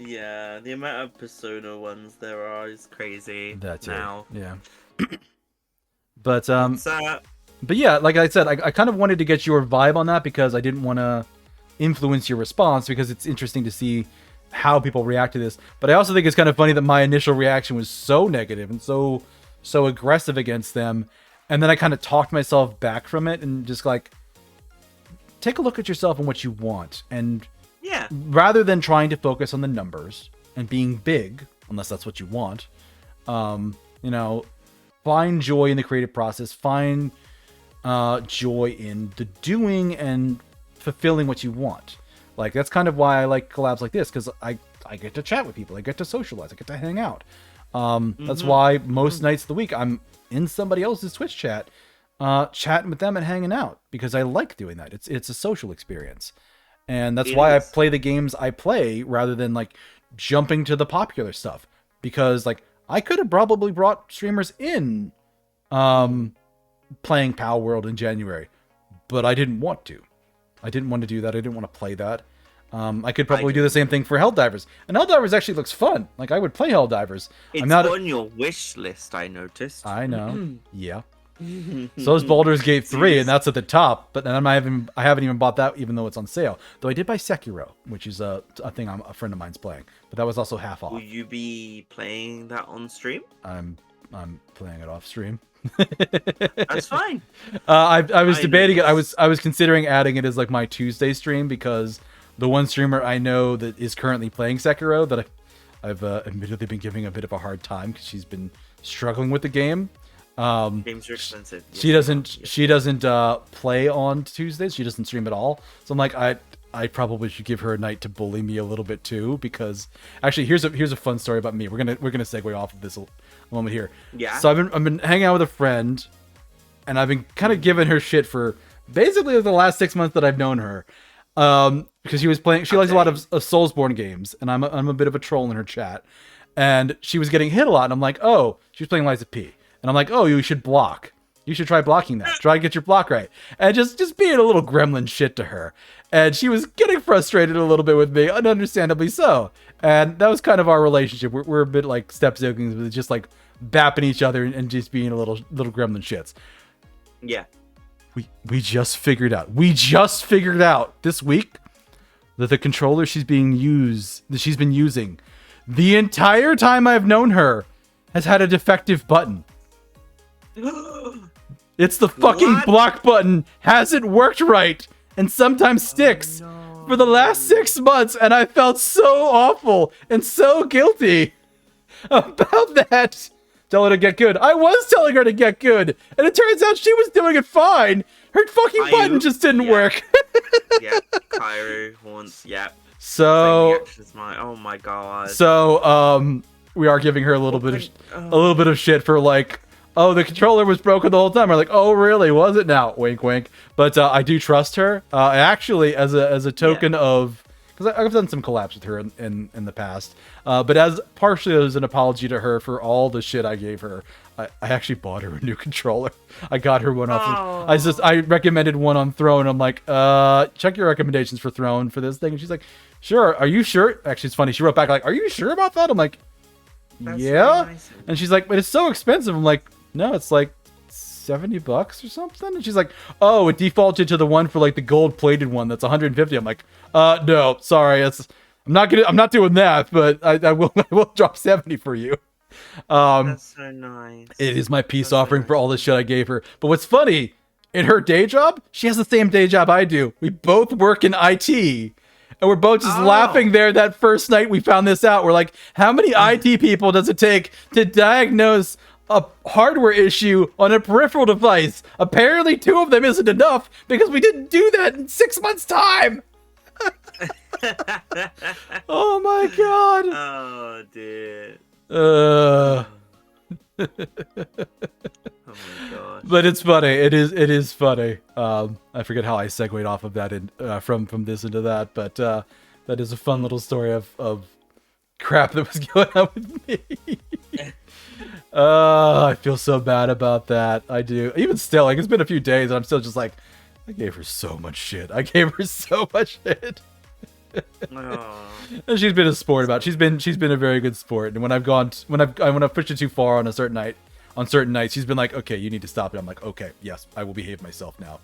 Yeah, the amount of Persona ones there are is crazy. That's now. It. Yeah. But yeah, like I said, I kind of wanted to get your vibe on that, because I didn't want to influence your response, because it's interesting to see how people react to this. But I also think it's kind of funny that my initial reaction was so negative and so aggressive against them, and then I kind of talked myself back from it and just like, take a look at yourself and what you want, and yeah, rather than trying to focus on the numbers and being big, unless that's what you want, find joy in the creative process. Find joy in the doing and fulfilling what you want. Like, that's kind of why I like collabs like this, because I I get to chat with people. I get to socialize. I get to hang out. That's why most nights of the week I'm in somebody else's Twitch chat, chatting with them and hanging out, because I like doing that. It's a social experience. And that's why I play the games I play rather than like jumping to the popular stuff, because like I could have probably brought streamers in playing Power World in January, but I didn't want to. I didn't want to do that. I didn't want to play that. I could probably do the same thing for Helldivers. And Helldivers actually looks fun. Like, I would play Helldivers. It's on your wish list, I noticed. I know. Yeah. So is Baldur's Gate 3, and that's at the top. But then I haven't even bought that, even though it's on sale. Though I did buy Sekiro, which is a thing a friend of mine's playing. But that was also half off. Will you be playing that on stream? I'm playing it off stream. That's fine. I was debating it. I was considering adding it as like my Tuesday stream, because the one streamer I know that is currently playing Sekiro that I've admittedly been giving a bit of a hard time because she's been struggling with the game. Games are expensive. She doesn't play on Tuesdays. She doesn't stream at all. So I'm like, I probably should give her a night to bully me a little bit too, because actually here's a fun story about me. We're gonna segue off of this a moment here. Yeah. So I've been hanging out with a friend, and I've been kind of giving her shit for basically the last 6 months that I've known her. Because she likes a lot of Soulsborne games, and I'm a bit of a troll in her chat, and she was getting hit a lot, and I'm like, oh, she was playing Liza P, and I'm like, oh, you should block. You should try blocking that. Try to get your block right. And just being a little gremlin shit to her. And she was getting frustrated a little bit with me, and understandably so. And that was kind of our relationship. We're a bit like step-siblings, with just like bapping each other and just being a little gremlin shits. Yeah. We just figured out this week that the controller she's been using the entire time I've known her has had a defective button. It's the fucking block button hasn't worked right and sometimes sticks for the last 6 months, and I felt so awful and so guilty about that. Tell her to get good. I was telling her to get good, and it turns out she was doing it fine. Her fucking button just didn't work. Yeah, Cairo once. Yeah. So, oh my god. So, we are giving her a little bit of shit for like, oh, the controller was broken the whole time. We're like, oh, really? Was it now? Wink, wink. But I do trust her. Actually, as a token of, because I've done some collabs with her in the past, but as partially as an apology to her for all the shit I gave her, I actually bought her a new controller. I got her one off. I recommended one on Throne. I'm like, check your recommendations for Throne for this thing. And she's like, sure. Are you sure? Actually, it's funny. She wrote back like, are you sure about that? I'm like, yeah. Nice. And she's like, but it's so expensive. I'm like, no, it's like $70 or something. And she's like, oh, it defaulted to the one for like the gold plated one that's 150. I'm like, no, sorry, I'm not doing that, but I will drop 70 for you. That's so nice. It is my peace offering for all the shit I gave her. But what's funny, in her day job, she has the same day job I do. We both work in IT. And we're both just laughing there that first night we found this out. We're like, how many IT people does it take to diagnose a hardware issue on a peripheral device? Apparently 2 of them isn't enough, because we didn't do that in 6 months' time. Oh my god. Oh, dude. Oh my gosh. But it's funny. It is funny. I forget how I segued off of that from this into that, but that is a fun little story of crap that was going on with me. I feel so bad about that. I do. Even still, like, it's been a few days and I'm still just like, I gave her so much shit. And she's been a sport about it. She's been a very good sport. And when I've pushed it too far on certain nights, she's been like, okay, you need to stop it. I'm like, okay, yes, I will behave myself now.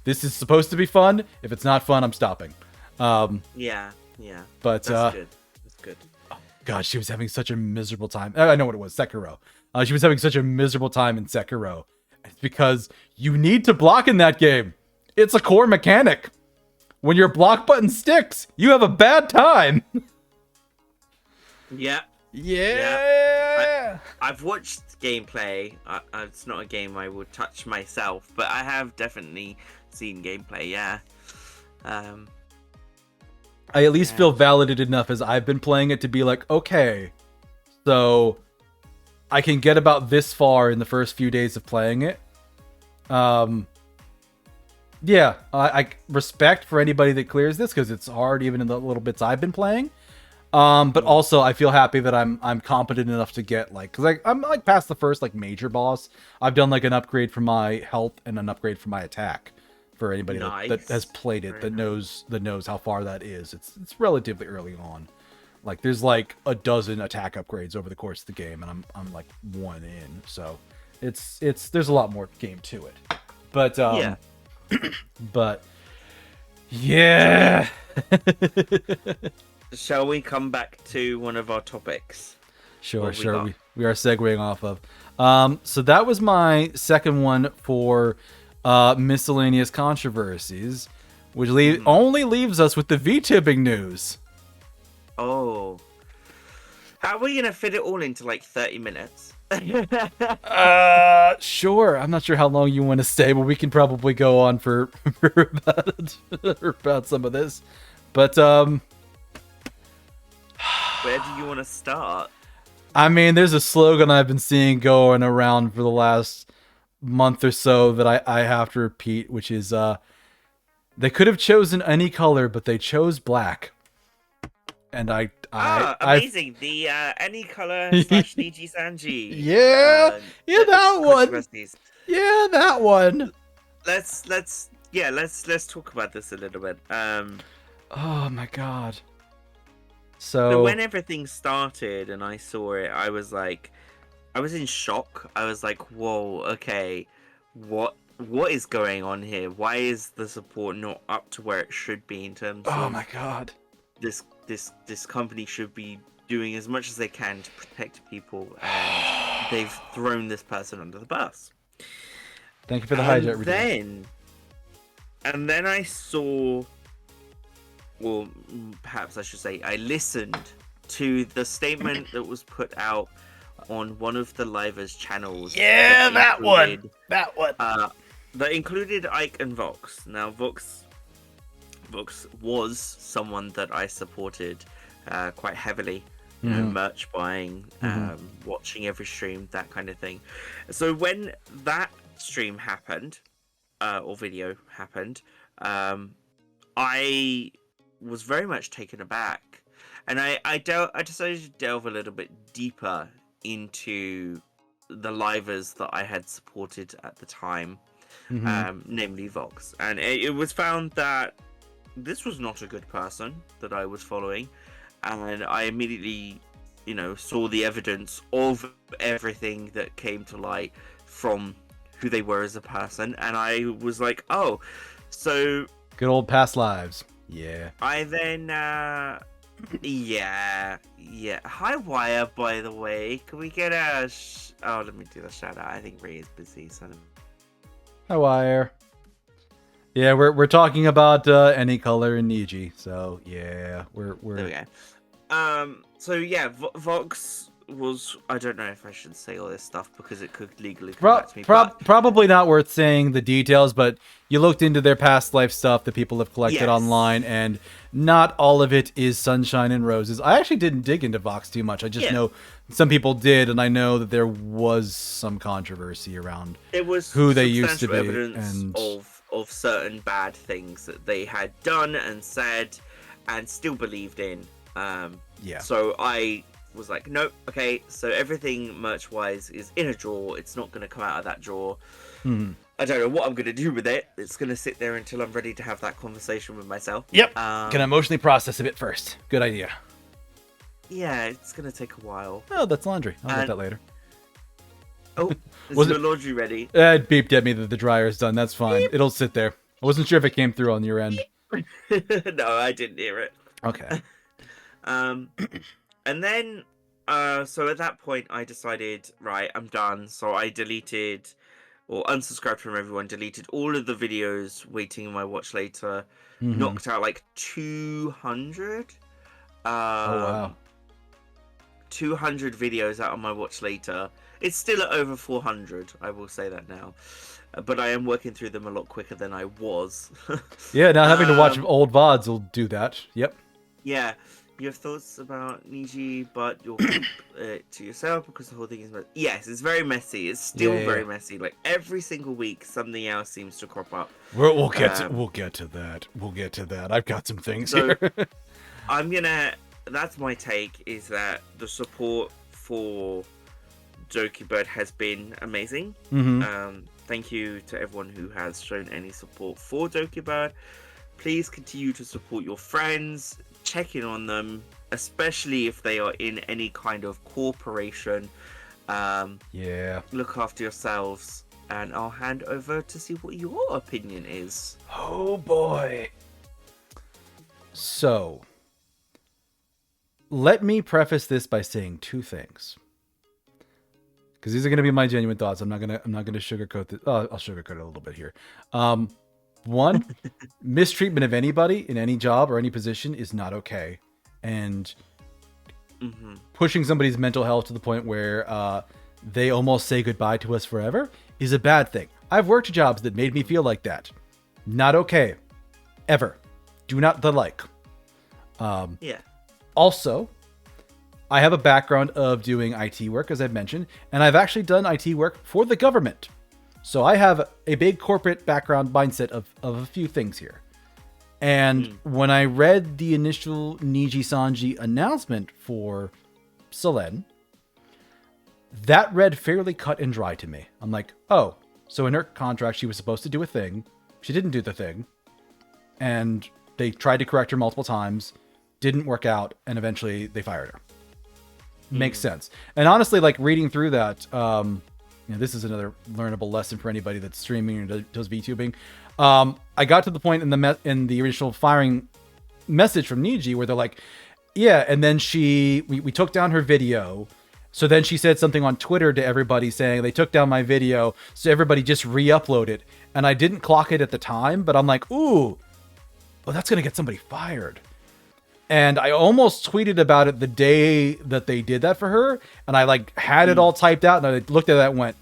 This is supposed to be fun. If it's not fun, I'm stopping. Yeah. But that's good. Oh, God, she was having such a miserable time. I know what it was, Sekiro. She was having such a miserable time in Sekiro. It's because you need to block in that game. It's a core mechanic. When your block button sticks, you have a bad time. Yeah. I've watched gameplay. It's not a game I would touch myself, but I have definitely seen gameplay. Yeah. I at least Yeah. feel validated enough as I've been playing it to be like, okay, so I can get about this far in the first few days of playing it. Yeah, I respect for anybody that clears this because it's hard even in the little bits I've been playing. But also I feel happy that I'm competent enough to get like, cause I'm like past the first like major boss. I've done like an upgrade for my health and an upgrade for my attack. For anybody that has played it, that knows how far that is. It's relatively early on. Like there's like a dozen attack upgrades over the course of the game, and I'm like one in. So it's there's a lot more game to it. But Yeah. but yeah. Shall we come back to one of our topics? Sure. We got? We are segueing off of. So that was my second one for miscellaneous controversies, which only leaves us with the vtubing news. Oh. How are we going to fit it all into like 30 minutes? Sure. I'm not sure how long you want to stay, but we can probably go on for about some of this. But Where do you want to start? I mean, there's a slogan I've been seeing going around for the last month or so that I have to repeat, which is they could have chosen any color, but they chose black. And amazing! The any color / Niji Sanji. Yeah, that one. Yeah, that one. Let's talk about this a little bit. Oh my god. So when everything started and I saw it, I was in shock. I was like, whoa, okay, what is going on here? Why is the support not up to where it should be in terms of... Oh my god. This company should be doing as much as they can to protect people, and they've thrown this person under the bus. Thank you for the hijack review. And then I saw... Well, perhaps I should say, I listened to the statement that was put out on one of the livers' channels. Yeah, that one. That included Ike and Vox. Now, Vox was someone that I supported quite heavily. You know, merch buying, watching every stream, that kind of thing. So when that stream happened, or video happened, I was very much taken aback, and I decided to delve a little bit deeper into the livers that I had supported at the time, namely Vox, and it was found that this was not a good person that I was following, and I immediately, saw the evidence of everything that came to light from who they were as a person, and I was like, oh, so good old past lives. Yeah. I then, yeah. Hi, Wire, by the way. Can we get a... Oh, let me do the shout out. I think Ray is busy, so... Hi, Wire. Yeah, we're talking about any color in Niji, so yeah, we're... There we go. So yeah, Vox was... I don't know if I should say all this stuff because it could legally come back to me, but... Probably not worth saying the details, but you looked into their past life stuff that people have collected online, and not all of it is sunshine and roses. I actually didn't dig into Vox too much. I just know some people did, and I know that there was some controversy around who they used to be. Evidence of certain bad things that they had done and said and still believed in. So I was like, nope, okay, so everything merch-wise is in a drawer. It's not going to come out of that drawer. I don't know what I'm going to do with it. It's going to sit there until I'm ready to have that conversation with myself. Yep. Can emotionally process a bit first. Good idea. Yeah, it's going to take a while. Oh, that's laundry. I'll get that later. Oh, is your laundry ready? It beeped at me that the dryer's done. That's fine. Beep. It'll sit there. I wasn't sure if it came through on your end. No, I didn't hear it. Okay. And then, so at that point, I decided, right, I'm done. So I deleted, or unsubscribed from everyone, deleted all of the videos, waiting in my watch later, knocked out like 200. Oh, wow. 200 videos out on my watch later. It's still at over 400, I will say that now. But I am working through them a lot quicker than I was. Yeah, now having to watch old VODs will do that. Yep. Yeah, you have thoughts about Niji, but you'll keep it to yourself because the whole thing is messy. Yes, it's very messy. It's still very messy. Like every single week, something else seems to crop up. We'll get to that. We'll get to that. I've got some things So here. That's my take. Is that the support for Doki Bird has been amazing. Thank you to everyone who has shown any support for Doki Bird. Please continue to support your friends, check in on them, especially if they are in any kind of corporation. Look after yourselves, and I'll hand over to see what your opinion is. Oh boy. So, let me preface this by saying two things, because these are going to be my genuine thoughts. I'm not gonna sugarcoat this. I'll sugarcoat it a little bit here. One, mistreatment of anybody in any job or any position is not okay, and pushing somebody's mental health to the point where they almost say goodbye to us forever is a bad thing. I've worked jobs that made me feel like that. Not okay, ever. Do not the like. Also, I have a background of doing IT work, as I've mentioned, and I've actually done IT work for the government. So I have a big corporate background mindset of a few things here. And when I read the initial Niji Sanji announcement for Selen, that read fairly cut and dry to me. I'm like, oh, so in her contract, she was supposed to do a thing. She didn't do the thing. And they tried to correct her multiple times. Didn't work out. And eventually they fired her. Makes sense. And honestly, like reading through that, this is another learnable lesson for anybody that's streaming or does VTubing. I got to the point in the original firing message from Niji where they're like, yeah, and then we took down her video. So then she said something on Twitter to everybody saying they took down my video, so everybody just re-upload it. And I didn't clock it at the time, but I'm like, ooh, well, that's going to get somebody fired. And I almost tweeted about it the day that they did that for her. And I like had it all typed out and I looked at that and went,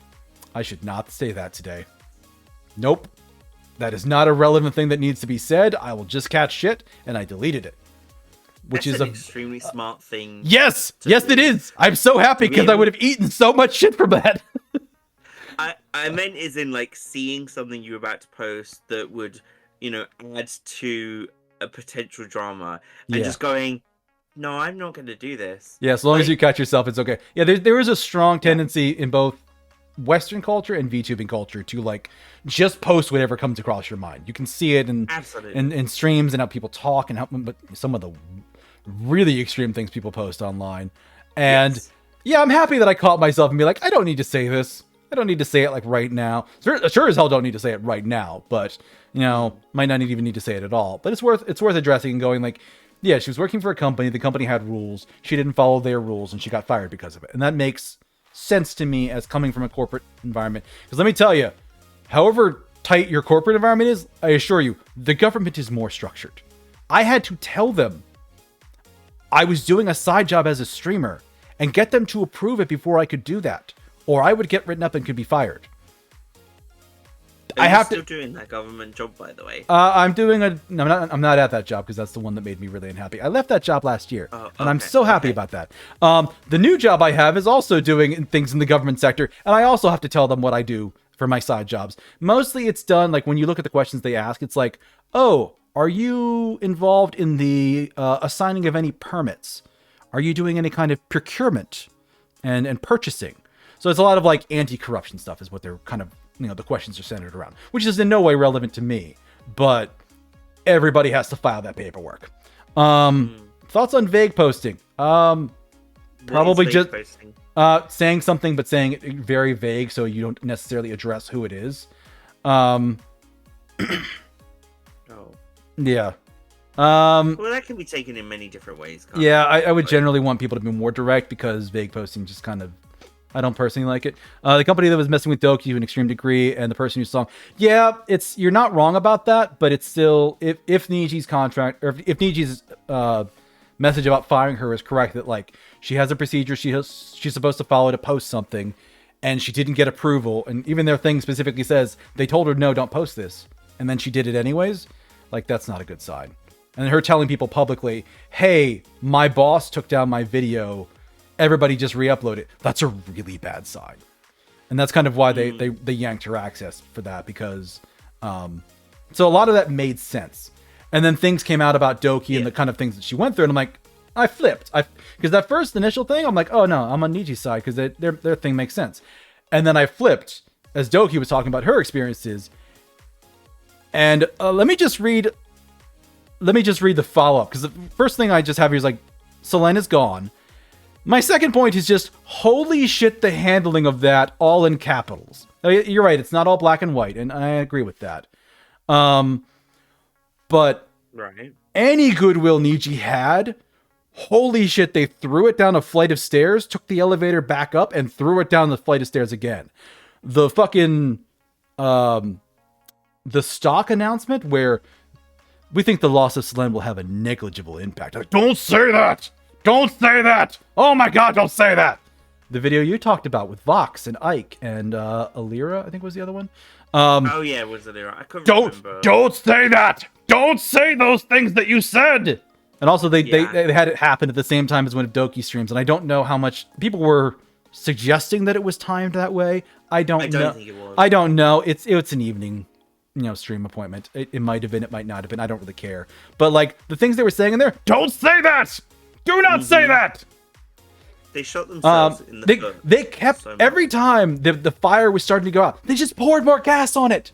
I should not say that today. Nope. That is not a relevant thing that needs to be said. I will just catch shit. And I deleted it. Which is an extremely smart thing. Yes. Yes, it is. I'm so happy because I would have eaten so much shit from that. I meant is in like seeing something you were about to post that would, add to a potential drama and just going, no, I'm not going to do this. Yeah, as long as you catch yourself, it's okay. Yeah, there is a strong tendency in both Western culture and VTubing culture to like just post whatever comes across your mind. You can see it in streams and how people talk and but some of the really extreme things people post online. And yeah, I'm happy that I caught myself and be like, I don't need to say this. I don't need to say it like right now. Sure as hell don't need to say it right now, but might not even need to say it at all. But it's worth addressing and going like, yeah, she was working for a company. The company had rules. She didn't follow their rules and she got fired because of it. And that makes sense to me as coming from a corporate environment. Because let me tell you, however tight your corporate environment is, I assure you, the government is more structured. I had to tell them I was doing a side job as a streamer and get them to approve it before I could do that. Or I would get written up and could be fired. Are you still doing that government job, by the way? I'm not at that job because that's the one that made me really unhappy. I left that job last year, and I'm so happy about that. The new job I have is also doing things in the government sector, and I also have to tell them what I do for my side jobs. Mostly it's done, like when you look at the questions they ask, it's like, oh, are you involved in the assigning of any permits? Are you doing any kind of procurement and purchasing? So it's a lot of like anti-corruption stuff is what they're kind of, the questions are centered around, which is in no way relevant to me, but everybody has to file that paperwork. Thoughts on vague posting? Probably just saying something, but saying it very vague. So you don't necessarily address who it is. Yeah. Well, that can be taken in many different ways. Yeah, I would generally want people to be more direct because vague posting just kind of, I don't personally like it. The company that was messing with Doki to an extreme degree, and the person who saw, yeah, you're not wrong about that, but it's still, if Niji's contract, or if Niji's message about firing her is correct, that like she has a procedure she's supposed to follow to post something, and she didn't get approval, and even their thing specifically says they told her no, don't post this, and then she did it anyways. Like that's not a good sign. And her telling people publicly, hey, my boss took down my video. Everybody just re-upload it. That's a really bad sign. And that's kind of why they yanked her access for that, because so a lot of that made sense. And then things came out about Doki and the kind of things that she went through, and I'm like, I flipped. Because that first initial thing, I'm like, oh no, I'm on Niji's side because their thing makes sense. And then I flipped as Doki was talking about her experiences. And let me just read the follow-up, because the first thing I just have here is like, Selene is gone. My second point is just, holy shit, the handling of that, all in capitals. You're right, it's not all black and white, and I agree with that. But right. Any goodwill Niji had, holy shit, they threw it down a flight of stairs, took the elevator back up, and threw it down the flight of stairs again. The fucking, the stock announcement where we think the loss of Selene will have a negligible impact. Like, don't say that! Don't say that! Oh my god, don't say that! The video you talked about with Vox and Ike and Alira, I think was the other one. Oh yeah, it was Alira. I couldn't remember. Don't say that! Don't say those things that you said! And also they had it happen at the same time as one of Doki streams, and I don't know how much people were suggesting that it was timed that way. I don't know. Think it was. I don't know. It's an evening, stream appointment. It might have been, it might not have been. I don't really care. But like the things they were saying in there, don't say that! Do not say that! They shot themselves in the foot. They kept, every time the fire was starting to go out, they just poured more gas on it.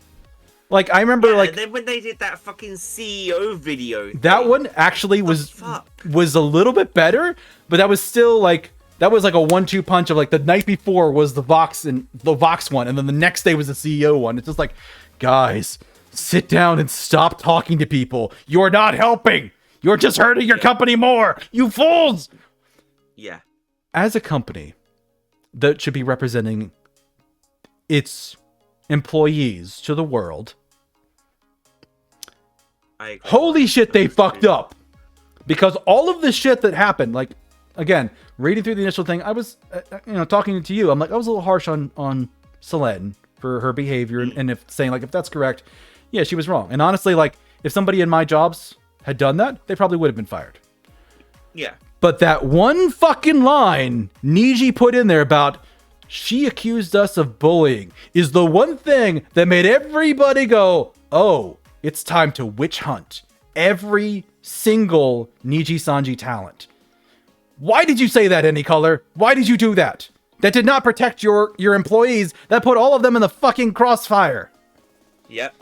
Like, I remember, and then when they did that fucking CEO video that one actually was a little bit better, but that was still like, that was like a 1-2 punch of like, the night before was the Vox one, and then the next day was the CEO one. It's just like, guys, sit down and stop talking to people. You're not helping. You're just hurting your company more. You fools. Yeah. As a company that should be representing its employees to the world, holy shit, they fucked up. Because all of the shit that happened, like, again, reading through the initial thing, I was, talking to you, I'm like, I was a little harsh on Selene for her behavior, and if saying, like, if that's correct, yeah, she was wrong. And honestly, like, if somebody in my jobs had done that, they probably would have been fired. Yeah. But that one fucking line Niji put in there about she accused us of bullying is the one thing that made everybody go, oh, it's time to witch hunt every single Niji Sanji talent. Why did you say that, Anycolor? Why did you do that? That did not protect your employees. That put all of them in the fucking crossfire. Yep.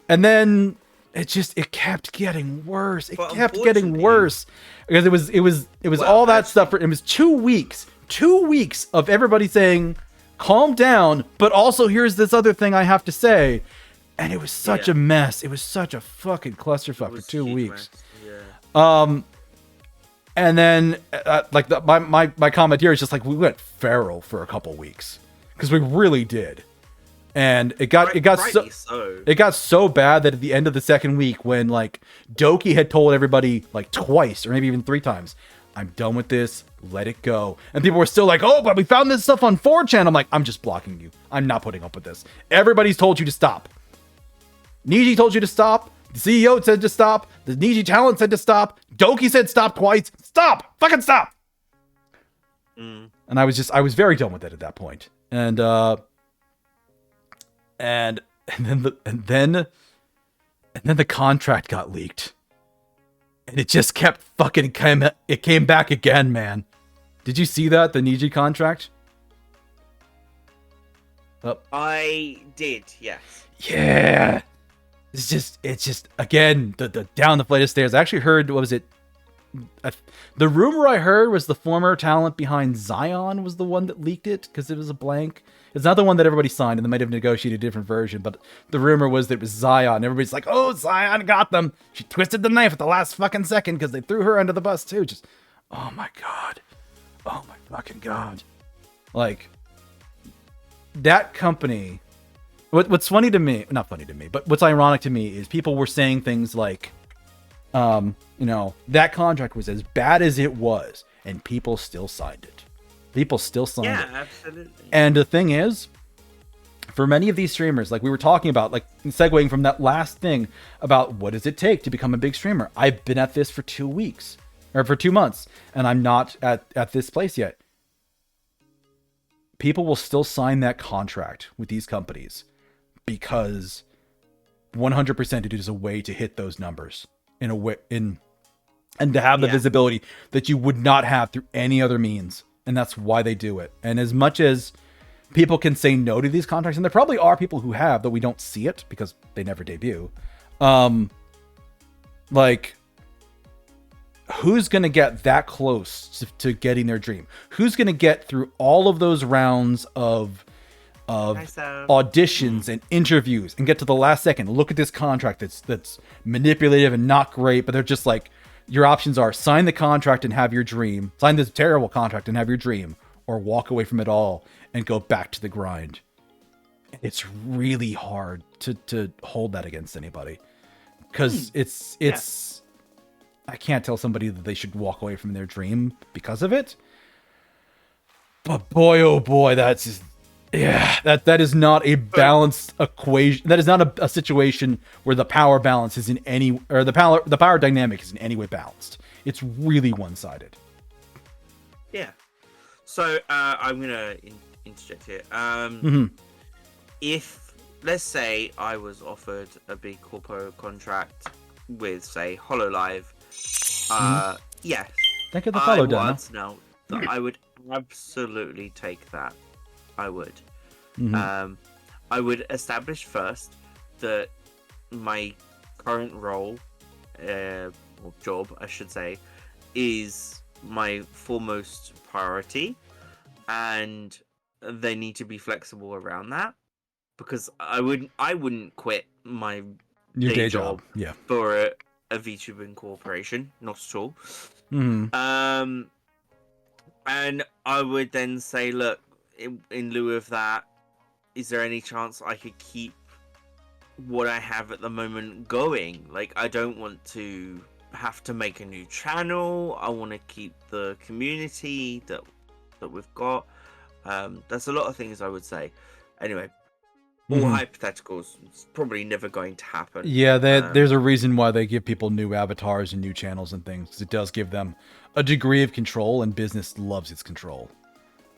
And then it kept getting worse. It kept getting worse because it was all that stuff. It was 2 weeks of everybody saying, calm down, but also here's this other thing I have to say. And it was such a mess. It was such a fucking clusterfuck for 2 weeks. Yeah. And then my comment here is just like, we went feral for a couple weeks because we really did. And it got so bad that at the end of the second week, when like Doki had told everybody like twice or maybe even 3 times, I'm done with this, let it go. And people were still like, oh, but we found this stuff on 4chan. I'm like, I'm just blocking you. I'm not putting up with this. Everybody's told you to stop. Niji told you to stop. The CEO said to stop. The Niji talent said to stop. Doki said stop twice. Stop! Fucking stop! And I was very done with it at that point. And then the contract got leaked. And it just kept fucking it came back again, man. Did you see that? The Niji contract? I did, yes. Yeah. It's just again the down the flight of stairs. I actually heard, what was it? The rumor I heard was the former talent behind Zion was the one that leaked it because it was a blank. It's not the one that everybody signed, and they might have negotiated a different version. But the rumor was that it was Zion. Everybody's like, "Oh, Zion got them. She twisted the knife at the last fucking second because they threw her under the bus too." Just, oh my god, oh my fucking god! Like that company. What's funny to me, not funny to me, but what's ironic to me is people were saying things like, that contract was as bad as it was, and people still signed it. People still signed it. Yeah, absolutely. And the thing is, For many of these streamers, like we were talking about, like segueing from that last thing about what does it take to become a big streamer? I've been at this for 2 weeks or for 2 months, and I'm not at this place yet. People will still sign that contract with these companies because 100% it is a way to hit those numbers in a way, and to have the visibility that you would not have through any other means. And that's why they do it. And as much as people can say no to these contracts, and there probably are people who have, though we don't see it because they never debut. Like, who's going to get that close to getting their dream? Who's going to get through all of those rounds of auditions and interviews and get to the last second? Look at this contract that's manipulative and not great, but they're just like, your options are sign the contract and have your dream, sign this terrible contract and have your dream, or walk away from it all and go back to the grind. It's really hard to hold that against anybody, because it's I can't tell somebody that they should walk away from their dream because of it. But boy, oh boy, that is not a balanced equation. That is not a situation where the power balance is in any, or the power dynamic is in any way balanced. It's really one-sided. Yeah. So I'm gonna interject here. If, let's say, I was offered a big corpo contract with, say, HoloLive, yes, Don't get the follow done. No, I would absolutely take that. I would. I would establish first that my current role, or job, I should say, is my foremost priority, and they need to be flexible around that, because I wouldn't quit my day job for a VTubing corporation, not at all. And I would then say, look, in lieu of that, is there any chance I could keep what I have at the moment going? Like, I don't want to have to make a new channel. I want to keep the community that we've got. That's a lot of things I would say. Anyway, all hypotheticals. It's probably never going to happen. Yeah, there's a reason why they give people new avatars and new channels and things, because it does give them a degree of control, and business loves its control.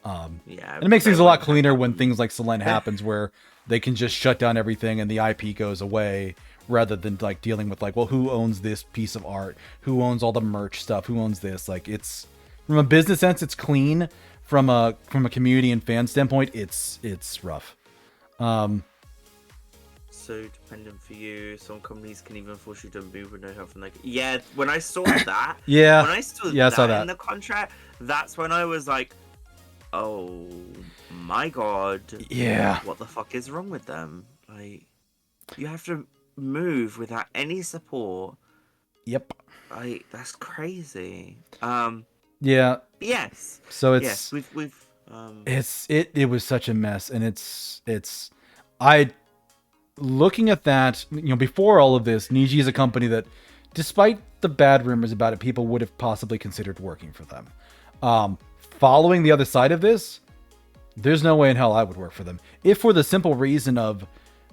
And it makes things a lot cleaner when things like Selene happens, where they can just shut down everything and the IP goes away, rather than like dealing with like, well, who owns this piece of art? Who owns all the merch stuff? Who owns this? Like, it's, from a business sense, it's clean. From a community and fan standpoint, it's rough. So dependent for you. Some companies can even force you to move with no help from like. Yeah, when I saw that. When I saw that in the contract, that's when I was like, oh my god. Yeah. What the fuck is wrong with them? Like, you have to move without any support. Yep. Like, that's crazy. Yeah. Yes. So it's we've it was such a mess, and it's looking at that, before all of this, Niji is a company that, despite the bad rumors about it, people would have possibly considered working for them. Following the other side of this, there's no way in hell I would work for them, if for the simple reason of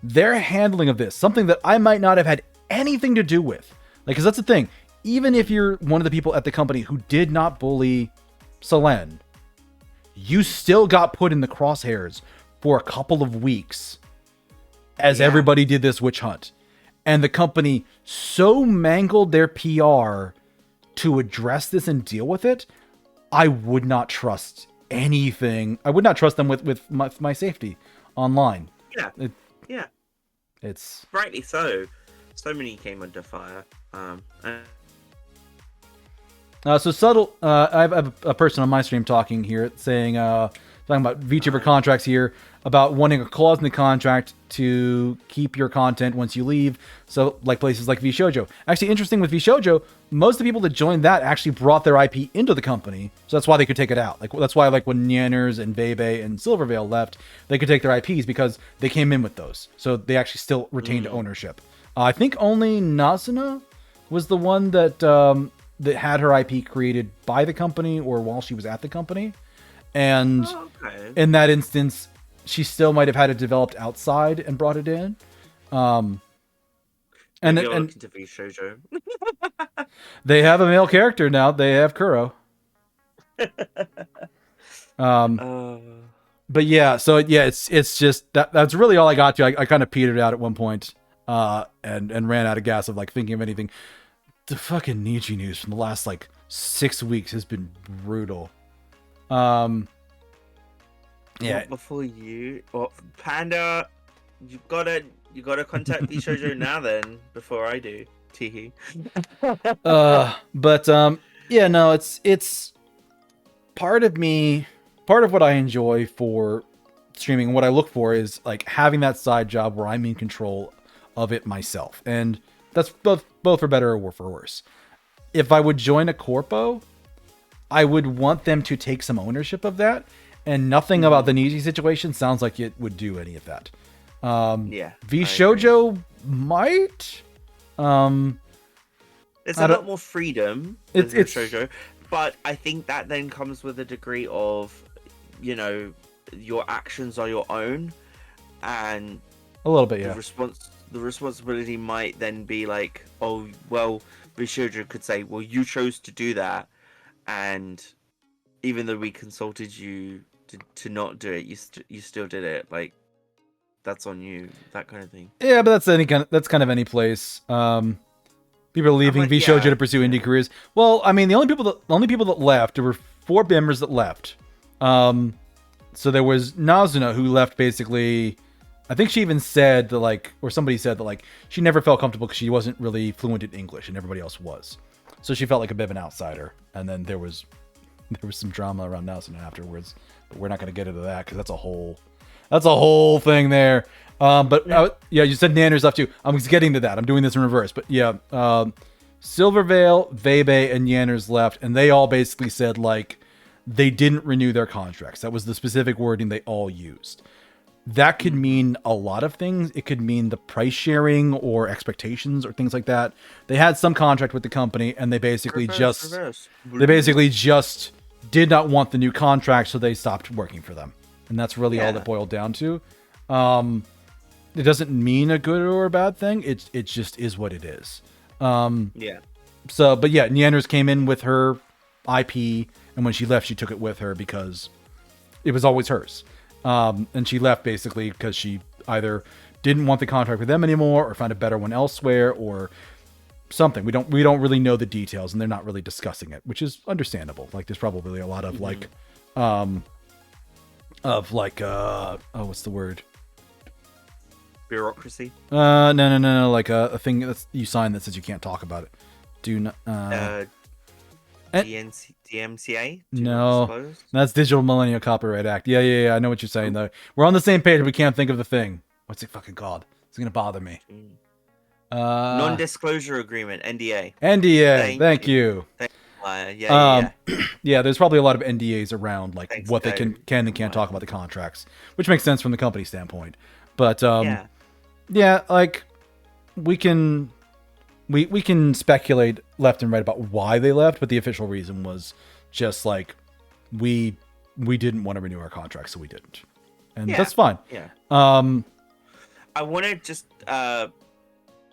their handling of this, something that I might not have had anything to do with. Like, because that's the thing. Even if you're one of the people at the company who did not bully Selene, you still got put in the crosshairs for a couple of weeks as everybody did this witch hunt. And the company so mangled their PR to address this and deal with it, I would not trust anything. I would not trust them with my safety online. Yeah. It's rightly so. So many came under fire. So subtle. I have a person on my stream talking here, saying, talking about VTuber contracts here, about wanting a clause in the contract to keep your content once you leave. So, like places like VShojo. Actually, interesting with VShojo, most of the people that joined that actually brought their IP into the company, so that's why they could take it out. Like, that's why, like, when Nyanners and Bebe and Silverveil left, they could take their IPs because they came in with those. So they actually still retained ownership. I think only Nasuna was the one that that had her IP created by the company or while she was at the company. And in that instance, she still might have had it developed outside and brought it in. And Maybe I'll look into V Shoujo. they have a male character now. They have Kuro. But yeah, so yeah, it's just that's really all I got to. I kind of petered out at one point, and ran out of gas of like thinking of anything. The fucking Nietzsche news from the last like 6 weeks has been brutal. Yeah. Before you, Panda, you gotta contact V Shoujo now then before I do. Teehee. But yeah, no, it's part of me. Part of what I enjoy for streaming, what I look for is like having that side job where I'm in control of it myself. And that's both for better or for worse. If I would join a corpo, I would want them to take some ownership of that. And nothing about the Nietzsche situation sounds like it would do any of that. Yeah. V Shoujo might. There's a lot more freedom with V Shoujo, but I think that then comes with a degree of, you know, your actions are your own, and a little bit, yeah. The responsibility might then be like, oh well, V Shoujo could say, well, you chose to do that, and even though we consulted you to not do it, you still did it. Like, that's on you, that kind of thing. Yeah, but that's kind of any place. People are leaving V Shoujo to pursue indie careers. Well, I mean, the only people that left, there were 4 members that left. So there was Nazuna, who left basically. I think she even said that, like, or somebody said that, like, she never felt comfortable because she wasn't really fluent in English and everybody else was. So she felt like a bit of an outsider. And then there was some drama around Nazuna afterwards, but we're not going to get into that because that's a whole thing there. But you said Nanner's left too. I'm getting to that. I'm doing this in reverse. But yeah, Silvervale, Vebe, and Yanners left, and they all basically said like they didn't renew their contracts. That was the specific wording they all used. That could mean a lot of things. It could mean the price sharing or expectations or things like that. They had some contract with the company, and they basically just did not want the new contract, so they stopped working for them. And that's really all that boiled down to. It doesn't mean a good or a bad thing. It just is what it is. So, but yeah, Neanders came in with her IP, and when she left, she took it with her because it was always hers. And she left basically because she either didn't want the contract with them anymore, or found a better one elsewhere, or something. We don't really know the details, and they're not really discussing it, which is understandable. Like, there's probably a lot of what's the word? Bureaucracy? No. Like a thing that you sign that says you can't talk about it. Do not. DMCA? No, that's Digital Millennial Copyright Act. Yeah. I know what you're saying though. We're on the same page, but we can't think of the thing. What's it fucking called? It's gonna bother me. Non-disclosure agreement, NDA. NDA. Thank you. Yeah. There's probably a lot of NDAs around, like what they can and can't talk about the contracts, which makes sense from the company standpoint. But like we can speculate left and right about why they left, but the official reason was just like we didn't want to renew our contract, so we didn't, and that's fine. Yeah. I want to just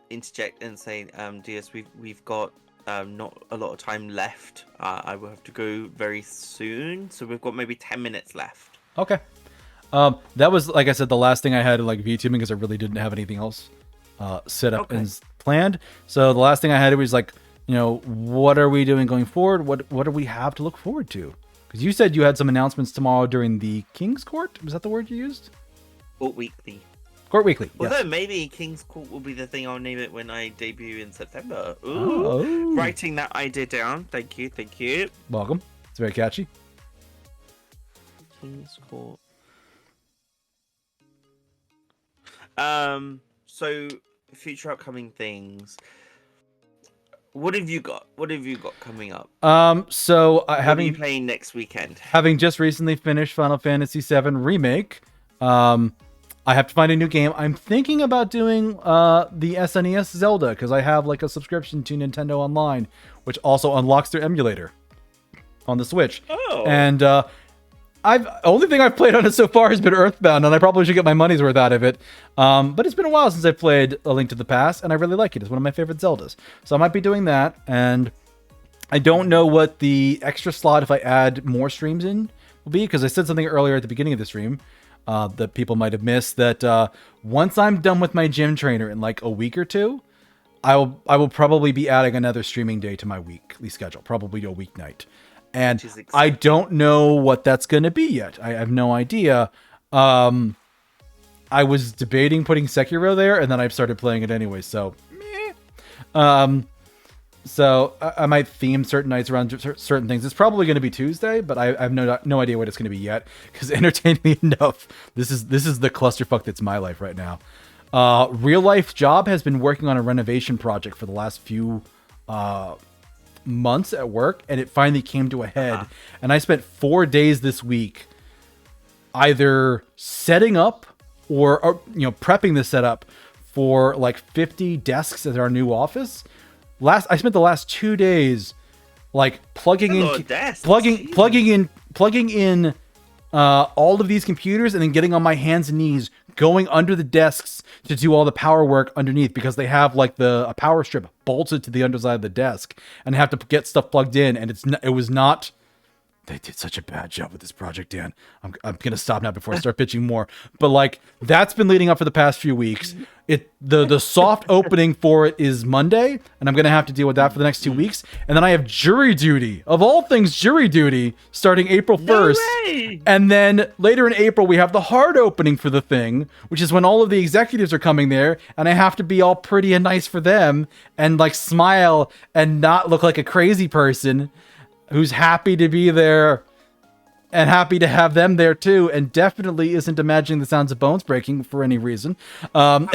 interject and say, DS, we've got not a lot of time left. I will have to go very soon, so we've got maybe 10 minutes left. Okay. That was, like I said, the last thing I had in like VTubing, because I really didn't have anything else set up and planned. So the last thing I had was like, what are we doing going forward? What do we have to look forward to? Because you said you had some announcements tomorrow during the King's Court. Was that the word you used? Court Weekly. Court Weekly. Although yes. Maybe King's Court will be the thing I'll name it when I debut in September. Ooh. Writing that idea down. Thank you. Welcome. It's very catchy. King's Court. So future upcoming things. What have you got? Coming up? So what are you playing next weekend? Having just recently finished Final Fantasy VII Remake, I have to find a new game. I'm thinking about doing the SNES Zelda, because I have like a subscription to Nintendo Online, which also unlocks their emulator on the Switch. Oh. And only thing I've played on it so far has been Earthbound, and I probably should get my money's worth out of it. But it's been a while since I played A Link to the Past, and I really like it. It's one of my favorite Zeldas. So I might be doing that, and I don't know what the extra slot, if I add more streams in, will be, because I said something earlier at the beginning of the stream that people might have missed, that once I'm done with my gym trainer in like a week or two, I will probably be adding another streaming day to my weekly schedule, probably a weeknight. And I don't know what that's going to be yet. I have no idea. I was debating putting Sekiro there, and then I started playing it anyway, so meh. So I might theme certain nights around certain things. It's probably going to be Tuesday, but I have no idea what it's going to be yet, because entertainingly enough, this is the clusterfuck that's my life right now. Real life job has been working on a renovation project for the last few months at work, and it finally came to a head. And I spent 4 days this week either setting up or prepping the setup for like 50 desks at our new office. I spent the last 2 days like plugging in all of these computers, and then getting on my hands and knees, going under the desks to do all the power work underneath, because they have like a power strip bolted to the underside of the desk, and I have to get stuff plugged in. And they did such a bad job with this project, Dan. I'm gonna stop now before I start pitching more. But like, that's been leading up for the past few weeks. The soft opening for it is Monday, and I'm gonna have to deal with that for the next 2 weeks. And then I have jury duty, of all things, jury duty, starting April 1st. No way! And then later in April, we have the hard opening for the thing, which is when all of the executives are coming there, and I have to be all pretty and nice for them, and like smile and not look like a crazy person who's happy to be there and happy to have them there too, and definitely isn't imagining the sounds of bones breaking for any reason. And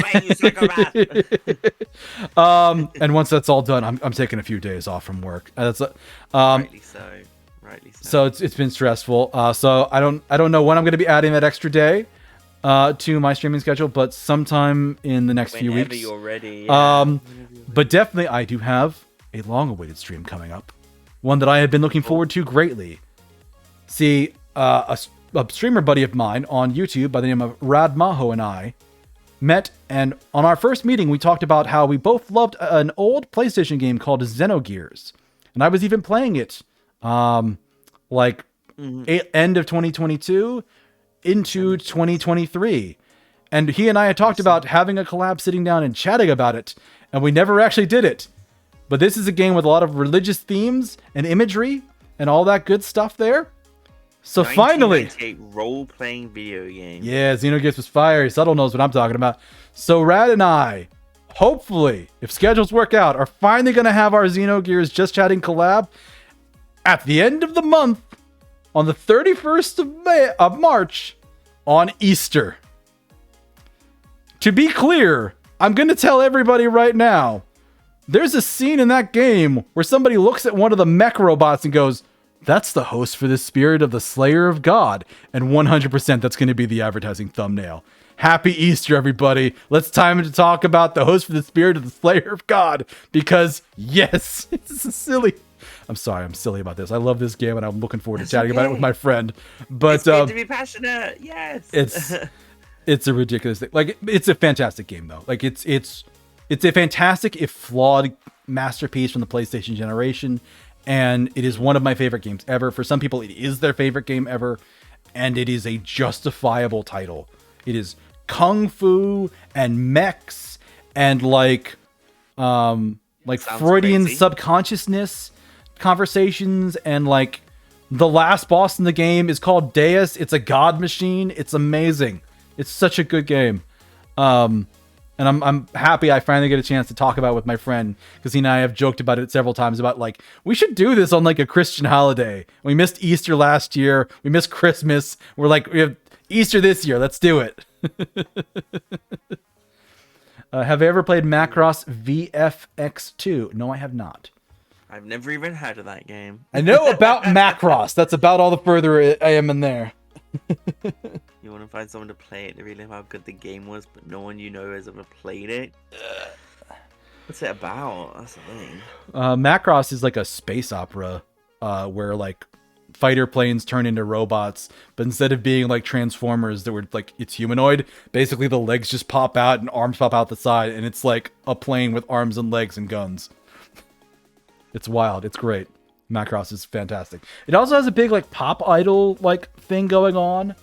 once that's all done, I'm taking a few days off from work. Rightly so. So it's been stressful. So I don't know when I'm going to be adding that extra day to my streaming schedule, but sometime in the next few weeks. Whenever you're ready. Yeah. But definitely, I do have a long-awaited stream coming up. One that I have been looking forward to greatly. See, a streamer buddy of mine on YouTube by the name of Rad Maho and I met, and on our first meeting, we talked about how we both loved an old PlayStation game called Xenogears. And I was even playing it, end of 2022 into 2023. And he and I had talked about having a collab, sitting down and chatting about it, and we never actually did it. But this is a game with a lot of religious themes and imagery and all that good stuff there. So finally, role-playing video game. Yeah, Xenogears was fire. Subtle knows what I'm talking about. So Rad and I, hopefully, if schedules work out, are finally going to have our Xenogears Just Chatting collab at the end of the month, on the 31st of March, on Easter. To be clear, I'm going to tell everybody right now, there's a scene in that game where somebody looks at one of the mech robots and goes, "That's the host for the spirit of the Slayer of God." And 100% that's going to be the advertising thumbnail. Happy Easter, everybody. Let's time to talk about the host for the spirit of the Slayer of God. Because, yes, it's silly. I'm sorry, I'm silly about this. I love this game, and I'm looking forward to chatting about it with my friend. But it's good to be passionate. Yes. It's a ridiculous thing. Like, it's a fantastic game, though. Like, it's a fantastic, if flawed, masterpiece from the PlayStation generation, and it is one of my favorite games ever. For some people, it is their favorite game ever, and it is a justifiable title. It is kung fu and mechs and like Freudian crazy subconsciousness conversations, and like the last boss in the game is called Deus. It's a god machine. It's amazing. It's such a good game. And I'm happy I finally get a chance to talk about it with my friend, because he and I have joked about it several times about like, we should do this on like a Christian holiday. We missed Easter last year. We missed Christmas. We're like, we have Easter this year. Let's do it. Have I ever played Macross VFX2? No, I have not. I've never even heard of that game. I know about Macross. That's about all the further I am in there. You want to find someone to play it to relive how good the game was, but no one you know has ever played it? What's it about? That's the thing. Macross is like a space opera where like fighter planes turn into robots, but instead of being like Transformers that were like it's humanoid, basically the legs just pop out and arms pop out the side, and it's like a plane with arms and legs and guns. It's wild. It's great. Macross is fantastic. It also has a big like pop idol like thing going on.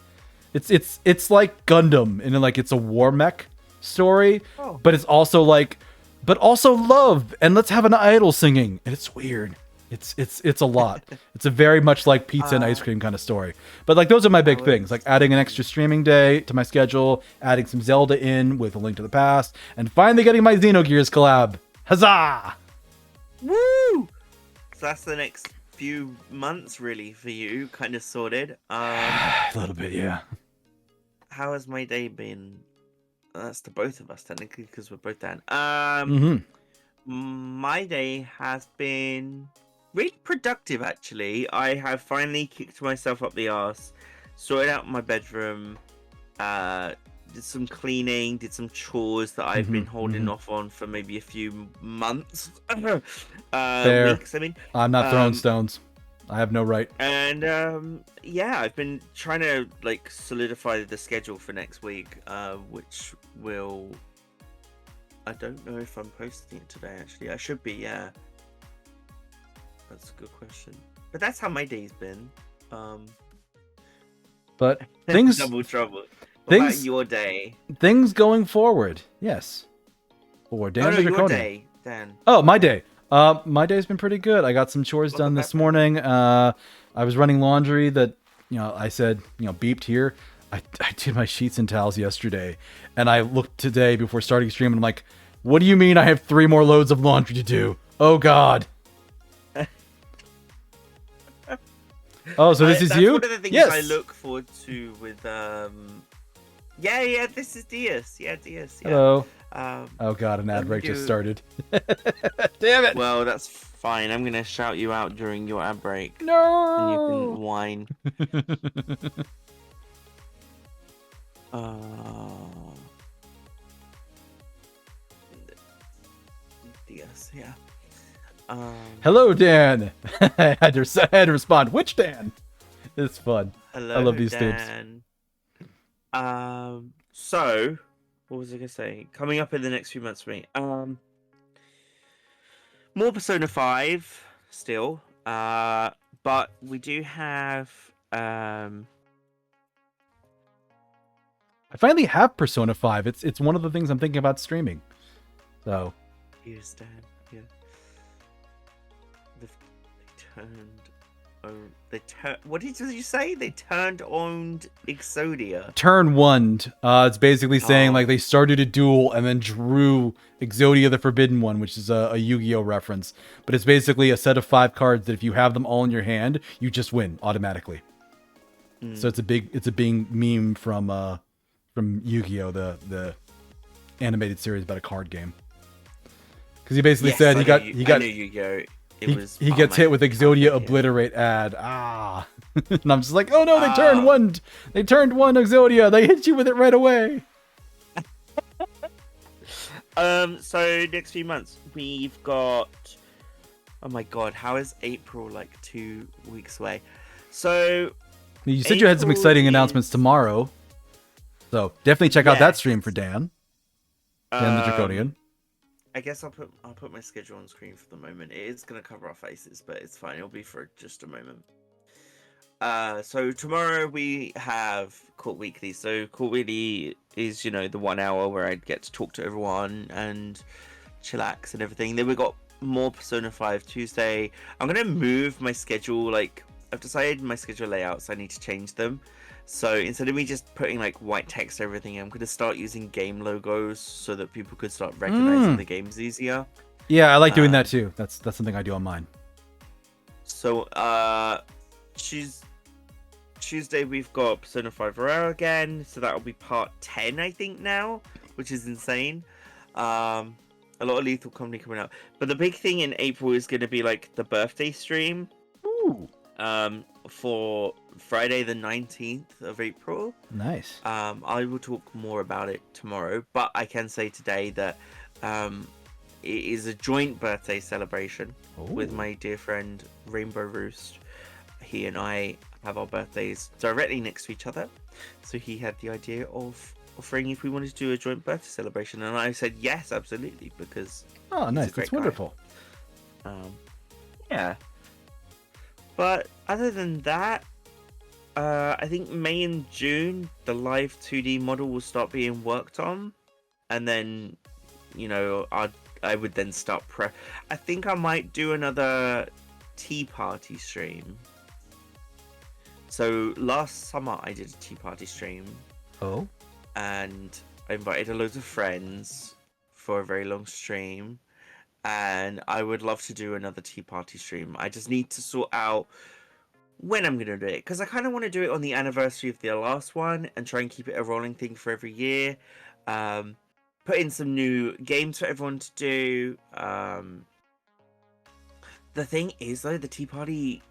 It's like Gundam, and like it's a war mech story, but it's also like, but also love, and let's have an idol singing, and it's weird. It's a lot. It's a very much like pizza and ice cream kind of story. But like those are my big things, like adding an extra streaming day to my schedule, adding some Zelda in with A Link to the Past, and finally getting my Xenogears collab. Huzzah! Woo! So that's the next few months really for you, kind of sorted. A little bit, yeah. How has my day been? That's to both of us technically because we're both down. My day has been really productive actually. I have finally kicked myself up the arse, sorted out my bedroom, did some cleaning, did some chores that I've been holding off on for maybe a few months. Fair. Weeks, I mean. I'm not throwing stones. I have no right. And yeah, I've been trying to like solidify the schedule for next week, which will. I don't know if I'm posting it today. Actually, I should be. Yeah, that's a good question. But that's how my day's been. But things double trouble. What about your day? Things going forward. Yes. Or Dan the your Draconian. day, Dan. Oh, my day. My day's been pretty good. I got some chores done this morning. I was running laundry that, I said, beeped here. I did my sheets and towels yesterday, and I looked today before starting stream, and I'm like, what do you mean I have 3 more loads of laundry to do? Oh, God. Oh, so this is that's you? One of the things yes. I look forward to with, yeah, this is Deus. Yeah, Deus. Yeah. Hello. Oh, God, an ad break just started. Damn it. Well, that's fine. I'm going to shout you out during your ad break. No. And you can whine. Yes, yeah. Hello, Dan. I had to respond. Which Dan? It's fun. Hello, I love these Dan. So, what was I gonna say? Coming up in the next few months for me. More Persona 5 still. But we do have I finally have Persona 5. It's one of the things I'm thinking about streaming. So. Here's Dan. Yeah. What did you say? They turned on Exodia. Turn one. It's basically saying like they started a duel and then drew Exodia the Forbidden One, which is a Yu-Gi-Oh reference. But it's basically a set of 5 cards that if you have them all in your hand, you just win automatically. So it's a big meme from Yu-Gi-Oh, the animated series about a card game. Because he basically said he got I knew Yu-Gi-Oh. He gets hit with Exodia Obliterate ad. And I'm just like, oh no, they turned one. They turned one Exodia. They hit you with it right away. So next few months we've got. Oh my god, how is April like 2 weeks away? So you said you had some exciting announcements tomorrow. So definitely check out that stream for Dan. Dan the Draconian. I guess I'll put my schedule on screen for the moment. It is gonna cover our faces, but it's fine. It'll be for just a moment. So tomorrow we have Court Weekly. So Court Weekly is the 1 hour where I get to talk to everyone and chillax and everything. Then we got more Persona 5 Tuesday. I'm gonna move my schedule. Like I've decided my schedule layouts. I need to change them. So instead of me just putting like white text everything, I'm going to start using game logos so that people could start recognizing the games easier. Yeah, I like doing that too. That's something I do on mine. So Tuesday we've got Persona 5 Aurora again. So that'll be part 10, I think now, which is insane. A lot of Lethal Company coming out. But the big thing in April is going to be like the birthday stream. Ooh. For Friday the 19th of April. Nice. I will talk more about it tomorrow, but I can say today that it is a joint birthday celebration with my dear friend Rainbow Roost. he and I have our birthdays directly next to each other. So he had the idea of offering if we wanted to do a joint birthday celebration, and I said yes, absolutely, because Oh, he's nice. a great That's guy. wonderful. Yeah. But other than that, I think May and June, the live 2D model will start being worked on, and then, I would then start I think I might do another tea party stream. So last summer I did a tea party stream, Oh. and I invited a load of friends for a very long stream, and I would love to do another tea party stream. I just need to sort out when I'm gonna do it, because I kind of want to do it on the anniversary of the last one and try and keep it a rolling thing for every year. Put in some new games for everyone to do. The thing is, though, the tea party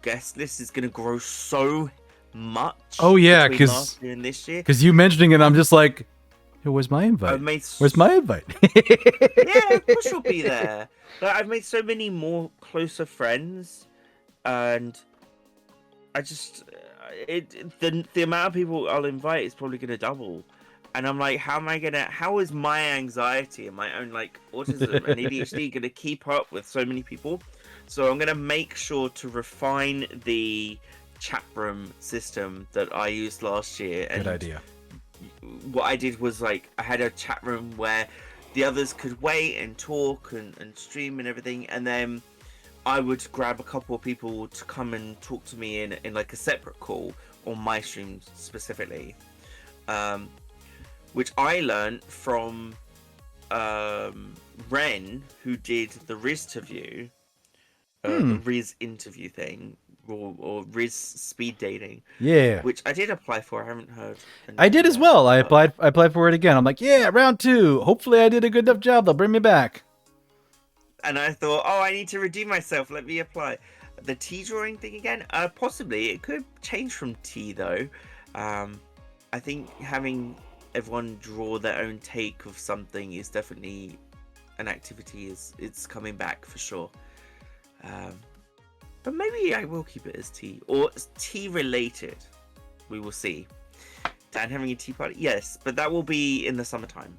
guest list is gonna grow so much. Oh yeah, between last year and this year. because you mentioning it, I'm just like, hey, where's my invite? Where's my invite? Yeah, of course you'll be there. Like, I've made so many more closer friends, and I just the amount of people I'll invite is probably gonna double. And I'm like, how is my anxiety and my own like autism and ADHD gonna keep up with so many people? So I'm gonna make sure to refine the chat room system that I used last year. And Good idea. what I did was, like, I had a chat room where the others could wait and talk and stream and everything, and then I would grab a couple of people to come and talk to me in like a separate call on my streams specifically, which I learned from Ren, who did the Riz interview, the Riz interview thing, or Riz speed dating. Yeah. Which I did apply for. I haven't heard. I did as well. I applied for it again. I'm like, yeah, round 2. Hopefully I did a good enough job. They'll bring me back. And I thought, oh, I need to redeem myself. Let me apply. The tea drawing thing again? Possibly. It could change from tea, though. I think having everyone draw their own take of something is definitely an activity. It's coming back for sure. But maybe I will keep it as tea, or tea related. We will see. Dan having a tea party? Yes, but that will be in the summertime.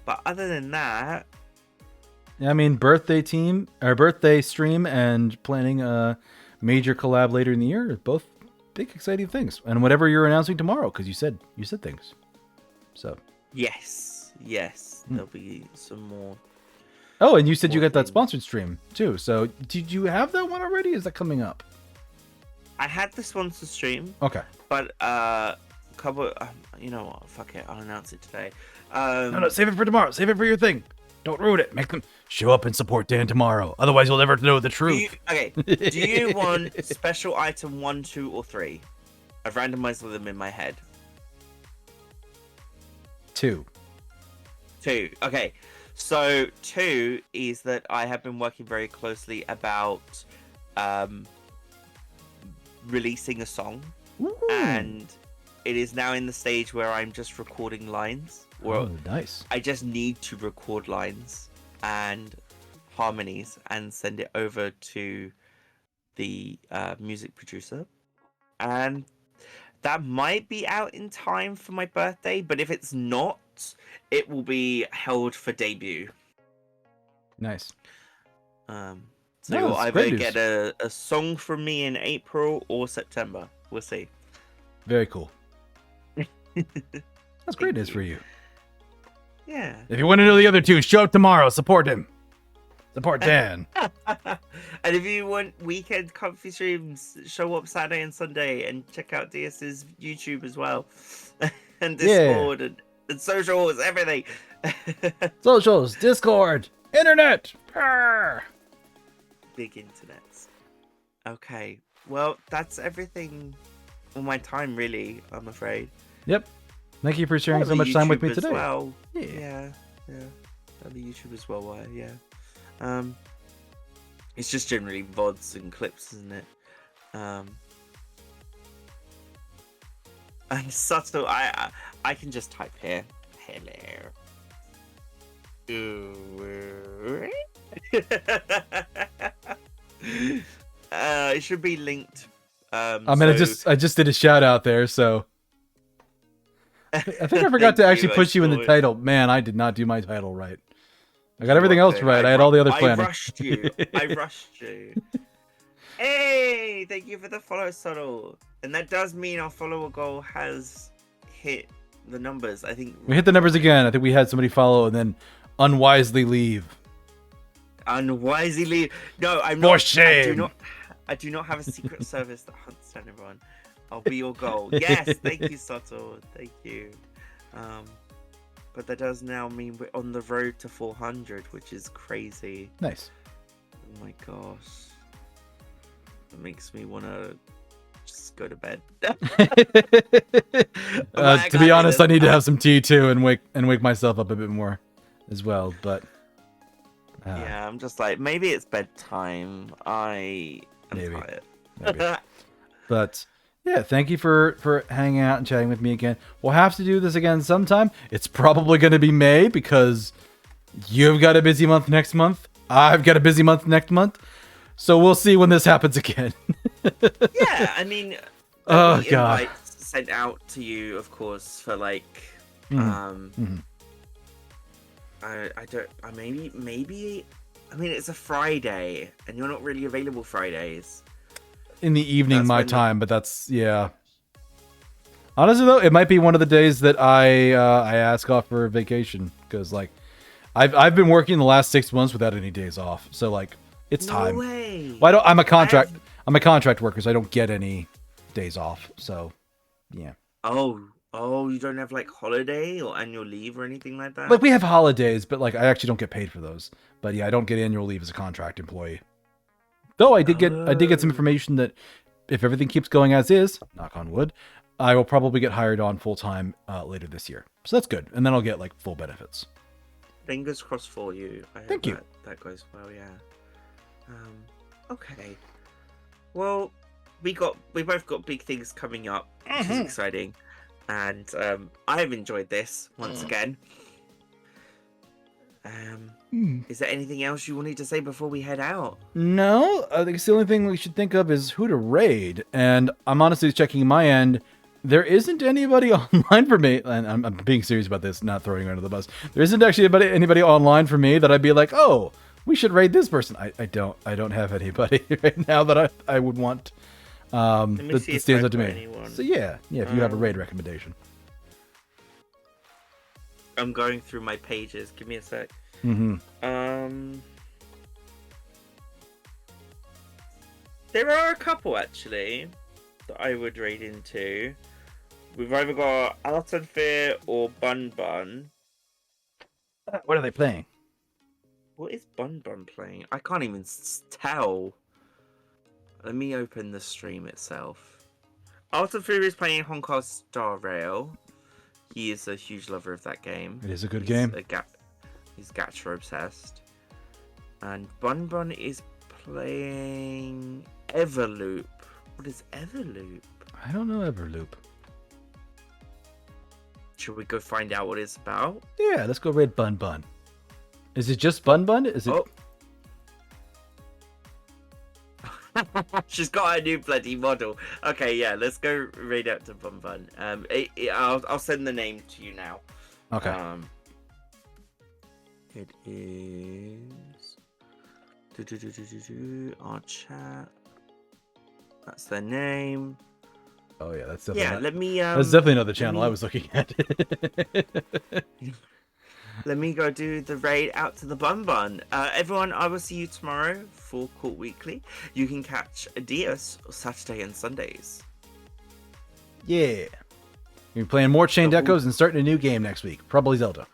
But other than that, I mean, birthday stream and planning a major collab later in the year are both big exciting things. And whatever you're announcing tomorrow, because you said things. So yes, there'll be some more. Oh, and you said you got that sponsored stream too. So did you have that one already? Is that coming up? I had the sponsor stream. Okay. But couple. You know what? Fuck it. I'll announce it today. No, save it for tomorrow. Save it for your thing. Don't ruin it. Make them show up and support Dan tomorrow. Otherwise, you'll never know the truth. Do you want special item 1, 2, or 3? I've randomized them in my head. 2. 2. Okay. So 2 is that I have been working very closely about releasing a song. Ooh. And it is now in the stage where I'm just recording lines. Oh, nice. I just need to record lines and harmonies and send it over to the music producer. And that might be out in time for my birthday, but if it's not, it will be held for debut. Nice. So you'll either get a song from me in April or September. We'll see. Very cool. That's great news for you. Yeah. If you want to know the other 2, show up tomorrow. Support him. Support Dan. And if you want weekend comfy streams, show up Saturday and Sunday and check out DS's YouTube as well. And Discord and socials, everything. Socials, Discord, internet. Purr. Big internets. Okay. Well, that's everything on my time, really, I'm afraid. Yep. Thank you for sharing so much time with me today. Well. Yeah. On the YouTube as well, yeah. It's just generally VODs and clips, isn't it? And subtle. I can just type here. Hello. It should be linked. I mean, So I just did a shout out there, so I think I forgot thank to actually you, I put you in saw the it. title. Man, I did not do my title right. I got You everything are else good. right. I had all the other I planning. rushed you. I rushed you. Hey, thank you for the follow, Subtle. And that does mean our follower goal has hit the numbers. I think We hit the numbers again. I think we had somebody follow and then unwisely leave. unwisely. No, I'm For not. shame. I do not have a secret service that hunts down everyone. I'll be your goal. Yes, thank you, Subtle. Thank you. But that does now mean we're on the road to 400, which is crazy. Nice. Oh my gosh. It makes me want to just go to bed. To be honest, I need to have some tea too and wake myself up a bit more as well. But yeah, I'm just like, maybe it's bedtime. I am Maybe. tired. maybe. But yeah, thank you for hanging out and chatting with me again. We'll have to do this again sometime. It's probably going to be May because you've got a busy month next month. I've got a busy month next month. So we'll see when this happens again. Yeah, I mean, Oh, there'll be God. invites sent out to you, of course, for like, Mhm. I don't, maybe, I mean, it's a Friday, and you're not really available Fridays. In the evening, That's my when the- time, but that's, yeah. Honestly, though, it might be one of the days that I ask off for vacation because, like, I've been working the last 6 months without any days off, so like it's No time. way. Well, I'm a contract worker, so I don't get any days off. So, yeah. Oh, you don't have like holiday or annual leave or anything like that? Like we have holidays, but like I actually don't get paid for those. But yeah, I don't get annual leave as a contract employee. Though I did get some information that if everything keeps going as is, knock on wood, I will probably get hired on full time later this year. So that's good, and then I'll get like full benefits. Fingers crossed for you. I hope Thank you. That goes well, yeah. Okay. Well, we both got big things coming up, which is exciting. And I have enjoyed this once again. Is there anything else you wanted to say before we head out? No, I think the only thing we should think of is who to raid. And I'm honestly checking my end. There isn't anybody online for me, and I'm being serious about this, not throwing you under the bus. There isn't actually anybody online for me that I'd be like, oh, we should raid this person. I don't have anybody right now that I would want that stands out to me. Anyone. So yeah, if you have a raid recommendation. I'm going through my pages. Give me a sec. Mm-hmm. There are a couple actually that I would raid into. We've either got Alton Fear or Bun Bun. What are they playing? What is Bun Bun playing? I can't even tell. Let me open the stream itself. Alton Fear is playing Hong Kong Star Rail. He is a huge lover of that game. It is a good game. He's gacha obsessed. And Bun Bun is playing Everloop. What is Everloop? I don't know Everloop. Should we go find out what it's about? Yeah, let's go raid Bun Bun. Is it just Bun Bun? Is it? Oh. She's got a new bloody model. Okay, yeah, let's go raid out to Bun Bun. I'll send the name to you now. Okay. It is our chat. That's their name. Oh yeah, that's definitely Yeah, let me. that's definitely not the channel I was looking at. Let me go do the raid out to the Bun Bun. Everyone, I will see you tomorrow for Court Weekly. You can catch Deus Saturday and Sundays. Yeah. We're playing more Chained Echoes and starting a new game next week. Probably Zelda.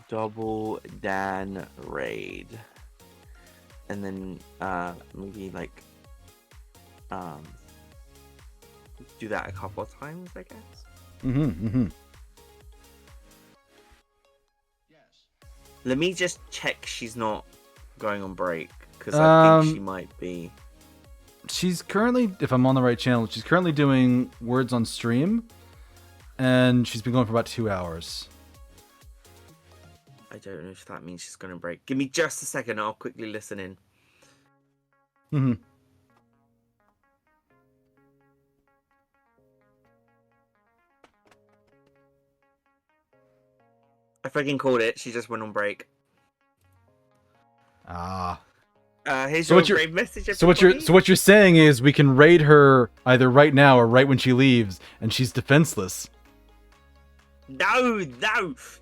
Double Dan raid. And then maybe like do that a couple of times, I guess. Mm-hmm. Let me just check she's not going on break, because I think she might be. She's currently, if I'm on the right channel, she's currently doing Words on Stream, and she's been going for about 2 hours. I don't know if that means she's going to break. Give me just a second, I'll quickly listen in. Mm-hmm. I freaking called it. She just went on break. Ah. Here's So your what you're brave message, so what you're everybody. so what you're saying is we can raid her either right now or right when she leaves, and she's defenseless. No,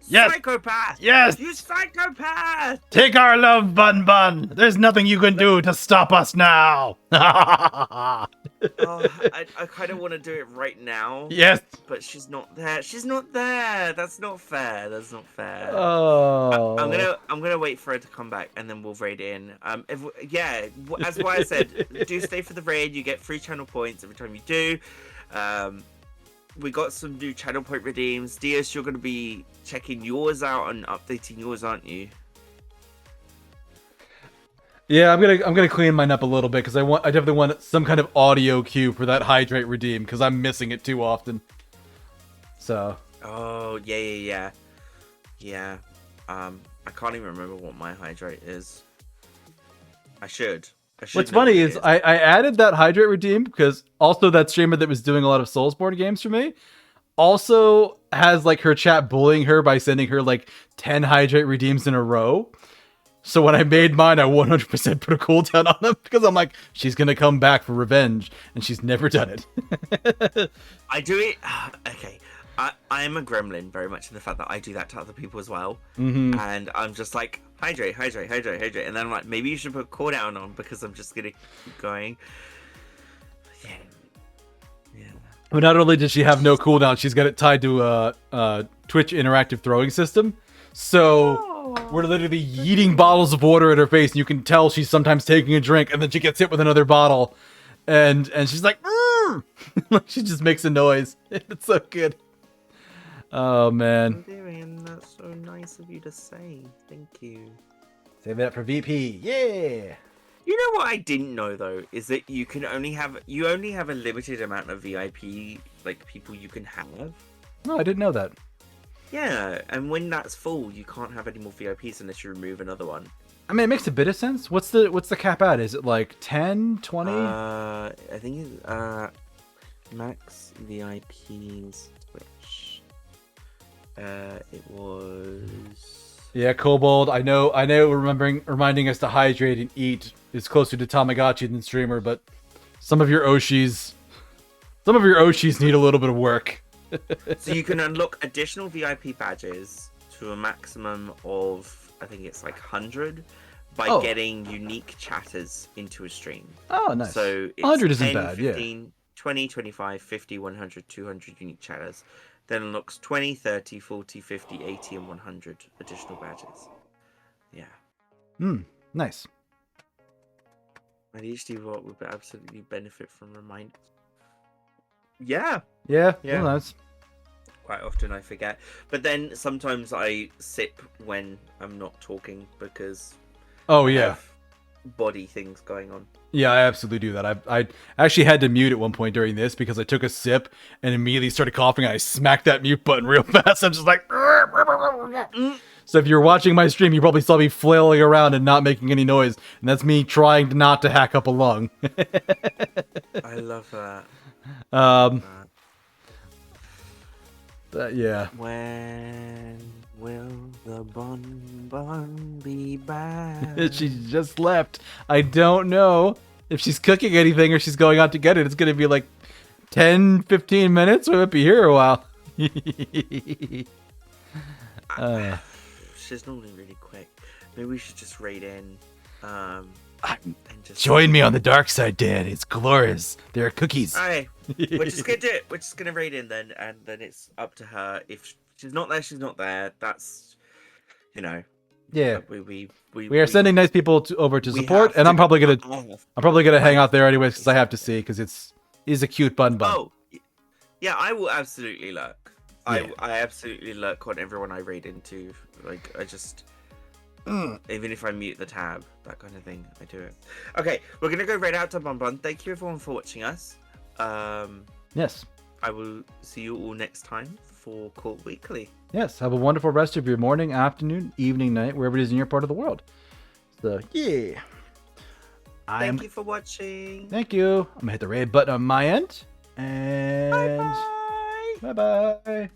Yes. psychopath. Yes. You psychopath. Take our love, Bun Bun. There's nothing you can do to stop us now. Oh, I kind of want to do it right now. Yes. But she's not there. She's not there. That's not fair. That's not fair. Oh. I'm gonna wait for her to come back, and then we'll raid in. As why I said, do stay for the raid. You get free channel points every time you do. We got some new channel point redeems. Deus, you're gonna be checking yours out and updating yours, aren't you? Yeah, I'm gonna clean mine up a little bit because I definitely want some kind of audio cue for that hydrate redeem because I'm missing it too often. So. Oh yeah. I can't even remember what my hydrate is. I should. What's know funny what it is I added that hydrate redeem because also that streamer that was doing a lot of Soulsborne games for me also has like her chat bullying her by sending her like 10 hydrate redeems in a row. So when I made mine, I 100% put a cooldown on them because I'm like, she's gonna come back for revenge, and she's never done it. I do it. Okay. I am a gremlin very much in the fact that I do that to other people as well. Mm-hmm. And I'm just like, hydrate. And then I'm like, maybe you should put cooldown on because I'm just going to keep going. Yeah. But not only did she have no cooldown, she's got it tied to a Twitch interactive throwing system. So we're literally yeeting bottles of water at her face, and you can tell she's sometimes taking a drink, and then she gets hit with another bottle. And she's like, she just makes a noise. It's so good. Oh, man. That's so nice of you to say. Thank you. Save that for VP. Yeah. You know what I didn't know though is that you only have a limited amount of VIP like people you can have. No, I didn't know that. Yeah, and when that's full, you can't have any more VIPs unless you remove another one. I mean, it makes a bit of sense. What's the cap at? Is it like 10, 20? I think it's max VIPs Twitch. It was. Yeah, Kobold. I know. Reminding us to hydrate and eat is closer to Tamagotchi than streamer, but some of your Oshis need a little bit of work. So you can unlock additional VIP badges to a maximum of, I think it's like 100 by getting unique chatters into a stream. Oh, nice. So it's 100 isn't 10, bad, 15, 20, 25, 50, 100, 200 unique chatters. Then unlocks 20, 30, 40, 50, 80, and 100 additional badges. Yeah. Nice. And each what would absolutely benefit from reminders. Yeah. Yeah. Yeah. Well, nice. Quite often I forget. But then sometimes I sip when I'm not talking because Oh, I yeah. have body things going on. Yeah, I absolutely do that. I actually had to mute at one point during this because I took a sip and immediately started coughing. And I smacked that mute button real fast. I'm just like... So if you're watching my stream, you probably saw me flailing around and not making any noise. And that's me trying not to hack up a lung. I love that. Yeah. When will the bun be back? She just left. I don't know if she's cooking anything or she's going out to get it. It's going to be like 10, 15 minutes. We might be here a while. She's normally really quick. Maybe we should just raid in. And just Join me on the dark side, Dan. It's glorious. There are cookies. Alright, we're just gonna do it. We're just gonna raid in then, and then it's up to her. If she's not there, she's not there. That's, you know. Yeah. We are sending nice people over to support, and I'm probably gonna hang out there anyways because I have to see because it's a cute bun. Oh, yeah, I will absolutely lurk. Yeah. I absolutely lurk on everyone I raid into. Like I just. Even if I mute the tab, that kind of thing, I do it. Okay, we're gonna go right out to Bun Bun. Thank you everyone for watching us. Yes. I will see you all next time for Court Weekly. Yes. Have a wonderful rest of your morning, afternoon, evening, night, wherever it is in your part of the world. So yeah. Thank you for watching. Thank you. I'm gonna hit the raid button on my end. And Bye. bye bye.